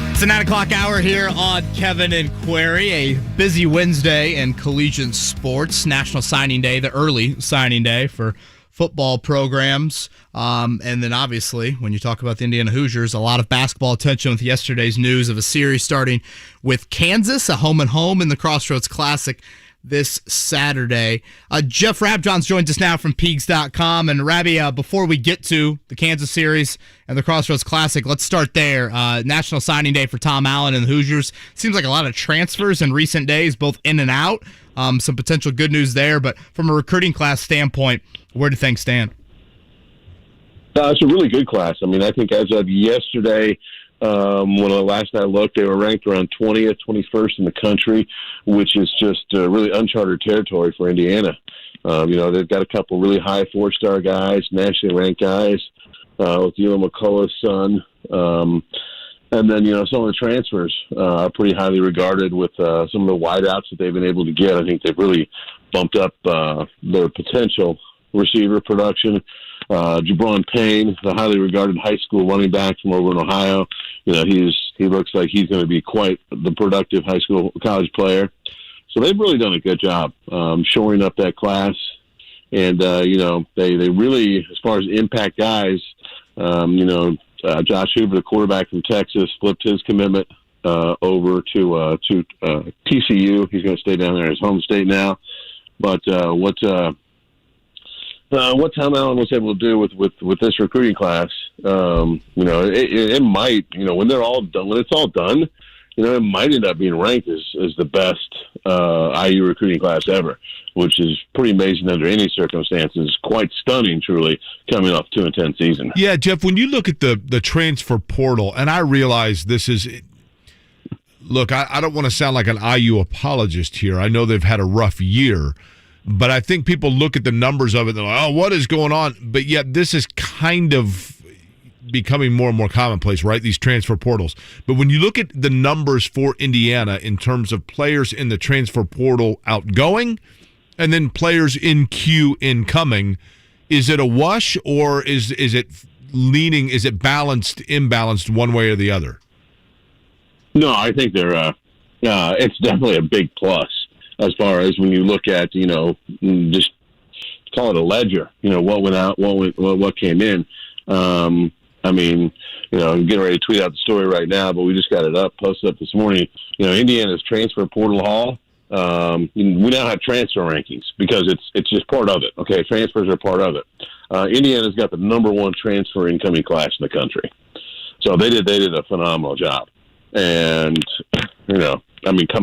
It's the 9 o'clock hour here on Kevin and Query, a busy Wednesday in collegiate sports. National Signing Day, the early signing day for football programs. And then obviously, when you talk about the Indiana Hoosiers, a lot of basketball attention with yesterday's news of a series starting with Kansas, a home-and-home in the Crossroads Classic this Saturday. Jeff Rabjohns joins us now from Peegs.com. And Rabbi, before we get to the Kansas series and the Crossroads Classic, let's start there. National Signing Day for Tom Allen and the Hoosiers. Seems like a lot of transfers in recent days, both in and out. Some potential good news there. But from a recruiting class standpoint, where do things stand? It's a really good class. I think as of yesterday, when last I looked, they were ranked around 20th, 21st in the country, which is just really uncharted territory for Indiana. They've got a couple really high 4-star guys, nationally ranked guys, with McCullough's son. And then, some of the transfers are pretty highly regarded with some of the wideouts that they've been able to get. I think they've really bumped up their potential receiver production. Jabron Payne, the highly regarded high school running back from over in Ohio, he looks like he's going to be quite the productive college player. So they've really done a good job shoring up that class. And, they really, as far as impact guys, Josh Hoover, the quarterback from Texas, flipped his commitment over to TCU. He's going to stay down there in his home state now. But what Tom Allen was able to do with this recruiting class, it might, when they're all done, when it's all done, it might end up being ranked as the best IU recruiting class ever, which is pretty amazing under any circumstances. Quite stunning, truly, coming off 2-10 season. Yeah, Jeff, when you look at the transfer portal, and I realize this is, look, I don't want to sound like an IU apologist here. I know they've had a rough year. But I think people look at the numbers of it and they're like, oh, what is going on? But yet this is kind of becoming more and more commonplace, right? These transfer portals. But when you look at the numbers for Indiana in terms of players in the transfer portal outgoing and then players in queue incoming, is it a wash or is it leaning, is it imbalanced one way or the other? No, I think they're it's definitely a big plus. as far as when you look at, just call it a ledger, what went out, what came in. I'm getting ready to tweet out the story right now, but we just got it posted up this morning. Indiana's transfer portal haul. We now have transfer rankings because it's just part of it. Okay, transfers are part of it. Indiana's got the number one transfer incoming class in the country, so they did a phenomenal job. And coming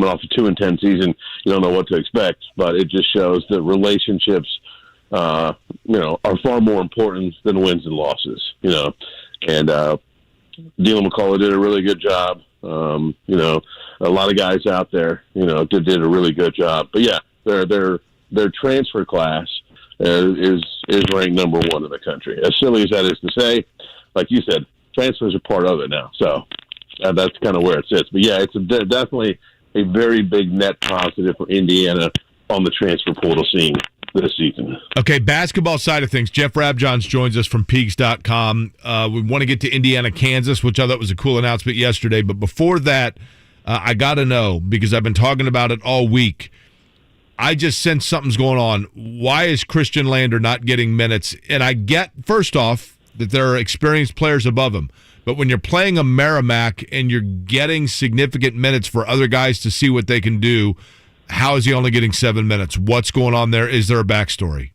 off a 2-10 season, you don't know what to expect, but it just shows that relationships, are far more important than wins and losses. And Dylan McCullough did a really good job. A lot of guys out there, did a really good job. But yeah, their transfer class is ranked number one in the country. As silly as that is to say, like you said, transfers are part of it now. So that's kind of where it sits. But yeah, it's definitely a very big net positive for Indiana on the transfer portal scene this season. Okay, basketball side of things. Jeff Rabjohns joins us from Peaks.com. We want to get to Indiana, Kansas, which I thought was a cool announcement yesterday. But before that, I got to know, because I've been talking about it all week. I just sense something's going on. Why is Christian Lander not getting minutes? And I get, first off, that there are experienced players above him. But when you're playing a Merrimack and you're getting significant minutes for other guys to see what they can do, how is he only getting 7 minutes? What's going on there? Is there a backstory?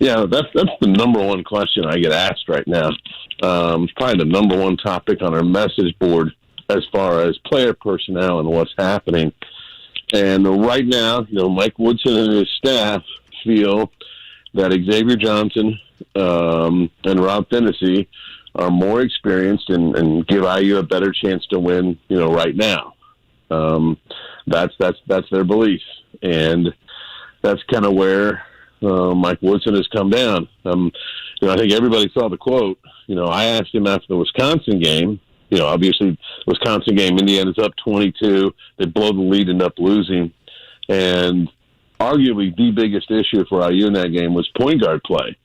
Yeah, that's the number one question I get asked right now. It's probably the number one topic on our message board as far as player personnel and what's happening. And right now, Mike Woodson and his staff feel that Xavier Johnson and Rob Tennessee are more experienced and give IU a better chance to win, right now. That's their belief, and that's kind of where Mike Woodson has come down. I think everybody saw the quote. I asked him after the Wisconsin game. Obviously, Wisconsin game, Indiana's up 22. They blow the lead, end up losing, and arguably the biggest issue for IU in that game was point guard play.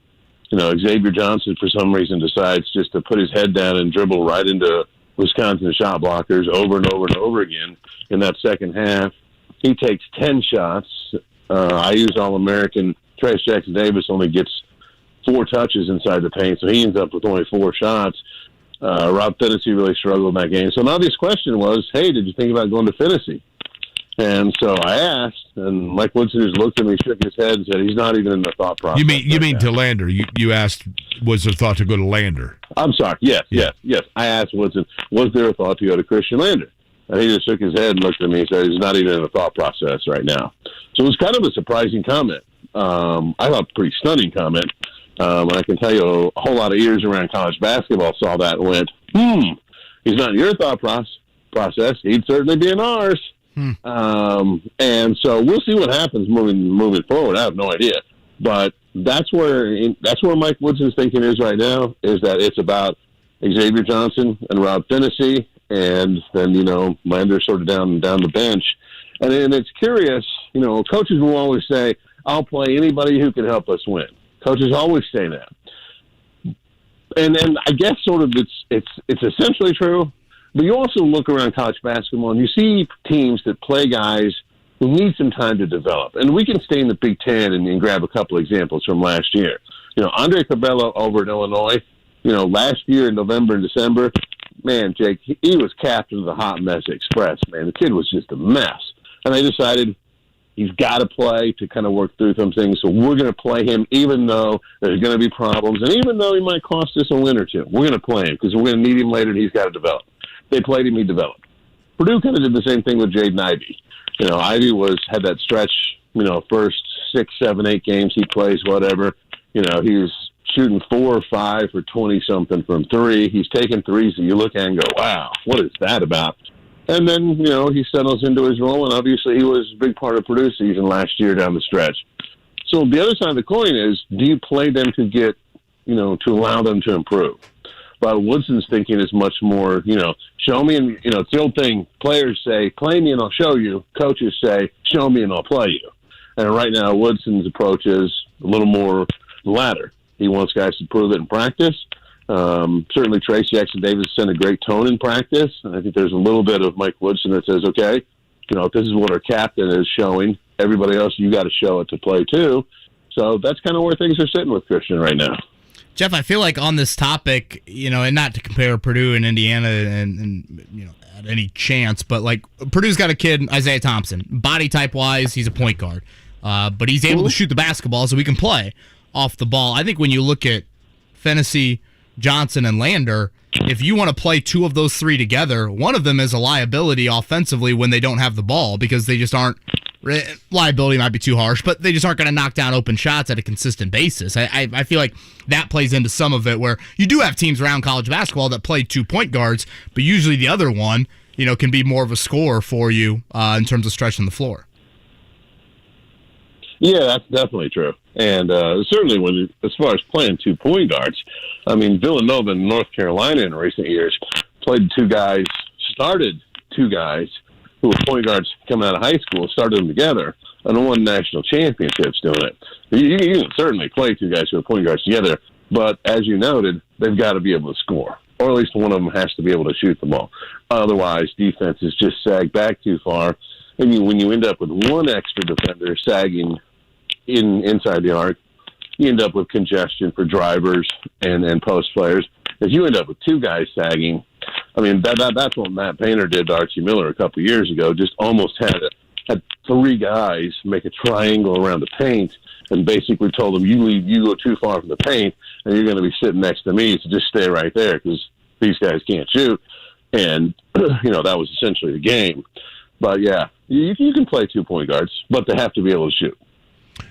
Xavier Johnson, for some reason, decides just to put his head down and dribble right into Wisconsin shot blockers over and over and over again in that second half. He takes 10 shots. IU's All-American Trace Jackson-Davis only gets 4 touches inside the paint, so he ends up with only 4 shots. Rob Tennessee really struggled in that game. So an obvious question was, hey, did you think about going to Tennessee? And so I asked, and Mike Woodson just looked at me, shook his head, and said he's not even in the thought process. You mean to Lander? You asked, was there thought to go to Lander? I'm sorry. Yes. I asked Woodson, was there a thought to go to Christian Lander? And he just shook his head and looked at me and said he's not even in the thought process right now. So it was kind of a surprising comment. I thought pretty stunning comment. I can tell you a whole lot of ears around college basketball saw that and went, he's not in your thought process. He'd certainly be in ours. And so we'll see what happens moving forward. I have no idea. But that's where Mike Woodson's thinking is right now, is that it's about Xavier Johnson and Rob Tennessee, and then, Lander sort of down the bench. And it's curious, coaches will always say, I'll play anybody who can help us win. Coaches always say that. And I guess sort of it's essentially true, but you also look around college basketball and you see teams that play guys who need some time to develop. And we can stay in the Big Ten and grab a couple examples from last year. Andre Cabello over at Illinois, last year in November and December, man, Jake, he was captain of the Hot Mess Express, man. The kid was just a mess. And they decided he's got to play to kind of work through some things. So we're going to play him even though there's going to be problems. And even though he might cost us a win or two, we're going to play him because we're going to need him later and he's got to develop. They played him, he developed. Purdue kind of did the same thing with Jaden Ivey. Ivey had that stretch, first 6, 7, 8 games he plays, whatever. He was shooting 4 or 5 for 20-something from 3. He's taking threes that you look at and go, wow, what is that about? And then, he settles into his role, and obviously he was a big part of Purdue's season last year down the stretch. So the other side of the coin is, do you play them to get, to allow them to improve? But Woodson's thinking is much more, show me, and, it's the old thing, players say, play me and I'll show you. Coaches say, show me and I'll play you. And right now, Woodson's approach is a little more the latter. He wants guys to prove it in practice. Certainly Trace Jackson-Davis sent a great tone in practice. And I think there's a little bit of Mike Woodson that says, okay, if this is what our captain is showing, everybody else, you got to show it to play too. So that's kind of where things are sitting with Christian right now. Jeff, I feel like on this topic, and not to compare Purdue and Indiana and at any chance, but like Purdue's got a kid, Isaiah Thompson. Body type wise, he's a point guard, but he's able to shoot the basketball, so he can play off the ball. I think when you look at Fennessy, Johnson, and Lander, if you want to play two of those three together, one of them is a liability offensively when they don't have the ball because they just aren't. Liability might be too harsh, but they just aren't going to knock down open shots at a consistent basis. I feel like that plays into some of it where you do have teams around college basketball that play 2 point guards, but usually the other one, can be more of a scorer for you in terms of stretching the floor. Yeah, that's definitely true. And certainly as far as playing 2 point guards, I mean, Villanova and North Carolina in recent years started two guys who were point guards coming out of high school, started them together, and won national championships doing it. You can certainly play 2 guys who are point guards together, but as you noted, they've got to be able to score, or at least one of them has to be able to shoot the ball. Otherwise, defenses just sag back too far, and when you end up with one extra defender sagging inside the arc, you end up with congestion for drivers and post players. If you end up with 2 guys sagging, I mean, that's what Matt Painter did to Archie Miller a couple of years ago. Just almost had 3 guys make a triangle around the paint and basically told them, you go too far from the paint and you're going to be sitting next to me, so just stay right there because these guys can't shoot. And, that was essentially the game. But, yeah, you can play 2 point guards, but they have to be able to shoot.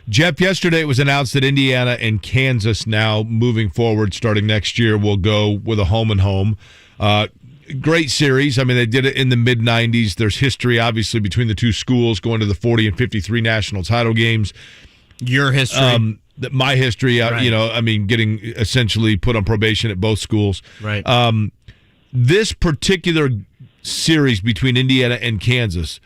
Jeff, yesterday it was announced that Indiana and Kansas now moving forward starting next year will go with a home and home. Great series. I mean, they did it in the mid-'90s. There's history, obviously, between the two schools going to the 40 and 53 national title games. Your history. My history, right. Getting essentially put on probation at both schools. Right. This particular series between Indiana and Kansas,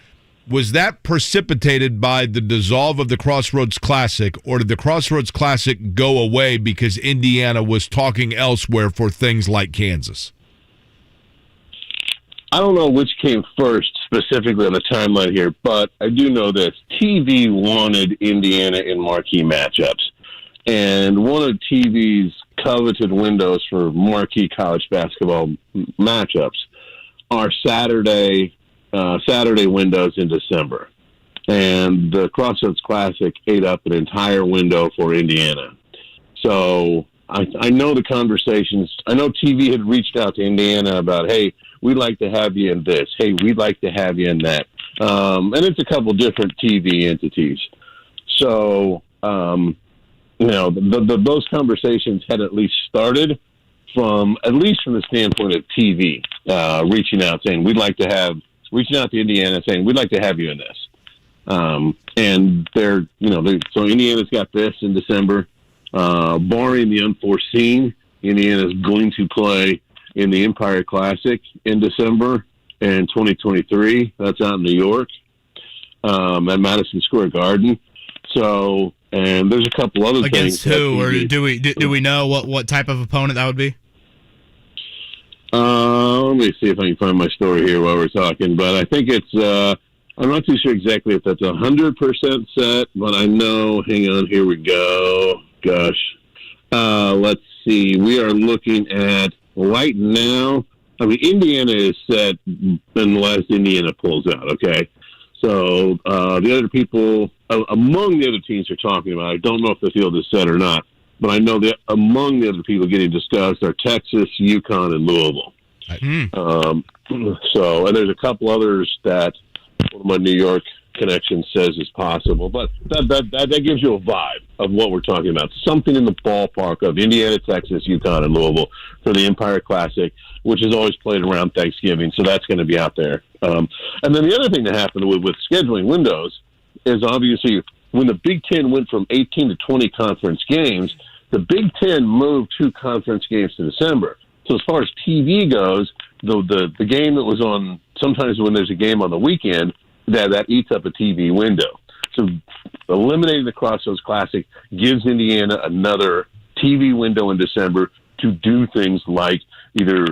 was that precipitated by the dissolve of the Crossroads Classic, or did the Crossroads Classic go away because Indiana was talking elsewhere for things like Kansas? I don't know which came first specifically on the timeline here, but I do know this. TV wanted Indiana in marquee matchups. And one of TV's coveted windows for marquee college basketball matchups are Saturday windows in December. And the Crossroads Classic ate up an entire window for Indiana. So I know the conversations. I know TV had reached out to Indiana about, hey, we'd like to have you in this. Hey, we'd like to have you in that. And it's a couple different TV entities. So, those conversations had at least started from the standpoint of TV reaching out saying, reaching out to Indiana saying, we'd like to have you in this. And so Indiana's got this in December. Barring the unforeseen, Indiana's going to play in the Empire Classic in December in 2023. That's out in New York at Madison Square Garden. So, and there's a couple other against things. Against who, or do we know what type of opponent that would be? Let me see if I can find my story here while we're talking. But I think it's, I'm not too sure exactly if that's 100% set, but I know, hang on, here we go. Gosh. Let's see. We are looking at right now. I mean, Indiana is set unless Indiana pulls out, okay? So the other people, among the other teams are talking about, I don't know if the field is set or not, but I know that among the other people getting discussed are Texas, UConn, and Louisville. So, and there's a couple others that one of my New York connection says is possible, but that gives you a vibe of what we're talking about. Something in the ballpark of Indiana, Texas, UConn, and Louisville for the Empire Classic, which is always played around Thanksgiving, so that's going to be out there. And then the other thing that happened with scheduling windows is obviously when the Big Ten went from 18 to 20 conference games, the Big Ten moved 2 conference games to December. So as far as TV goes, the game that was on, sometimes when there's a game on the weekend, that eats up a TV window. So eliminating the Crossroads Classic gives Indiana another TV window in December to do things like either,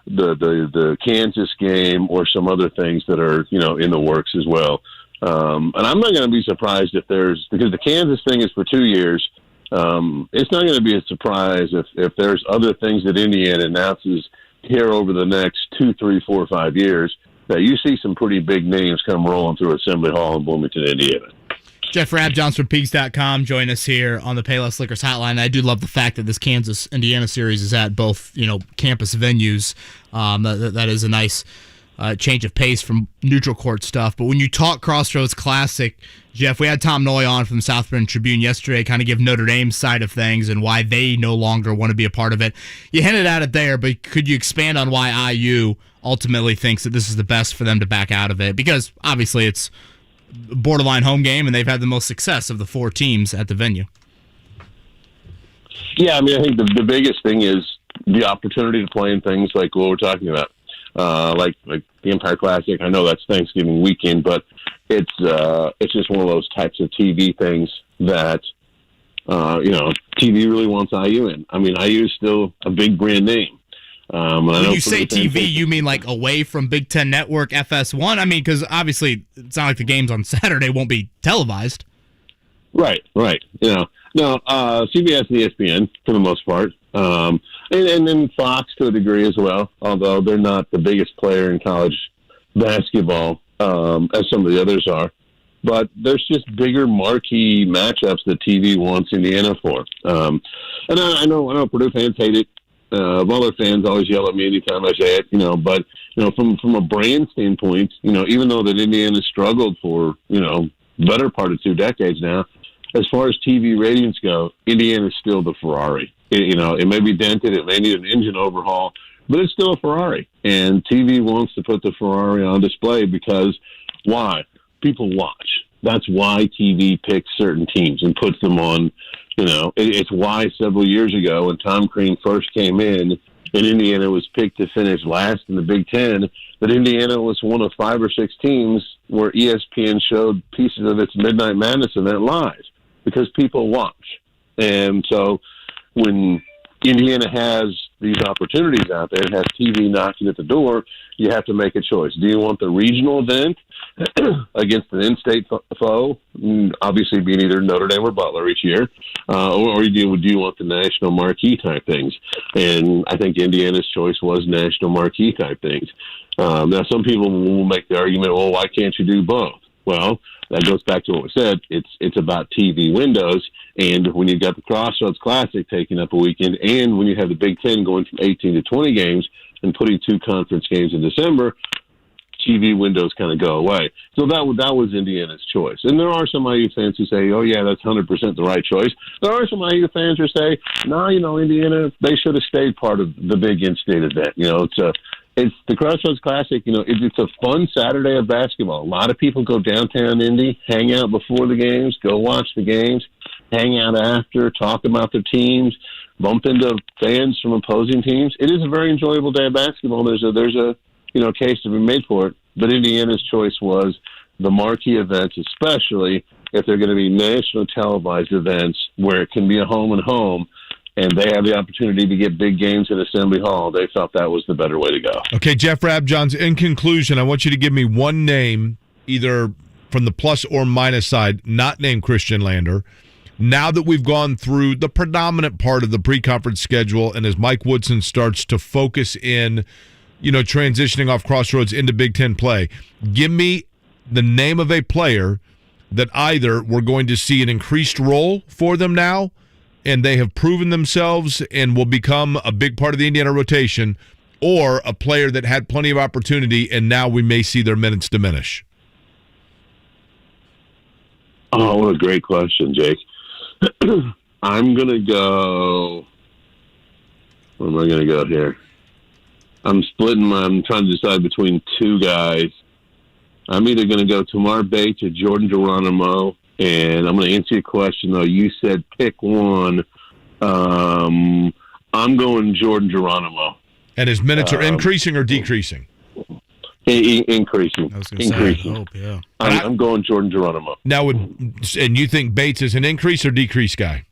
the Kansas game or some other things that are, in the works as well. And I'm not going to be surprised because the Kansas thing is for 2 years. It's not going to be a surprise if there's other things that Indiana announces here over the next 2, 3, 4, 5 years that you see some pretty big names come rolling through Assembly Hall in Bloomington, Indiana. Jeff Rabjohns from Peaks.com join us here on the Payless Liquors Hotline. I do love the fact that this Kansas-Indiana series is at both, campus venues. That is a nice change of pace from neutral court stuff. But when you talk Crossroads Classic, Jeff, we had Tom Noy on from the South Bend Tribune yesterday, kind of give Notre Dame's side of things and why they no longer want to be a part of it. You hinted at it there, but could you expand on why IU ultimately thinks that this is the best for them to back out of it? Because obviously it's a borderline home game, and they've had the most success of the 4 teams at the venue. Yeah, I think the biggest thing is the opportunity to play in things like what we're talking about. Like the Empire Classic. I know that's Thanksgiving weekend, but it's just one of those types of TV things that TV really wants IU in. IU is still a big brand name. When you say TV, you mean like away from Big Ten Network, FS1? Because obviously it's not like the games on Saturday won't be televised. Right. No, CBS and ESPN for the most part. And then Fox to a degree as well, although they're not the biggest player in college basketball as some of the others are. But there's just bigger marquee matchups that TV wants Indiana for. And I know Purdue fans hate it. Butler fans always yell at me anytime I say it, but from a brand standpoint, even though that Indiana struggled for, better part of 2 decades now, as far as TV ratings go, Indiana is still the Ferrari. It may be dented, it may need an engine overhaul, but it's still a Ferrari. And TV wants to put the Ferrari on display because why? People watch. That's why TV picks certain teams and puts them on. It's why several years ago when Tom Crean first came in and Indiana was picked to finish last in the Big Ten, that Indiana was one of 5 or 6 teams where ESPN showed pieces of its Midnight Madness event live because people watch. And so when Indiana has these opportunities out there, it has TV knocking at the door, you have to make a choice. Do you want the regional event against an in-state foe, obviously being either Notre Dame or Butler each year, or do you want the national marquee type things? And I think Indiana's choice was national marquee type things. Now, some people will make the argument, well, why can't you do both? Well, that goes back to what we said. It's about TV windows, and when you've got the Crossroads Classic taking up a weekend, and when you have the Big Ten going from 18 to 20 games and putting 2 conference games in December, TV windows kind of go away. So that was Indiana's choice. And there are some IU fans who say, oh, yeah, that's 100% the right choice. There are some IU fans who say, no, Indiana, they should have stayed part of the big in-state event. It's the Crossroads Classic. It's a fun Saturday of basketball. A lot of people go downtown Indy, hang out before the games, go watch the games, hang out after, talk about their teams, bump into fans from opposing teams. It is a very enjoyable day of basketball. There's a case to be made for it. But Indiana's choice was the marquee events, especially if they're going to be national televised events where it can be a home and home, and they have the opportunity to get big games at Assembly Hall. They felt that was the better way to go. Okay, Jeff Rabjohns, in conclusion, I want you to give me one name, either from the plus or minus side, not named Christian Lander. Now that we've gone through the predominant part of the pre-conference schedule, and as Mike Woodson starts to focus in, transitioning off Crossroads into Big Ten play, give me the name of a player that either we're going to see an increased role for them now, and they have proven themselves and will become a big part of the Indiana rotation, or a player that had plenty of opportunity and now we may see their minutes diminish? Oh, what a great question, Jake. I'm going to go... Where am I going to go here? I'm trying to decide between 2 guys. I'm either going to go Tamar Bates or Jordan Geronimo. And I'm going to answer your question, though. You said pick one. I'm going Jordan Geronimo. And his minutes are increasing or decreasing? Increasing. Increasing. I hope, yeah. I'm going Jordan Geronimo. Now, and you think Bates is an increase or decrease guy?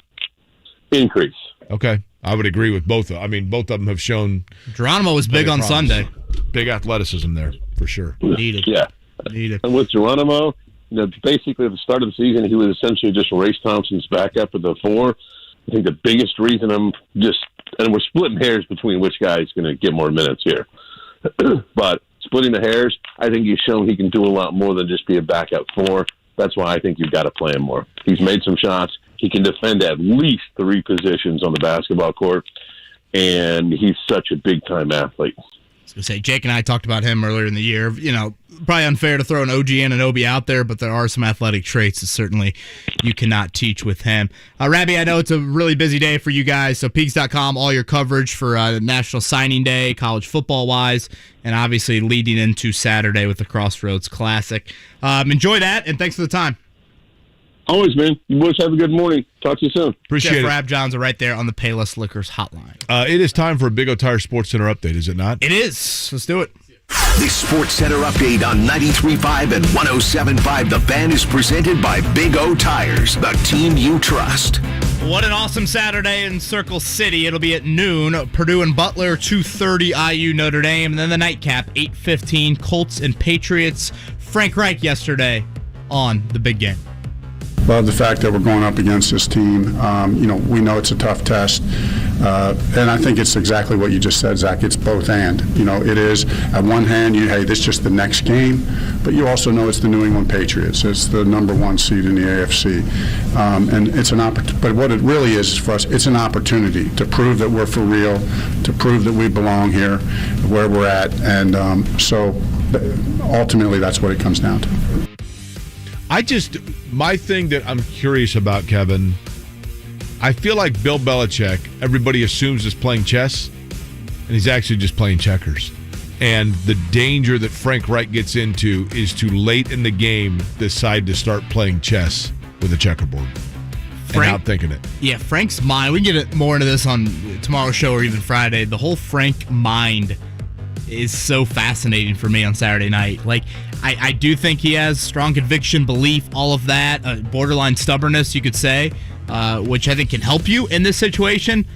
Increase. Okay. I would agree with both. I mean, both of them have shown. Geronimo was big on Sunday. Big athleticism there, for sure. Needed. Yeah. Needed. And with Geronimo, basically at the start of the season, he was essentially just Race Thompson's backup at the 4. I think the biggest reason and we're splitting hairs between which guy is going to get more minutes here. But splitting the hairs, I think he's shown he can do a lot more than just be a backup 4. That's why I think you've got to play him more. He's made some shots. He can defend at least 3 positions on the basketball court, and he's such a big-time athlete. I was going to say, Jake and I talked about him earlier in the year. Probably unfair to throw an OG and an OB out there, but there are some athletic traits that certainly you cannot teach with him. Rabbi, I know it's a really busy day for you guys, so Peaks.com, all your coverage for National Signing Day, college football-wise, and obviously leading into Saturday with the Crossroads Classic. Enjoy that, and thanks for the time. Always, man. You boys have a good morning. Talk to you soon. Appreciate Jeff it. Rabjohns are right there on the Payless Liquors hotline. It is time for a Big O Tire Sports Center update, is it not? It is. Let's do it. This Sports Center update on 93.5 and 107.5 The Fan is presented by Big O Tires, the team you trust. What an awesome Saturday in Circle City. It'll be at noon. Purdue and Butler, 2:30 IU Notre Dame, and then the nightcap, 8:15 Colts and Patriots. Frank Reich yesterday on the big game. Love the fact that we're going up against this team. We know it's a tough test. And I think it's exactly what you just said, Zach. It's both and. It is, at one hand, this is just the next game, but you also know it's the New England Patriots. It's the number 1 seed in the AFC. And it's an opportunity. But what it really is for us, it's an opportunity to prove that we're for real, to prove that we belong here, where we're at. And so ultimately, that's what it comes down to. My thing that I'm curious about, Kevin, I feel like Bill Belichick, everybody assumes is playing chess, and he's actually just playing checkers. And the danger that Frank Reich gets into is to late in the game decide to start playing chess with a checkerboard. And outthinking it. Yeah, Frank's mind, we can get more into this on tomorrow's show or even Friday. The whole Frank mind is so fascinating for me on Saturday night. Like, I do think he has strong conviction, belief, all of that, borderline stubbornness, you could say, which I think can help you in this situation.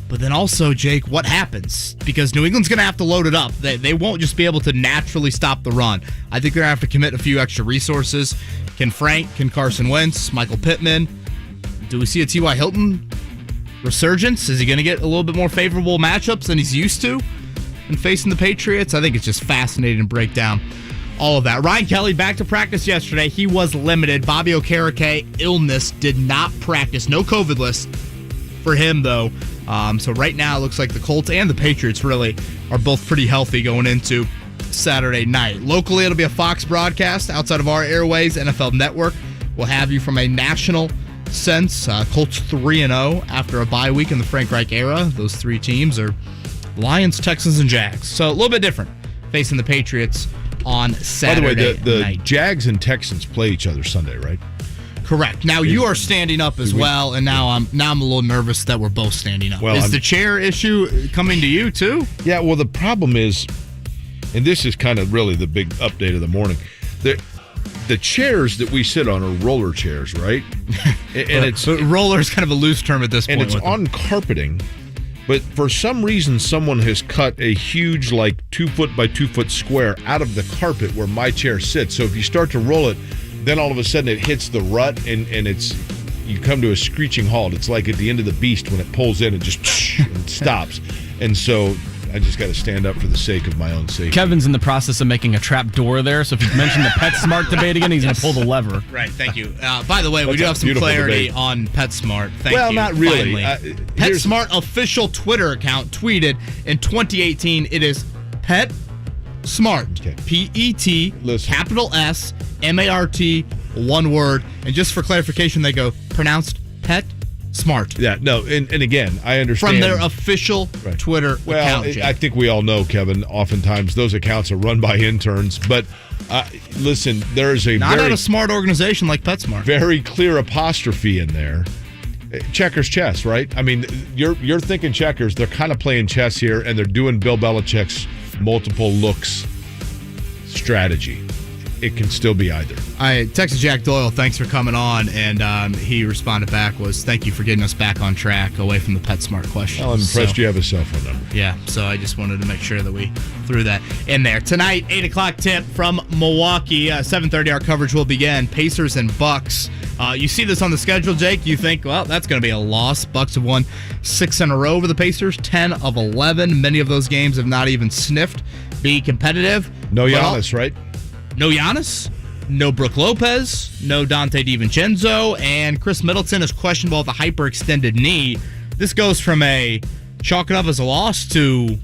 But then also, Jake, what happens? Because New England's going to have to load it up. They won't just be able to naturally stop the run. I think they're going to have to commit a few extra resources. Can Carson Wentz, Michael Pittman? Do we see a T.Y. Hilton resurgence? Is he going to get a little bit more favorable matchups than he's used to in facing the Patriots? I think it's just fascinating to break down all of that. Ryan Kelly back to practice yesterday. He was limited. Bobby Okereke, illness, did not practice. No COVID list for him, though. So right now, it looks like the Colts and the Patriots really are both pretty healthy going into Saturday night. Locally, it'll be a Fox broadcast. Outside of our airways, NFL Network will have you from a national sense. Colts 3-0 after a bye week in the Frank Reich era. Those 3 teams are Lions, Texans, and Jags. So a little bit different facing the Patriots on Saturday. By the way, the night. Jags and Texans play each other Sunday, right? Correct. Now you are standing up as well, and now I'm a little nervous that we're both standing up. Is the chair issue coming to you too? Yeah. Well, the problem is, and this is kind of really the big update of the morning. The chairs that we sit on are roller chairs, right? And it's roller is kind of a loose term at this point. And it's on carpeting. But for some reason, someone has cut a huge, 2 foot by 2 foot square out of the carpet where my chair sits. So if you start to roll it, then all of a sudden it hits the rut and you come to a screeching halt. It's like at the end of the beast when it pulls in and just and stops. And so I just got to stand up for the sake of my own safety. Kevin's in the process of making a trap door there, so if you mention the Petsmart debate again, he's going to pull the lever. Right, thank you. By the way, we do have some clarity on Petsmart. Thank you. Well, not really. Petsmart official Twitter account tweeted in 2018, it is Petsmart. Okay. P-E-T, capital S, M-A-R-T, one word. And just for clarification, they go, pronounced Pet Smart. Yeah, no, and again, I understand. From their official Twitter account. I think we all know, Kevin, oftentimes those accounts are run by interns. But listen, there's not at a smart organization like PetSmart. Very clear apostrophe in there. Checkers chess, right? I mean, you're thinking checkers. They're kind of playing chess here, and they're doing Bill Belichick's multiple looks strategy. it can still be either. I texted Jack Doyle, thanks for coming on, and he responded back thank you for getting us back on track away from the Petsmart question. I'm impressed you have a cell phone number. Yeah, so I just wanted to make sure that we threw that in there. Tonight, 8 o'clock tip from Milwaukee. 7:30 our coverage will begin. Pacers and Bucks. You see this on the schedule, Jake. You think, well, that's going to be a loss. Bucks have won 6 in a row over the Pacers, 10 of 11. Many of those games have not even sniffed. Be competitive. No Giannis, right? No Giannis. No Brook Lopez. No Dante DiVincenzo. And Chris Middleton is questionable with a hyperextended knee. This goes from a chalk it up as a loss to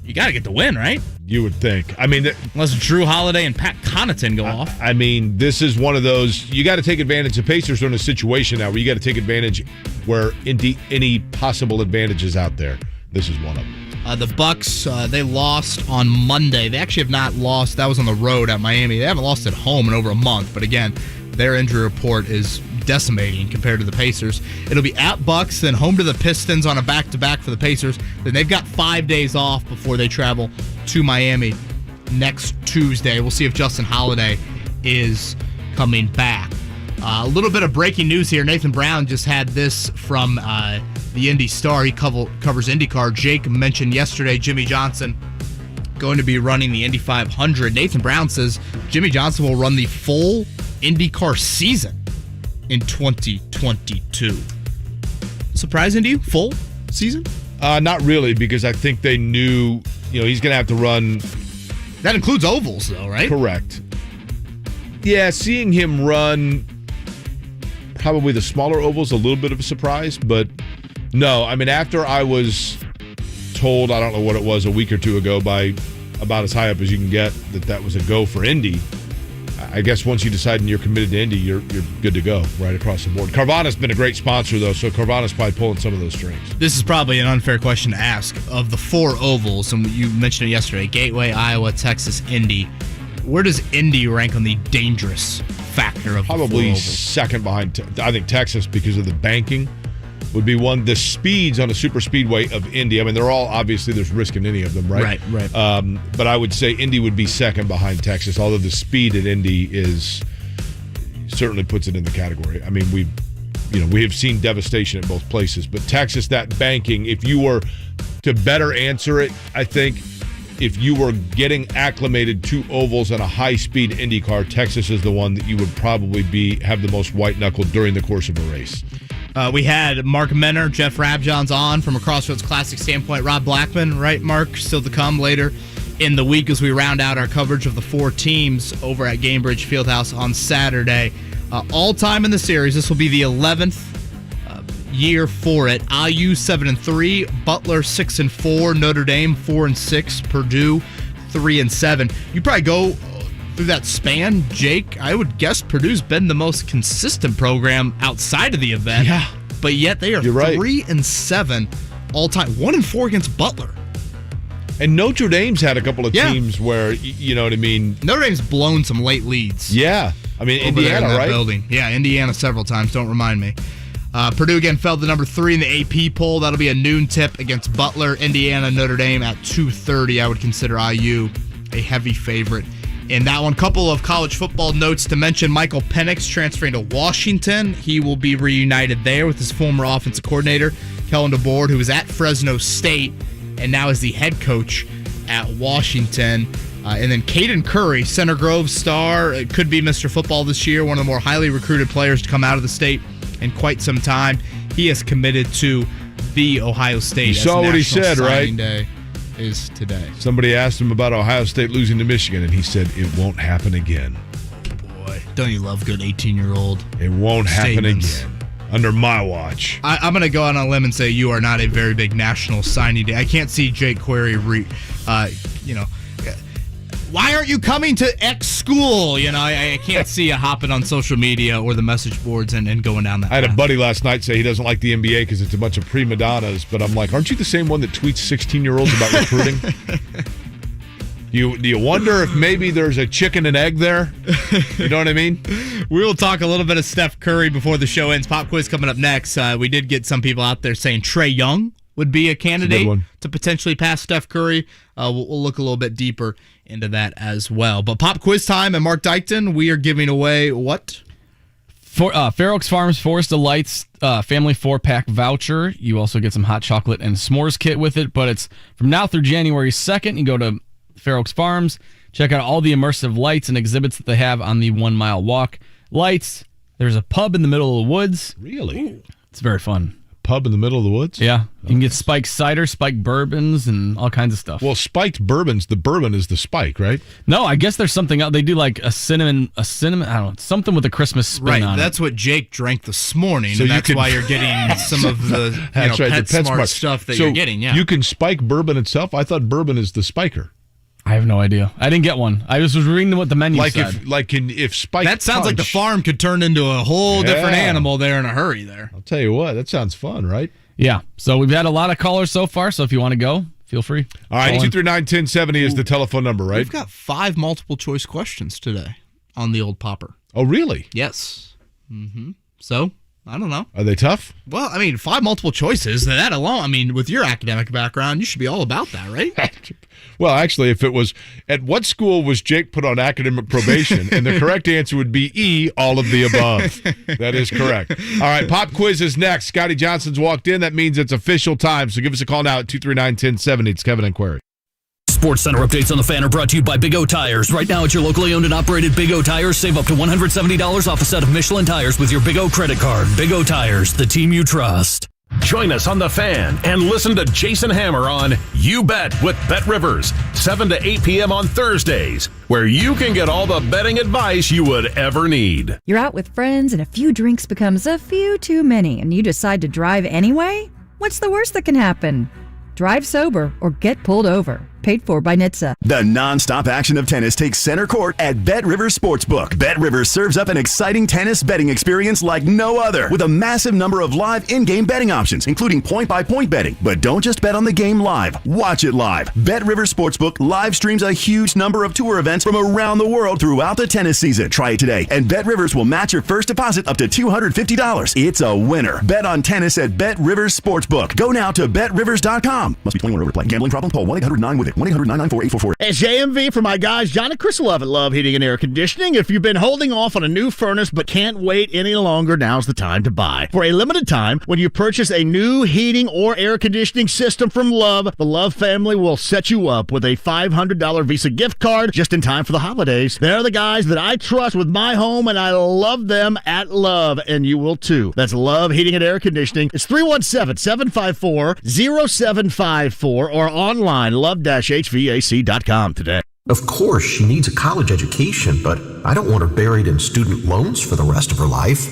you got to get the win, right? You would think. I mean, unless Drew Holiday and Pat Connaughton go off. I mean, this is one of those, you got to take advantage. The Pacers are in a situation now where you got to take advantage where any possible advantages out there. This is one of them. The Bucks, they lost on Monday. They actually have not lost. That was on the road at Miami. They haven't lost at home in over a month. But again, their injury report is decimating compared to the Pacers. It'll be at Bucks, then home to the Pistons on a back-to-back for the Pacers. Then they've got 5 days off before they travel to Miami next Tuesday. We'll see if Justin Holiday is coming back. A little bit of breaking news here. Nathan Brown just had this from the Indy Star. He covers IndyCar. Jake mentioned yesterday Jimmy Johnson going to be running the Indy 500. Nathan Brown says Jimmy Johnson will run the full IndyCar season in 2022. Surprising to you? Full season? Not really, because I think they knew, he's going to have to run. That includes ovals, though, right? Correct. Yeah, seeing him run probably the smaller ovals, a little bit of a surprise, but no. I mean, after I was told, I don't know what it was, a week or two ago by about as high up as you can get that was a go for Indy, I guess once you decide and you're committed to Indy, you're good to go right across the board. Carvana's been a great sponsor, though, so Carvana's probably pulling some of those strings. This is probably an unfair question to ask. Of the 4 ovals, and you mentioned it yesterday, Gateway, Iowa, Texas, Indy, where does Indy rank on the dangerous factor of probably second behind, I think, Texas, because of the banking would be one. The speeds on a super speedway of Indy, I mean, they're all, obviously there's risk in any of them, right? Right. But I would say Indy would be second behind Texas, although the speed at Indy certainly puts it in the category. I mean, we have seen devastation at both places, but Texas, that banking, if you were to better answer it, I think if you were getting acclimated to ovals and a high-speed Indy car, Texas is the one that you would probably have the most white-knuckled during the course of a race. We had Mark Menner, Jeff Rabjohns on from a Crossroads Classic standpoint. Rob Blackman, right, Mark? Still to come later in the week as we round out our coverage of the 4 teams over at Gainbridge Fieldhouse on Saturday. All time in the series. This will be the 11th year for it. IU 7-3, Butler 6-4, Notre Dame 4-6, Purdue 3-7. You probably go through that span, Jake. I would guess Purdue's been the most consistent program outside of the event. Yeah, but yet they are 3-7 all time. 1-4 against Butler. And Notre Dame's had a couple of teams where, you know what I mean? Notre Dame's blown some late leads. Yeah. I mean, Indiana, right? Building. Yeah, Indiana several times. Don't remind me. Purdue again fell to number 3 in the AP poll. That'll be a noon tip against Butler. Indiana, Notre Dame at 2:30. I would consider IU a heavy favorite in that one. Couple of college football notes to mention. Michael Penix transferring to Washington. He will be reunited there with his former offensive coordinator, Kellen DeBoer, who was at Fresno State and now is the head coach at Washington. And then Caden Curry, Center Grove star, could be Mr. Football this year, one of the more highly recruited players to come out of the state in quite some time. He is committed to the Ohio State. You saw what he said, right? Day is today. Somebody asked him about Ohio State losing to Michigan, and he said, it won't happen again. Boy, don't you love good 18-year-old It won't happen again. Under my watch. I'm going to go out on a limb and say you are not a very big national signing day. I can't see Jake Query, why aren't you coming to X school? I can't see you hopping on social media or the message boards and going down that I had path. a buddy last night say he doesn't like the NBA because it's a bunch of prima donnas, but I'm like, aren't you the same one that tweets 16-year-olds about recruiting? Do you wonder if maybe there's a chicken and egg there? You know what I mean? We will talk a little bit of Steph Curry before the show ends. Pop quiz coming up next. We did get some people out there saying Trae Young would be a candidate one. to potentially pass Steph Curry. We'll look a little bit deeper into that as well. But pop quiz time and Mark Dykton, we are giving away what? Fair Oaks Farms Forest Delights family 4-pack voucher. You also get some hot chocolate and s'mores kit with it, but it's from now through January 2nd. You go to Fair Oaks Farms, check out all the immersive lights and exhibits that they have on the 1 mile walk. Lights, there's a pub in the middle of the woods. Really? It's very fun. Pub in the middle of the woods? Yeah. You can get spiked cider, spiked bourbons, and all kinds of stuff. Well, spiked bourbons, the bourbon is the spike, right? No, I guess there's something else. They do like a cinnamon, I don't know, something with a Christmas spin on it. That's what Jake drank this morning, So and you that's can- why you're getting some of the That's right, the Petsmart stuff that So you're getting, yeah. You can spike bourbon itself? I thought bourbon is the spiker. I have no idea. I didn't get one. I just was reading what the menu said. If spiked That sounds like the punch- farm could turn into a whole different Yeah. animal there in a hurry there. I'll tell you what, that sounds fun, right? Yeah. So we've had a lot of callers so far, so if you want to go, feel free. All right, Call in. 239-1070 is the telephone number, right? We've got 5 multiple choice questions today on the old popper. Oh, really? Yes. Mm-hmm. So, I don't know. Are they tough? Well, I mean, 5 multiple choices, that alone, I mean, with your academic background, you should be all about that, right? Well, actually, if it was, at what school was Jake put on academic probation? And the correct answer would be E, all of the above. That is correct. All right, pop quiz is next. Scotty Johnson's walked in. That means it's official time. So give us a call now at 239-1070. It's Kevin and Query. Sports Center updates on the Fan are brought to you by Big O Tires. Right now at your locally owned and operated Big O Tires, save up to $170 off a set of Michelin tires with your Big O credit card. Big O Tires, the team you trust. Join us on The Fan and listen to Jason Hammer on You Bet with Bet Rivers, 7 to 8 p.m. on Thursdays, where you can get all the betting advice you would ever need. You're out with friends and a few drinks becomes a few too many and you decide to drive anyway? What's the worst that can happen? Drive sober or get pulled over. Paid for by NHTSA. The non-stop action of tennis takes center court at Bet Rivers Sportsbook. Bet Rivers serves up an exciting tennis betting experience like no other, with a massive number of live in-game betting options, including point-by-point betting. But don't just bet on the game live. Watch it live. Bet Rivers Sportsbook live streams a huge number of tour events from around the world throughout the tennis season. Try it today, and Bet Rivers will match your first deposit up to $250. It's a winner. Bet on tennis at Bet Rivers Sportsbook. Go now to BetRivers.com. Must be 21 or over to play. Gambling problem? Call 1-800-9-WITH-IT. 1-800-994-844. It's JMV for my guys, John and Chris Love at Love Heating and Air Conditioning. If you've been holding off on a new furnace but can't wait any longer, now's the time to buy. For a limited time, when you purchase a new heating or air conditioning system from Love, the Love family will set you up with a $500 Visa gift card just in time for the holidays. They're the guys that I trust with my home, and I love them at Love, and you will too. That's Love Heating and Air Conditioning. It's 317-754-0754 or online love-hvac.com today. Of course, she needs a college education, but I don't want her buried in student loans for the rest of her life.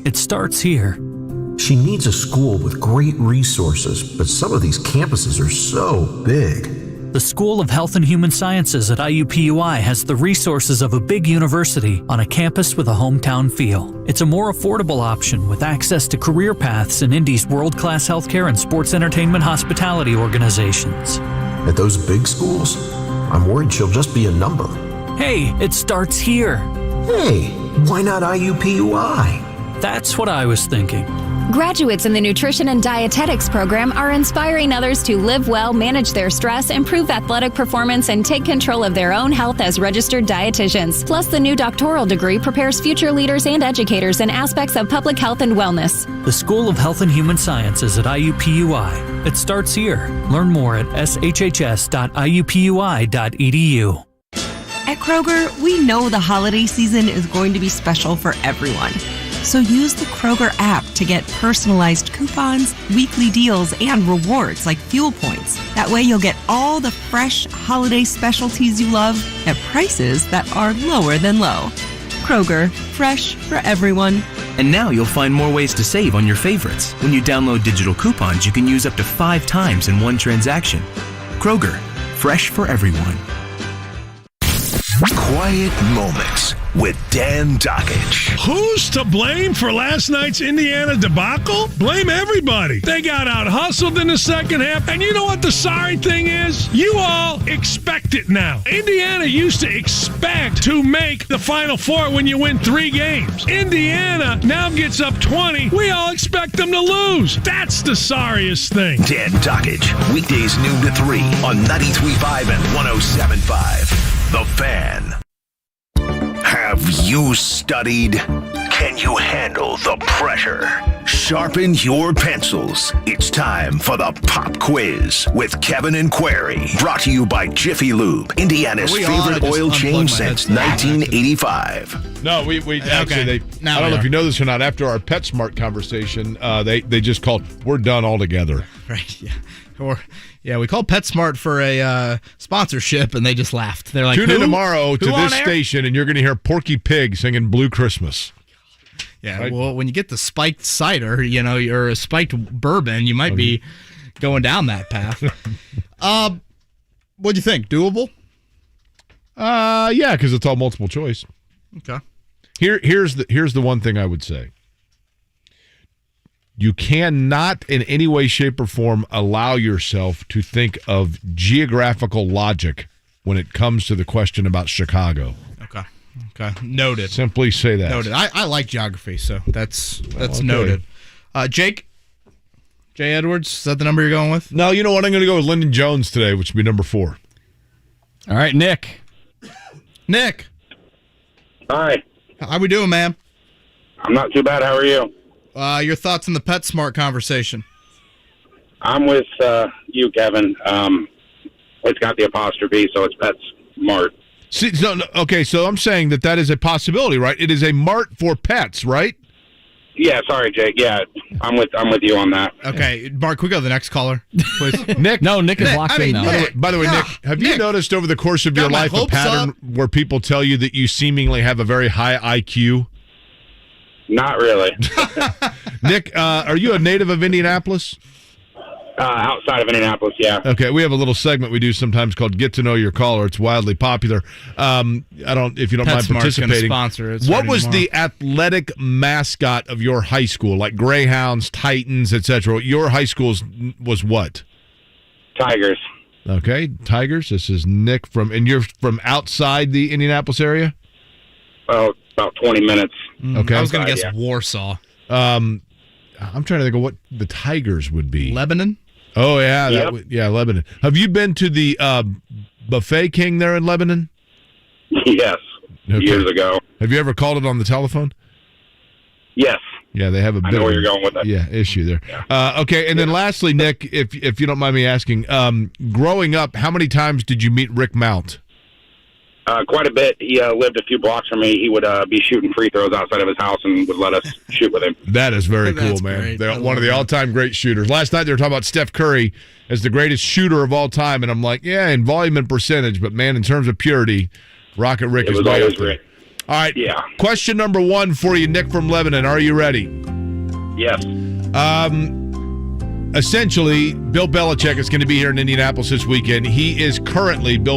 It starts here. She needs a school with great resources, but some of these campuses are so big. The School of Health and Human Sciences at IUPUI has the resources of a big university on a campus with a hometown feel. It's a more affordable option with access to career paths in Indy's world-class healthcare and sports entertainment hospitality organizations. At those big schools, I'm worried she'll just be a number. Hey, it starts here. Hey, why not IUPUI? That's what I was thinking. Graduates in the Nutrition and Dietetics program are inspiring others to live well, manage their stress, improve athletic performance, and take control of their own health as registered dietitians. Plus, the new doctoral degree prepares future leaders and educators in aspects of public health and wellness. The School of Health and Human Sciences at IUPUI. It starts here. Learn more at shhs.iupui.edu. At Kroger, we know the holiday season is going to be special for everyone. So use the Kroger app to get personalized coupons, weekly deals, and rewards like fuel points. That way you'll get all the fresh holiday specialties you love at prices that are lower than low. Kroger, fresh for everyone. And now you'll find more ways to save on your favorites. When you download digital coupons, you can use up to 5 times in one transaction. Kroger, fresh for everyone. Quiet Moments with Dan Dockich. Who's to blame for last night's Indiana debacle? Blame everybody. They got out-hustled in the second half. And you know what the sorry thing is? You all expect it now. Indiana used to expect to make the Final Four when you win 3 games. Indiana now gets up 20. We all expect them to lose. That's the sorriest thing. Dan Dockich, weekdays noon to 3 on 93.5 and 107.5. The Fan. Have you studied? Can you handle the pressure? Sharpen your pencils. It's time for the Pop Quiz with Kevin and Query. Brought to you by Jiffy Lube, Indiana's favorite oil change since 1985. No, we actually, I don't know if you know this or not, after our Petsmart conversation, they just called, we're done altogether. Right, yeah. We called Petsmart for a sponsorship, and they just laughed. They're like, Tune in tomorrow to this station, and you're going to hear Porky Pig singing Blue Christmas. Yeah, right? Well, when you get the spiked cider, or a spiked bourbon, you might be going down that path. What do you think? Doable? Yeah, because it's all multiple choice. Okay. Here's the one thing I would say. You cannot in any way, shape, or form allow yourself to think of geographical logic when it comes to the question about Chicago. Okay. Noted. Simply say that. Noted. I like geography, so that's noted. Jay Edwards, is that the number you're going with? No, you know what? I'm going to go with Lyndon Jones today, which would be number 4. All right, Nick. Hi. How we doing, man? I'm not too bad. How are you? Your thoughts on the PetSmart conversation? I'm with you, Kevin. It's got the apostrophe, so it's PetSmart. See, so I'm saying that is a possibility, right? It is a mart for pets, right? Yeah, sorry, Jake. Yeah, I'm with you on that. Okay, Mark, can we go to the next caller, please? Nick. No, Nick is locked in now. By the way, Nick, have you noticed over the course of your life a pattern where people tell you that you seemingly have a very high IQ? Not really. Nick, are you a native of Indianapolis? Outside of Indianapolis, yeah. Okay, we have a little segment we do sometimes called "Get to Know Your Caller." It's wildly popular. If you don't mind participating. Sponsor it. What was the athletic mascot of your high school? Like Greyhounds, Titans, etc. Your high school was what? Tigers. Okay, Tigers. This is Nick and you're from outside the Indianapolis area? Oh, about 20 minutes. Okay, I was going to guess Warsaw. I'm trying to think of what the Tigers would be. Lebanon? Oh, yeah. Yep. Lebanon. Have you been to the Buffet King there in Lebanon? Yes, years ago. Have you ever called it on the telephone? Yes. Yeah, they have a bit I know where you're going with that. Yeah, issue there. Yeah. Okay, and then lastly, Nick, if you don't mind me asking, growing up, how many times did you meet Rick Mount? Quite a bit. He lived a few blocks from me. He would be shooting free throws outside of his house and would let us shoot with him. That is very cool, man. They're one of the all-time great shooters. Last night they were talking about Steph Curry as the greatest shooter of all time, and I'm like, yeah, in volume and percentage, but man, in terms of purity, Rocket Rick is way up there. All right. Yeah. Question number 1 for you, Nick from Lebanon. Are you ready? Yes. Essentially, Bill Belichick is going to be here in Indianapolis this weekend. Bill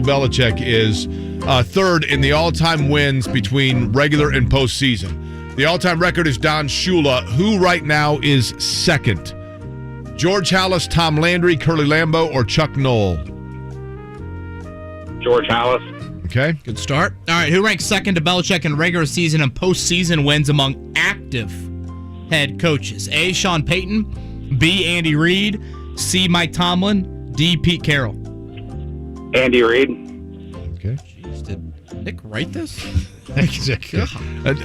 Belichick is third in the all-time wins between regular and postseason. The all-time record is Don Shula, who right now is second. George Halas, Tom Landry, Curly Lambeau, or Chuck Noll? George Halas. Okay. Good start. All right, who ranks second to Belichick in regular season and postseason wins among active head coaches? A, Sean Payton. B, Andy Reid. C, Mike Tomlin. D, Pete Carroll. Andy Reid. Okay. Jeez, did Nick write this?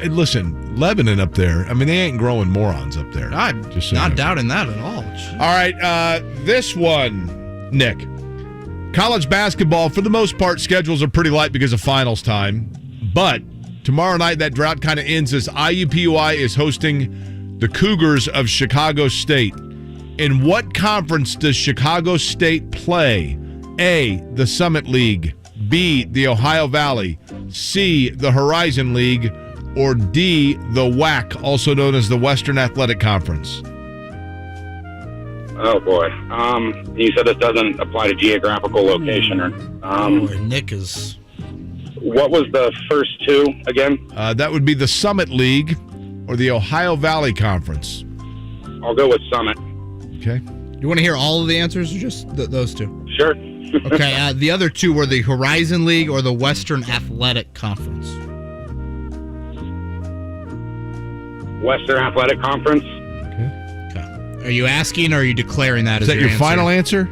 Listen, Lebanon up there, I mean, they ain't growing morons up there. I'm not doubting that at all. Jeez. All right, this one, Nick. College basketball, for the most part, schedules are pretty light because of finals time. But tomorrow night, that drought kind of ends as IUPUI is hosting the Cougars of Chicago State. In what conference does Chicago State play? A, the Summit League. B, the Ohio Valley. C, the Horizon League. Or D, the WAC, also known as the Western Athletic Conference. Oh, boy. You said this doesn't apply to geographical location. Nick is... What was the first two again? That would be the Summit League or the Ohio Valley Conference. I'll go with Summit. Okay. You want to hear all of the answers or just those two? Sure. Okay, the other two were the Horizon League or the Western Athletic Conference. Western Athletic Conference. Okay. Are you asking or are you declaring that Is as that your final answer?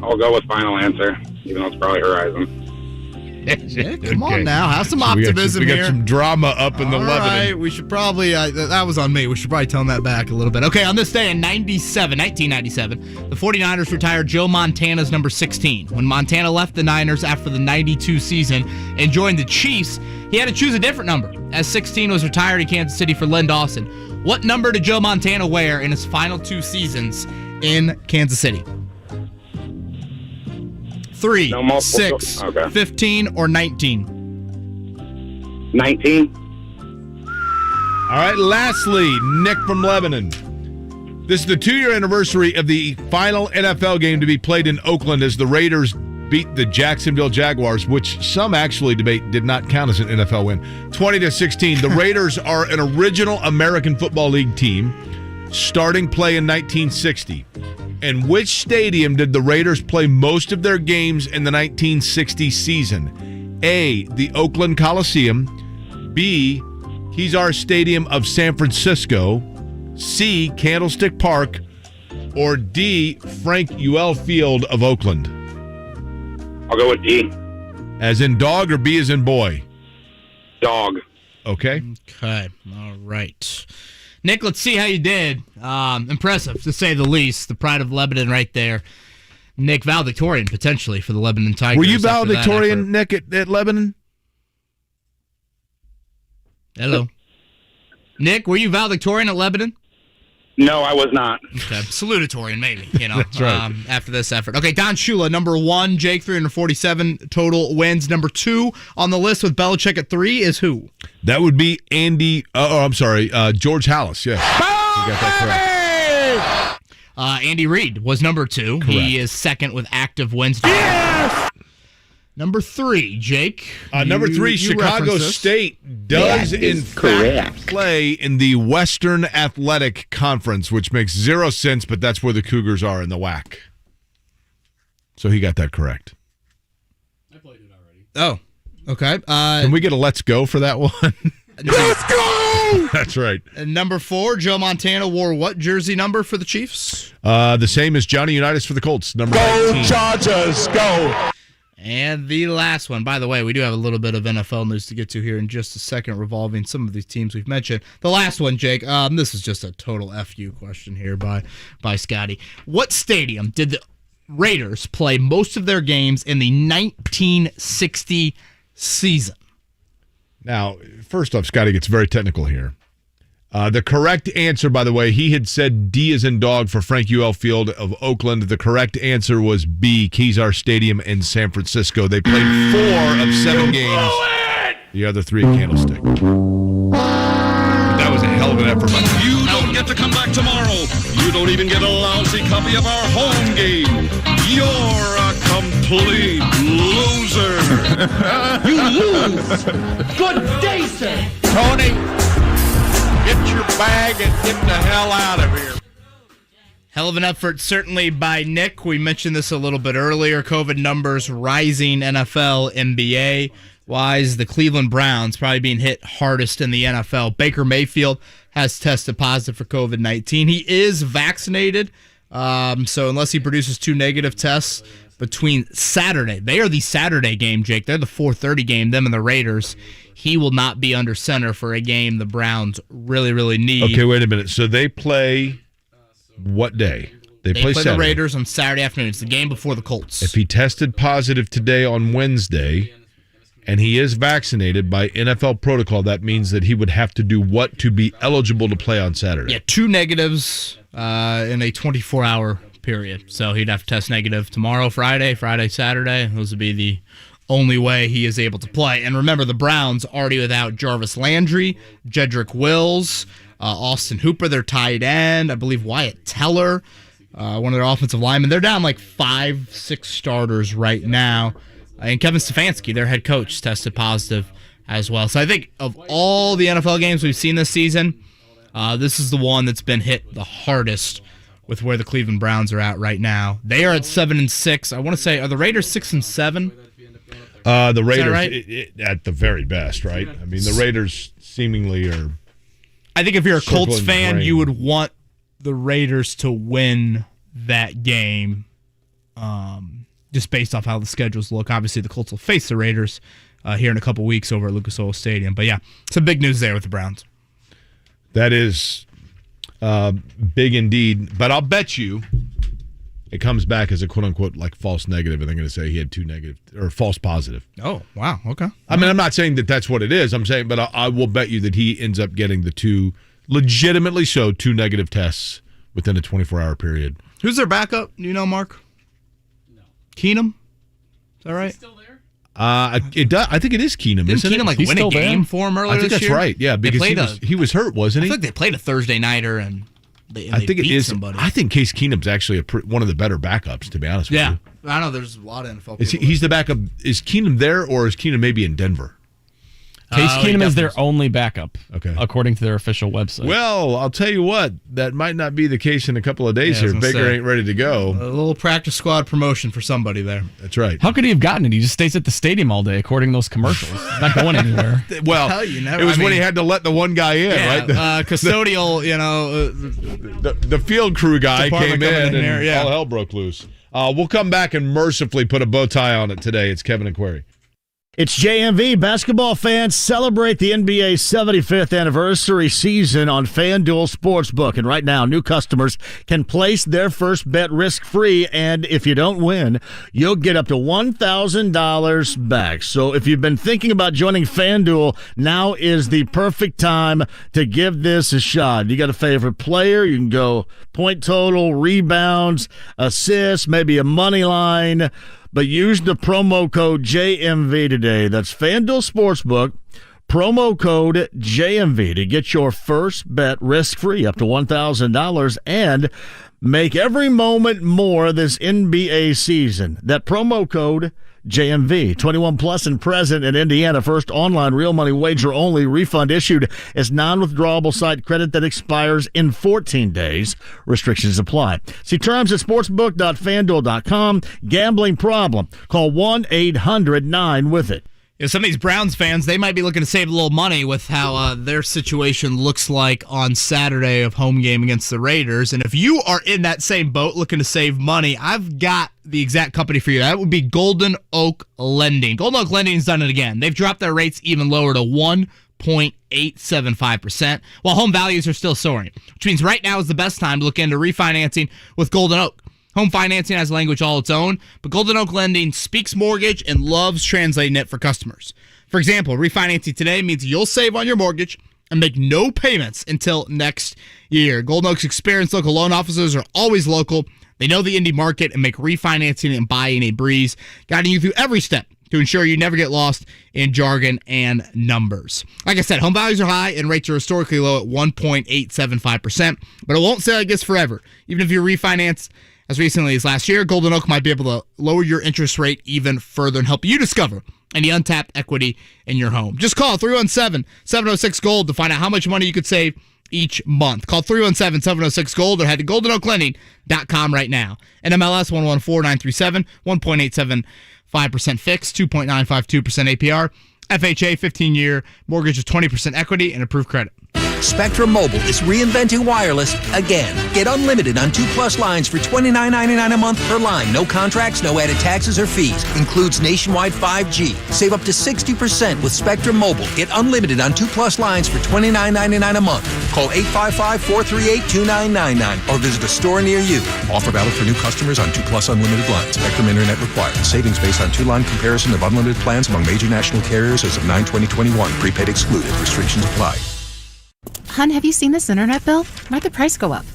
I'll go with final answer, even though it's probably Horizon. Yeah, come on now, have some optimism we here. got some drama up in the All Lebanon. right, we should probably, that was on me. We should probably tone that back a little bit. Okay, on this day in 1997, the 49ers retired Joe Montana's number 16. When Montana left the Niners after the 92 season and joined the Chiefs, he had to choose a different number, as 16 was retired in Kansas City for Len Dawson. What number did Joe Montana wear in his final 2 seasons in Kansas City? 3, 6, 15, or 19? 19. All right, lastly, Nick from Lebanon. This is the 2-year anniversary of the final NFL game to be played in Oakland as the Raiders beat the Jacksonville Jaguars, which some actually debate did not count as an NFL win. 20-16. The Raiders are an original American Football League team starting play in 1960. And which stadium did the Raiders play most of their games in the 1960 season? A, the Oakland Coliseum. B, Kezar Stadium of San Francisco. C, Candlestick Park. Or D, Frank Ewell Field of Oakland. I'll go with D. As in dog or B as in boy? Dog. Okay. Okay. All right. Nick, let's see how you did. Impressive, to say the least. The pride of Lebanon right there. Nick, valedictorian, potentially, for the Lebanon Tigers. Were you valedictorian, Nick, at Lebanon? Hello. Nick, were you valedictorian at Lebanon? No, I was not. Okay, salutatorian maybe, That's right. After this effort. Okay, Don Shula, number 1, Jake, 347 total wins. Number 2 on the list with Belichick at 3 is who? That would be Andy, George Hallis, yeah. You got that correct. Andy Reid was number 2. Correct. He is second with active wins. Yes! Number 3, Jake. Number 3, Chicago State does in fact play in the Western Athletic Conference, which makes 0 sense, but that's where the Cougars are in the WAC. So he got that correct. I played it already. Oh, okay. Can we get a let's go for that one? Let's go! That's right. And number 4, Joe Montana wore what jersey number for the Chiefs? The same as Johnny Unitas for the Colts, number 19. Chargers, go! And the last one, by the way, we do have a little bit of NFL news to get to here in just a second, revolving some of these teams we've mentioned. The last one, Jake, this is just a total FU question here by Scotty. What stadium did the Raiders play most of their games in the 1960 season? Now, first off, Scotty gets very technical here. The correct answer, by the way, he had said D as in dog for Frank Ewell Field of Oakland. The correct answer was B, Kezar Stadium in San Francisco. They played 4 of 7 games. The other 3 at Candlestick. That was a hell of an effort. You don't get to come back tomorrow. You don't even get a lousy copy of our home game. You're a complete loser. You lose. Good day, sir. Tony, get your bag and get the hell out of here. Hell of an effort, certainly, by Nick. We mentioned this a little bit earlier. COVID numbers rising NFL, NBA. Wise, the Cleveland Browns probably being hit hardest in the NFL. Baker Mayfield has tested positive for COVID-19. He is vaccinated, so unless he produces 2 negative tests between Saturday, they are the Saturday game, Jake. They're the 4:30 game, them and the Raiders. He will not be under center for a game the Browns really, really need. Okay, wait a minute. So they play what day? They play Saturday. the Raiders on Saturday afternoon. It's the game before the Colts. If he tested positive today on Wednesday and he is vaccinated by NFL protocol, that means that he would have to do what to be eligible to play on Saturday? Yeah, 2 negatives in a 24-hour period. So he'd have to test negative tomorrow, Friday, Saturday. Those would be the only way he is able to play. And remember, the Browns already without Jarvis Landry, Jedrick Wills, Austin Hooper, their tight end. I believe Wyatt Teller one of their offensive linemen. They're down like 5-6 starters right now. And Kevin Stefanski, their head coach, tested positive as well. So I think of all the NFL games we've seen this season, this is the one that's been hit the hardest with where the Cleveland Browns are at right now. They are at 7-6. I want to say, are the Raiders 6-7? The Raiders, right? At the very best, right? I mean, the Raiders seemingly are. I think if you're a Colts circling fan, drain. you would want the Raiders to win that game, just based off how the schedules look. Obviously, the Colts will face the Raiders here in a couple weeks over at Lucas Oil Stadium. But yeah, some big news there with the Browns. That is big indeed. But I'll bet you it comes back as a quote-unquote like false negative, and they're going to say he had 2 negative or false positive. Oh, wow. Okay. I mean, I'm not saying that that's what it is. I'm saying, but I will bet you that he ends up getting the 2 negative tests within a 24-hour period. Who's their backup? Do you know, Mark? No. Keenum? Is that right? Still there? It does. I think it is Keenum. Didn't Isn't Keenum it? win a game for him earlier I think this that's year? right. Yeah, because he was hurt, wasn't I he? think they played a Thursday nighter and they I think it beat is. somebody. I think Case Keenum's actually one of the better backups, to be honest with you. I know there's a lot of NFL Is people. he's the backup. Is Keenum there, or is Keenum maybe in Denver? Case Keenum is their only backup, okay, according to their official website. Well, I'll tell you what, that might not be the case in a couple of days here. Baker ain't ready to go. A little practice squad promotion for somebody there. That's right. How could he have gotten it? He just stays at the stadium all day, according to those commercials. He's not going anywhere. Well, it was when he had to let the one guy in, right? Custodial, the field crew guy Department came coming in in here, and yeah. all hell broke loose. We'll come back and mercifully put a bow tie on it today. It's Kevin and Query. It's JMV. Basketball fans celebrate the NBA's 75th anniversary season on FanDuel Sportsbook. And right now, new customers can place their first bet risk-free. And if you don't win, you'll get up to $1,000 back. So if you've been thinking about joining FanDuel, now is the perfect time to give this a shot. You got a favorite player? You can go point total, rebounds, assists, maybe a money line. But use the promo code JMV today. That's FanDuel Sportsbook, promo code JMV to get your first bet risk-free up to $1,000 and make every moment more this NBA season. That promo code JMV, 21 plus and present in Indiana. First online real money wager only. Refund issued as non-withdrawable site credit that expires in 14 days. Restrictions apply. See terms at sportsbook.fanduel.com. Gambling problem? Call 1-800-9-WITH-IT. Some of these Browns fans, they might be looking to save a little money with how their situation looks like on Saturday of home game against the Raiders. And if you are in that same boat looking to save money, I've got the exact company for you. That would be Golden Oak Lending. Golden Oak Lending's done it again. They've dropped their rates even lower to 1.875%, while home values are still soaring, which means right now is the best time to look into refinancing with Golden Oak. Home financing has language all its own, but Golden Oak Lending speaks mortgage and loves translating it for customers. For example, refinancing today means you'll save on your mortgage and make no payments until next year. Golden Oak's experienced local loan officers are always local. They know the Indy market and make refinancing and buying a breeze, guiding you through every step to ensure you never get lost in jargon and numbers. Like I said, home values are high and rates are historically low at 1.875%, but it won't stay like this forever. Even if you refinance as recently as last year, Golden Oak might be able to lower your interest rate even further and help you discover any untapped equity in your home. Just call 317-706-GOLD to find out how much money you could save each month. Call 317-706-GOLD or head to goldenoaklending.com right now. NMLS 114937, 1.875% fixed, 2.952% APR. FHA 15-year mortgage with 20% equity and approved credit. Spectrum Mobile is reinventing wireless again. Get unlimited on 2+ lines for $29.99 a month per line. No contracts, no added taxes or fees. Includes nationwide 5G. Save up to 60% with Spectrum Mobile. Get unlimited on 2+ lines for $29.99 a month. Call 855-438-2999 or visit a store near you. Offer valid for new customers on 2+ unlimited lines. Spectrum Internet required. Savings based on 2-line comparison of unlimited plans among major national carriers as of 9/20/21. Prepaid excluded. Restrictions apply. Hun, have you seen this internet bill? Why'd the price go up?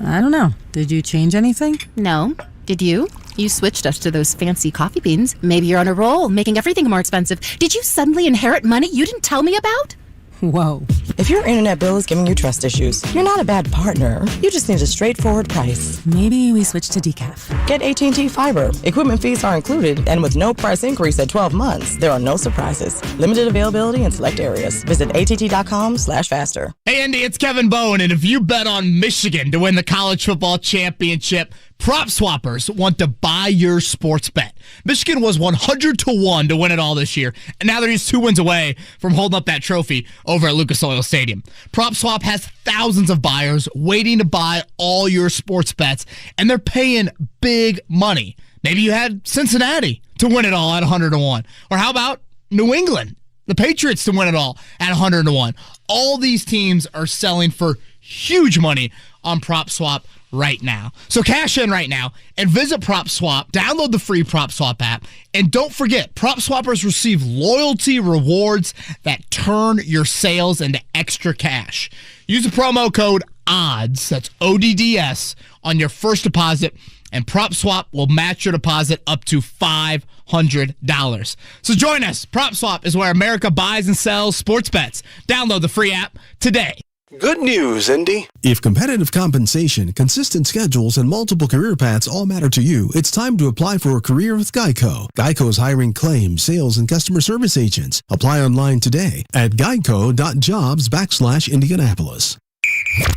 I don't know. Did you change anything? No. Did you? You switched us to those fancy coffee beans. Maybe you're on a roll, making everything more expensive. Did you suddenly inherit money you didn't tell me about? Whoa. If your internet bill is giving you trust issues, you're not a bad partner. You just need a straightforward price. Maybe we switch to decaf. Get AT&T Fiber. Equipment fees are included, and with no price increase at 12 months, there are no surprises. Limited availability in select areas. Visit att.com/faster. Hey, Indy, it's Kevin Bowen, and if you bet on Michigan to win the college football championship, Prop Swappers want to buy your sports bet. Michigan was 100-1 to win it all this year, and now they're just 2 wins away from holding up that trophy over at Lucas Oil Stadium. Prop Swap has thousands of buyers waiting to buy all your sports bets, and they're paying big money. Maybe you had Cincinnati to win it all at 100-1. Or how about New England, the Patriots to win it all at 100-1. All these teams are selling for huge money on Prop Swap right now. So cash in right now and visit Prop Swap. Download the free Prop Swap app. And don't forget, Prop Swappers receive loyalty rewards that turn your sales into extra cash. Use the promo code ODDS, that's ODDS, on your first deposit, and Prop Swap will match your deposit up to $500. So join us. Prop Swap is where America buys and sells sports bets. Download the free app today. Good news, Indy. If competitive compensation, consistent schedules, and multiple career paths all matter to you, it's time to apply for a career with Geico. Geico is hiring claims, sales, and customer service agents. Apply online today at geico.jobs/Indianapolis.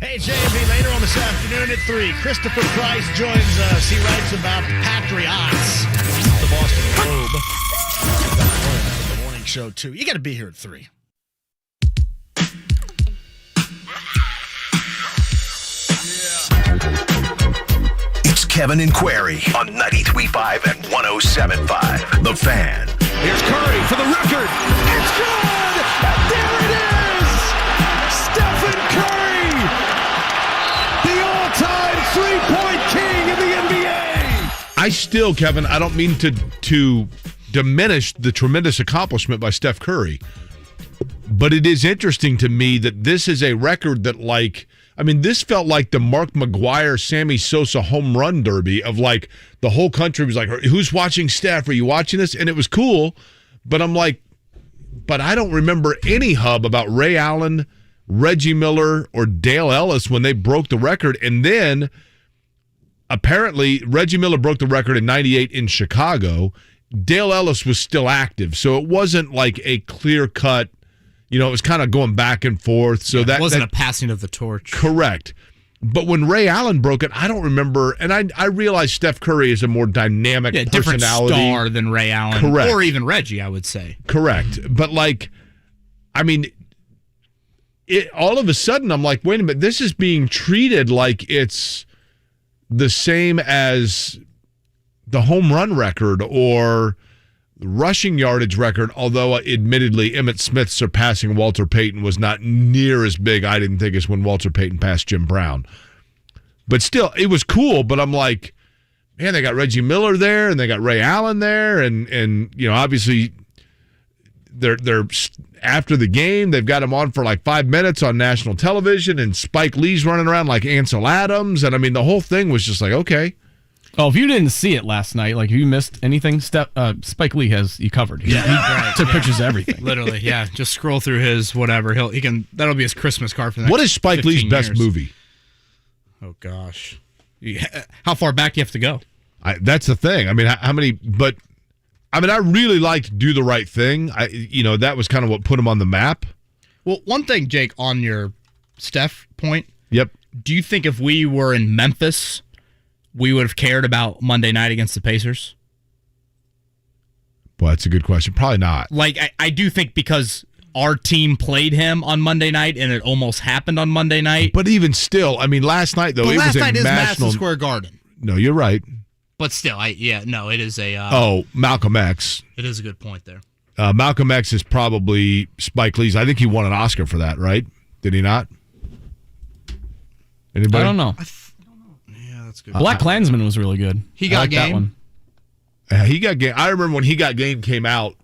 Hey, JB, later on this afternoon at 3, Christopher Price joins us. He writes about the Patriots, the Boston Globe. The morning show, too. You got to be here at 3. It's Kevin and Query on 93.5 and 107.5. The Fan. Here's Curry for the record. It's good! And there it is! Stephen Curry! The all-time three-point king in the NBA! I still, Kevin, I don't mean to diminish the tremendous accomplishment by Steph Curry, but it is interesting to me that this is a record that, like, I mean, this felt like the Mark McGwire, Sammy Sosa home run derby of, like, the whole country was like, who's watching Steph? Are you watching this? And it was cool, but I'm like, but I don't remember any hub about Ray Allen, Reggie Miller, or Dale Ellis when they broke the record. And then apparently Reggie Miller broke the record in 98 in Chicago. Dale Ellis was still active, so it wasn't like a clear-cut, you know, it was kind of going back and forth. So that wasn't a passing of the torch. Correct. But when Ray Allen broke it, I don't remember, and I realize Steph Curry is a more dynamic different personality. Star than Ray Allen. Correct. Or even Reggie, I would say. Correct. But, like, I mean, all of a sudden, I'm like, wait a minute, this is being treated like it's the same as the home run record or rushing yardage record, although admittedly Emmitt Smith surpassing Walter Payton was not near as big, I didn't think, as when Walter Payton passed Jim Brown. But still, it was cool, but I'm like, man, they got Reggie Miller there and they got Ray Allen there, and you know, obviously they're after the game, they've got him on for like 5 minutes on national television, and Spike Lee's running around like Ansel Adams, and I mean, the whole thing was just like, okay. Oh, if you didn't see it last night, like if you missed anything, Spike Lee has you covered. He took pictures of everything. Literally, yeah. Just scroll through his whatever. That'll be his Christmas card for the next What is Spike Lee's best years. movie? Oh gosh, how far back do you have to go? That's the thing. I mean, how many? But I mean, I really liked Do the Right Thing. That was kind of what put him on the map. Well, one thing, Jake, on your Steph point. Yep. Do you think if we were in Memphis, we would have cared about Monday night against the Pacers? Well, that's a good question. Probably not. Like, I do think because our team played him on Monday night and it almost happened on Monday night. But even still, I mean, last night, though, last night is Madison Square Garden. No, you're right. But still, it is a... Malcolm X. It is a good point there. Malcolm X is probably Spike Lee's. I think he won an Oscar for that, right? Did he not? Anybody? I don't know. That's good. Black Klansman was really good. He got game. That one. He got game. I remember when He Got Game came out.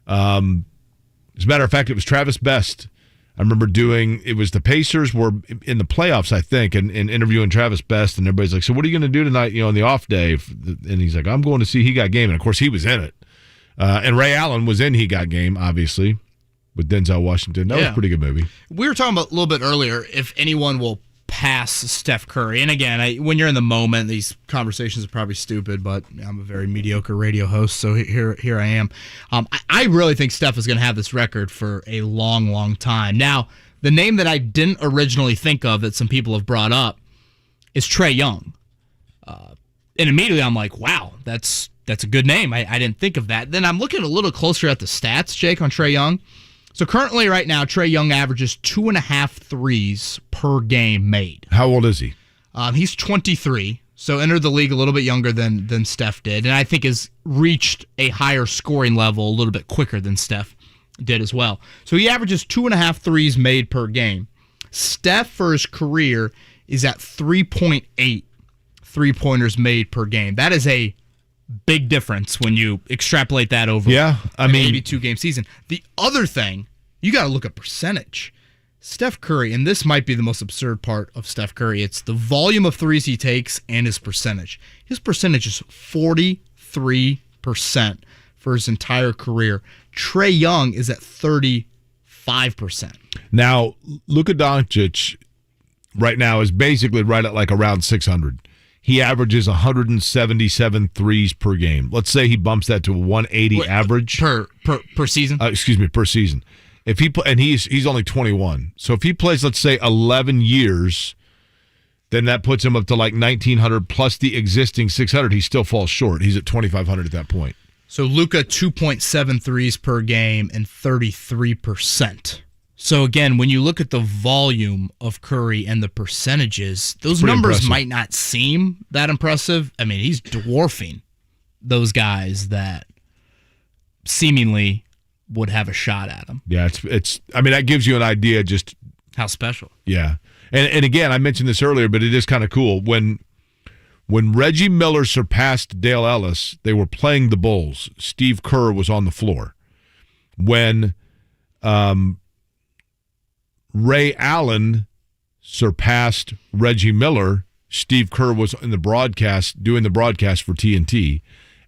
As a matter of fact, it was Travis Best. I remember it was the Pacers were in the playoffs, I think, and interviewing Travis Best, and everybody's like, so what are you going to do tonight, on the off day? And he's like, I'm going to see He Got Game. And, of course, he was in it. And Ray Allen was in He Got Game, obviously. with Denzel Washington. That was a pretty good movie. We were talking about a little bit earlier if anyone will pass Steph Curry. And again, when you're in the moment, these conversations are probably stupid, but I'm a very mediocre radio host, so here I am. I really think Steph is going to have this record for a long, long time. Now, the name that I didn't originally think of that some people have brought up is Trae Young. And immediately I'm like, wow, that's a good name. I didn't think of that. Then I'm looking a little closer at the stats, Jake, on Trae Young. So currently right now, Trae Young averages 2.5 threes per game made. How old is he? He's 23, so entered the league a little bit younger than Steph did, and I think has reached a higher scoring level a little bit quicker than Steph did as well. So he averages 2.5 threes made per game. Steph, for his career, is at 3.8 three-pointers made per game. That is a big difference when you extrapolate that over an 82-game season. The other thing, you got to look at percentage. Steph Curry, and this might be the most absurd part of Steph Curry, it's the volume of threes he takes and his percentage. His percentage is 43% for his entire career. Trae Young is at 35%. Now, Luka Doncic right now is basically right at like around 600. He averages 177 threes per game. Let's say he bumps that to a 180 average per season. Per season. If he and he's only 21, so if he plays, let's say 11 years, then that puts him up to like 1,900 plus the existing 600. He still falls short. He's at 2,500 at that point. So Luka 2.7 threes per game and 33%. So again, when you look at the volume of Curry and the percentages, those numbers impressive. might not seem that impressive. I mean, he's dwarfing those guys that seemingly would have a shot at him. Yeah, it's. I mean, that gives you an idea just how special. Yeah, and again, I mentioned this earlier, but it is kind of cool when Reggie Miller surpassed Dale Ellis. They were playing the Bulls. Steve Kerr was on the floor. When Ray Allen surpassed Reggie Miller, Steve Kerr was in the broadcast, doing the broadcast for TNT.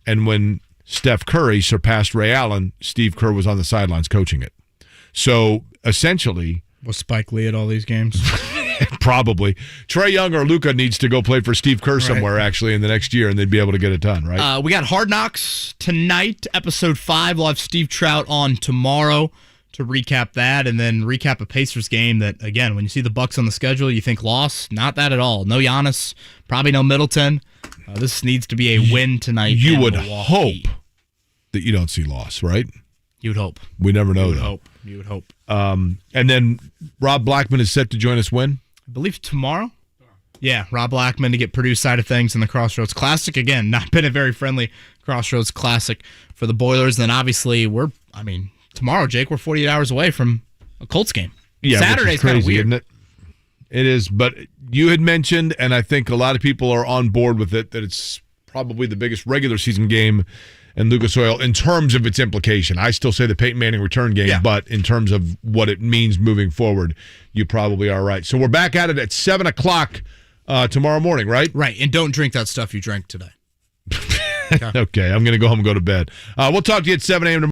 And when Steph Curry surpassed Ray Allen, Steve Kerr was on the sidelines coaching it. So essentially, was Spike Lee at all these games? Probably. Trae Young or Luka needs to go play for Steve Kerr somewhere actually in the next year, and they'd be able to get it done, right? We got Hard Knocks tonight, episode 5. We'll have Steve Trout on tomorrow to recap that, and then recap a Pacers game that, again, when you see the Bucks on the schedule, you think loss. Not that at all. No Giannis, probably no Middleton. This needs to be a win tonight. You would hope that you don't see loss, right? You would hope. We never know, though. You would hope. And then Rob Blackman is set to join us when? I believe tomorrow. Yeah, Rob Blackman to get Purdue side of things in the Crossroads Classic. Again, not been a very friendly Crossroads Classic for the Boilers. And then obviously tomorrow, Jake, we're 48 hours away from a Colts game. Yeah, Saturday's kind of weird. Isn't it? It is, but you had mentioned, and I think a lot of people are on board with it, that it's probably the biggest regular season game in Lucas Oil in terms of its implication. I still say the Peyton Manning return game, but in terms of what it means moving forward, you probably are right. So we're back at it at 7 o'clock tomorrow morning, right? Right, and don't drink that stuff you drank today. Okay, I'm going to go home and go to bed. We'll talk to you at 7 a.m. tomorrow.